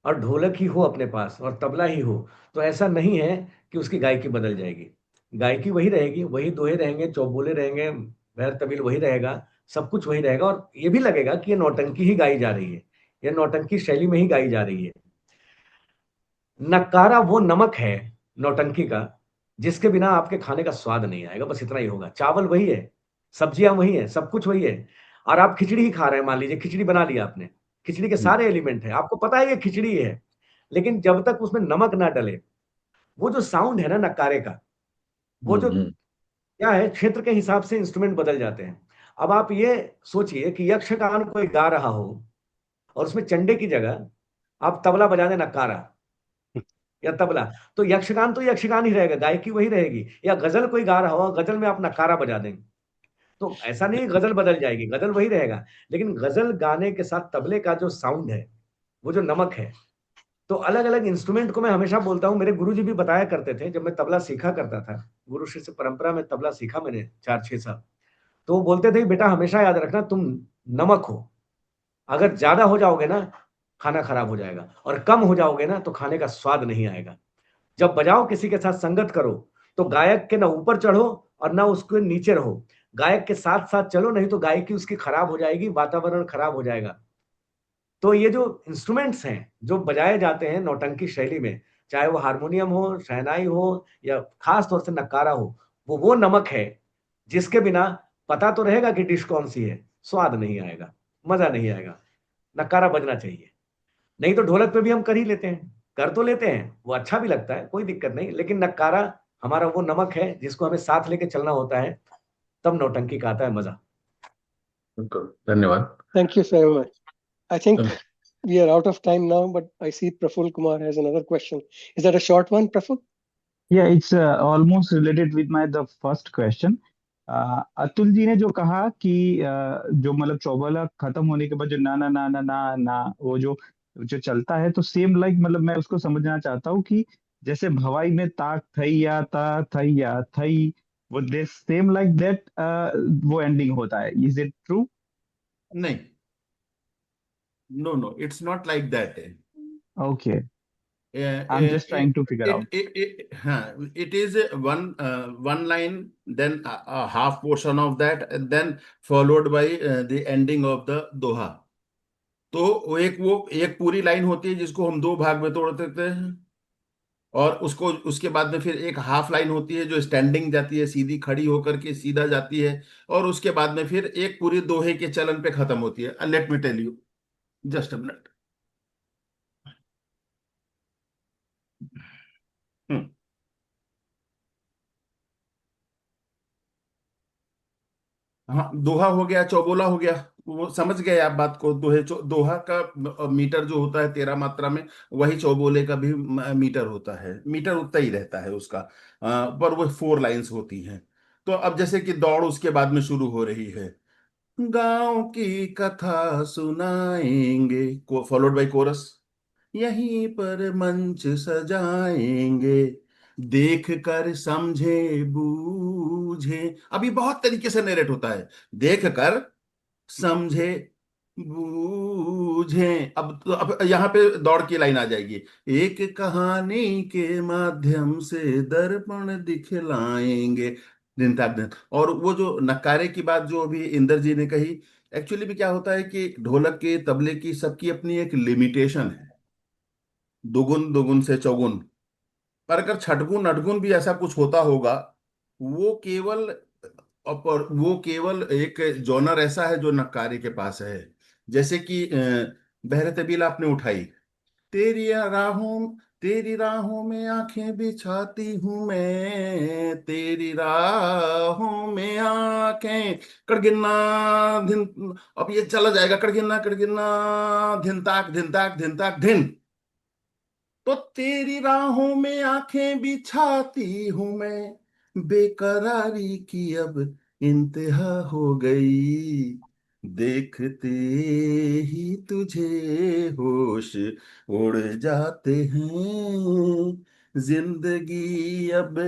और ढोलक ही हो अपने पास और तबला ही हो, तो ऐसा नहीं है कि उसकी गायकी बदल जाएगी। गायकी वही रहेगी, वही दोहे रहेंगे, चौबोले रहेंगे, भैर तमिल वही रहेगा, सब कुछ वही रहेगा, और ये भी लगेगा कि ये नौटंकी ही गाई जा रही है, ये नौटंकी शैली में ही गाई जा रही है। नकारा वो नमक है नौटंकी का, जिसके बिना आपके खाने का स्वाद नहीं आएगा, बस इतना ही होगा। चावल वही है, सब्जियां वही है, सब कुछ वही है, और आप खिचड़ी ही खा रहे हैं, मान लीजिए खिचड़ी बना लिया आपने, खिचड़ी के सारे एलिमेंट है, आपको पता है ये खिचड़ी है, लेकिन जब तक उसमें नमक ना डले, वो जो साउंड है ना नक्कारे का, वो जो क्या है, क्षेत्र के हिसाब से इंस्ट्रूमेंट बदल जाते हैं। अब आप ये सोचिए कि यक्षगान कोई गा रहा हो और उसमें चंडे की जगह आप तबला बजा दें, नक्कारा या तबला, तो यक्षगान तो यक्षगान ही रहेगा, गायकी वही रहेगी। या गजल कोई गा रहा हो, गजल में आप नक्कारा बजा देंगे, तो ऐसा नहीं गजल बदल जाएगी, गजल वही रहेगा, लेकिन गजल गाने के साथ तबले का जो साउंड है वो जो नमक है। तो अलग अलग इंस्ट्रूमेंट को मैं हमेशा बोलता हूँ, मेरे गुरुजी भी बताया करते थे, जब मैं तबला सीखा करता था, गुरु शिष्य परंपरा में तबला सीखा मैंने 4-6 साल, तो वो बोलते थे बेटा हमेशा याद रखना तुम नमक हो, अगर ज्यादा हो जाओगे ना खाना खराब हो जाएगा, और कम हो जाओगे ना तो खाने का स्वाद नहीं आएगा। जब बजाओ किसी के साथ संगत करो तो गायक के ना ऊपर चढ़ो और ना उसके नीचे रहो, गायक के साथ साथ चलो, नहीं तो गायकी उसकी खराब हो जाएगी, वातावरण खराब हो जाएगा। तो ये जो इंस्ट्रूमेंट्स हैं जो बजाए जाते हैं नौटंकी शैली में, चाहे वो हारमोनियम हो, शहनाई हो या खास तौर से नक्कारा हो, वो नमक है जिसके बिना पता तो रहेगा कि डिश कौन सी है, स्वाद नहीं आएगा, मजा नहीं आएगा। नक्कारा बजना चाहिए। नहीं तो ढोलक पे भी हम कर ही लेते हैं, कर तो लेते हैं, वो अच्छा भी लगता है, कोई दिक्कत नहीं, लेकिन नक्कारा हमारा वो नमक है जिसको हमें साथ लेके चलना होता है, तब नौटंकी का आता है मजा। बिल्कुल, धन्यवाद। Thank you very much. I think we are out of time now, but I see Praful Kumar has another question. Is that a short one, Praful? Yeah, it's almost related with the first question. Atul ji ने जो कहा कि जो मतलब चौबोला खत्म होने के बाद जो ना ना ना ना ना ना वो जो चलता है, तो सेम लाइक मतलब मैं उसको समझना चाहता हूँ कि जैसे भवाई में ता थैया ता थैया थई, वो दिस सेम लाइक दैट वो एंडिंग होता है, इज इट ट्रू? नहीं, no, it's not like that. Okay, I'm just trying to figure out. It is one line, then a half portion of that, and then followed by the ending of the दोहा। तो वो एक पूरी line होती है जिसको हम दो भाग में तोड़ देते हैं, और उसके बाद में फिर एक हाफ लाइन होती है जो स्टैंडिंग जाती है, सीधी खड़ी होकर के सीधा जाती है, और उसके बाद में फिर एक पूरी दोहे के चलन पे खत्म होती है। Let me tell you, just a minute. हाँ, दोहा हो गया, चौबोला हो गया, वो समझ गए आप बात को। दोहा का मीटर जो होता है 13 मात्रा में, वही चौबोले का भी मीटर होता है, मीटर उतना ही रहता है उसका, पर वो 4 लाइंस होती हैं। तो अब जैसे कि दौड़ उसके बाद में शुरू हो रही है, गांव की कथा सुनाएंगे, फॉलोड बाय कोरस, यहीं पर मंच सजाएंगे, देख कर समझे बूझे। अभी बहुत तरीके से नरेट होता है, देख कर समझे बूझे। अब यहाँ पे दौड़ की लाइन आ जाएगी, एक कहानी के माध्यम से दर्पण दिखलाएंगे, दिन तक दिन। और वो जो नक्कारे की बात जो अभी इंदर जी ने कही, एक्चुअली भी क्या होता है कि ढोलक के, तबले की, सबकी अपनी एक लिमिटेशन है, दुगुन दुगुन से चौगुन। पर अगर छठगुन अठगुन भी ऐसा कुछ होता होगा, वो केवल वो केवल एक जॉनर ऐसा है जो नक्कारे के पास है। जैसे कि बहरे तबील आपने उठाई, तेरी राहों में आंखें बिछाती हूं मैं, तेरी राहों में आंखें, कड़गिन्ना धिन। अब ये चला जाएगा, कड़गिन्ना कड़गिन्ना धिन ताक धिन ताक धिन ताक धिन। तो तेरी राहों में आंखें बिछाती हूं मैं, बेकरारी की अब इंतहा हो गई, देखते ही तुझे होश उड़ जाते हैं, जिंदगी अब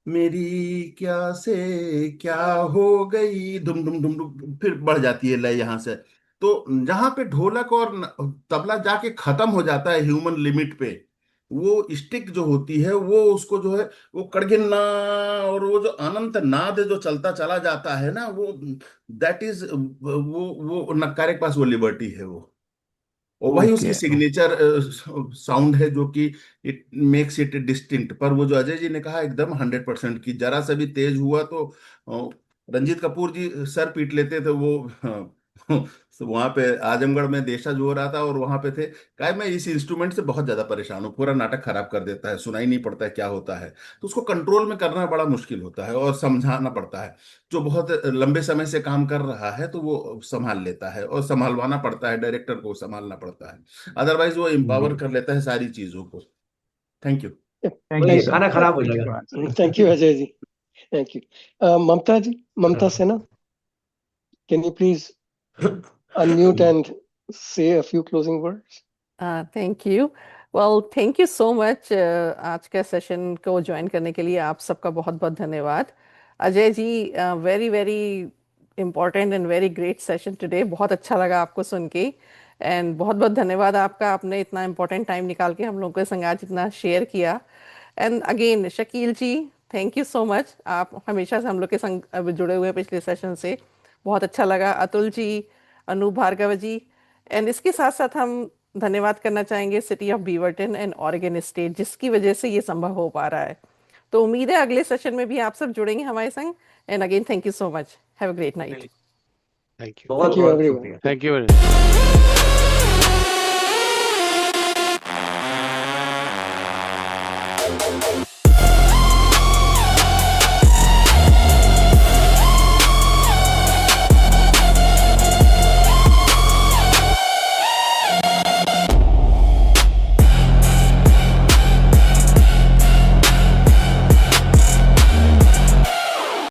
मेरी क्या से क्या हो गई, दुम दुम दुम दुम, फिर बढ़ जाती है लय यहां से। तो जहां पे ढोलक और तबला जाके खत्म हो जाता है ह्यूमन लिमिट पे, वो स्टिक जो होती है वो उसको जो है वो कड़गिन्ना, और वो जो अनंत नाद जो चलता चला जाता है ना, वो दैट इज वो नक्कारे के पास वो लिबर्टी है वो, और वही उसकी Okay, सिग्नेचर साउंड है जो कि इट मेक्स इट डिस्टिंक्ट। पर वो जो अजय जी ने कहा एकदम 100% की, जरा सा भी तेज हुआ तो रंजीत कपूर जी सर पीट लेते थे वो। वहां पे आजमगढ़ में देशा जो हो रहा था और वहां पे थे, कहा मैं इस इंस्ट्रूमेंट से बहुत ज्यादा परेशान हूँ, पूरा नाटक खराब कर देता है, सुनाई नहीं पड़ता है क्या होता है। तो उसको कंट्रोल में करना बड़ा मुश्किल होता है और समझाना पड़ता है। जो बहुत लंबे समय से काम कर रहा है तो वो संभाल लेता है, और संभालवाना पड़ता है, डायरेक्टर को संभालना पड़ता है, अदरवाइज वो एम्पावर कर लेता है सारी चीजों को। Thank you. thank you, खाना sir. खराब हो Thank you जाएगा। for answering. Thank you, Ajay ji. Thank you. Mamta ji, Mamta Sena, can you please unmute and say a few closing words? Thank you. Well, thank you so much. आज का session को join करने के लिए आप सबका बहुत बहुत धन्यवाद। Ajay ji, very very important and very great session today. बहुत अच्छा लगा आपको सुन के, एंड बहुत बहुत धन्यवाद आपका, आपने इतना इम्पोर्टेंट टाइम निकाल के हम लोगों के संग आज इतना शेयर किया। And again Shakeel ji, thank you so much. आप हमेशा से हम लोग के संग जुड़े हुए हैं पिछले सेशन से, बहुत अच्छा लगा। अतुल जी, अनूप भार्गव जी, एंड इसके साथ साथ हम धन्यवाद करना चाहेंगे city of Beaverton and Oregon state, जिसकी वजह से ये संभव हो पा रहा है। तो उम्मीद है अगले सेशन में भी आप सब जुड़ेंगे हमारे संग। And again thank you so much, have a great night. Thank you, बहुत Thank you, बहुत everyone. शुक्रिया। Thank you.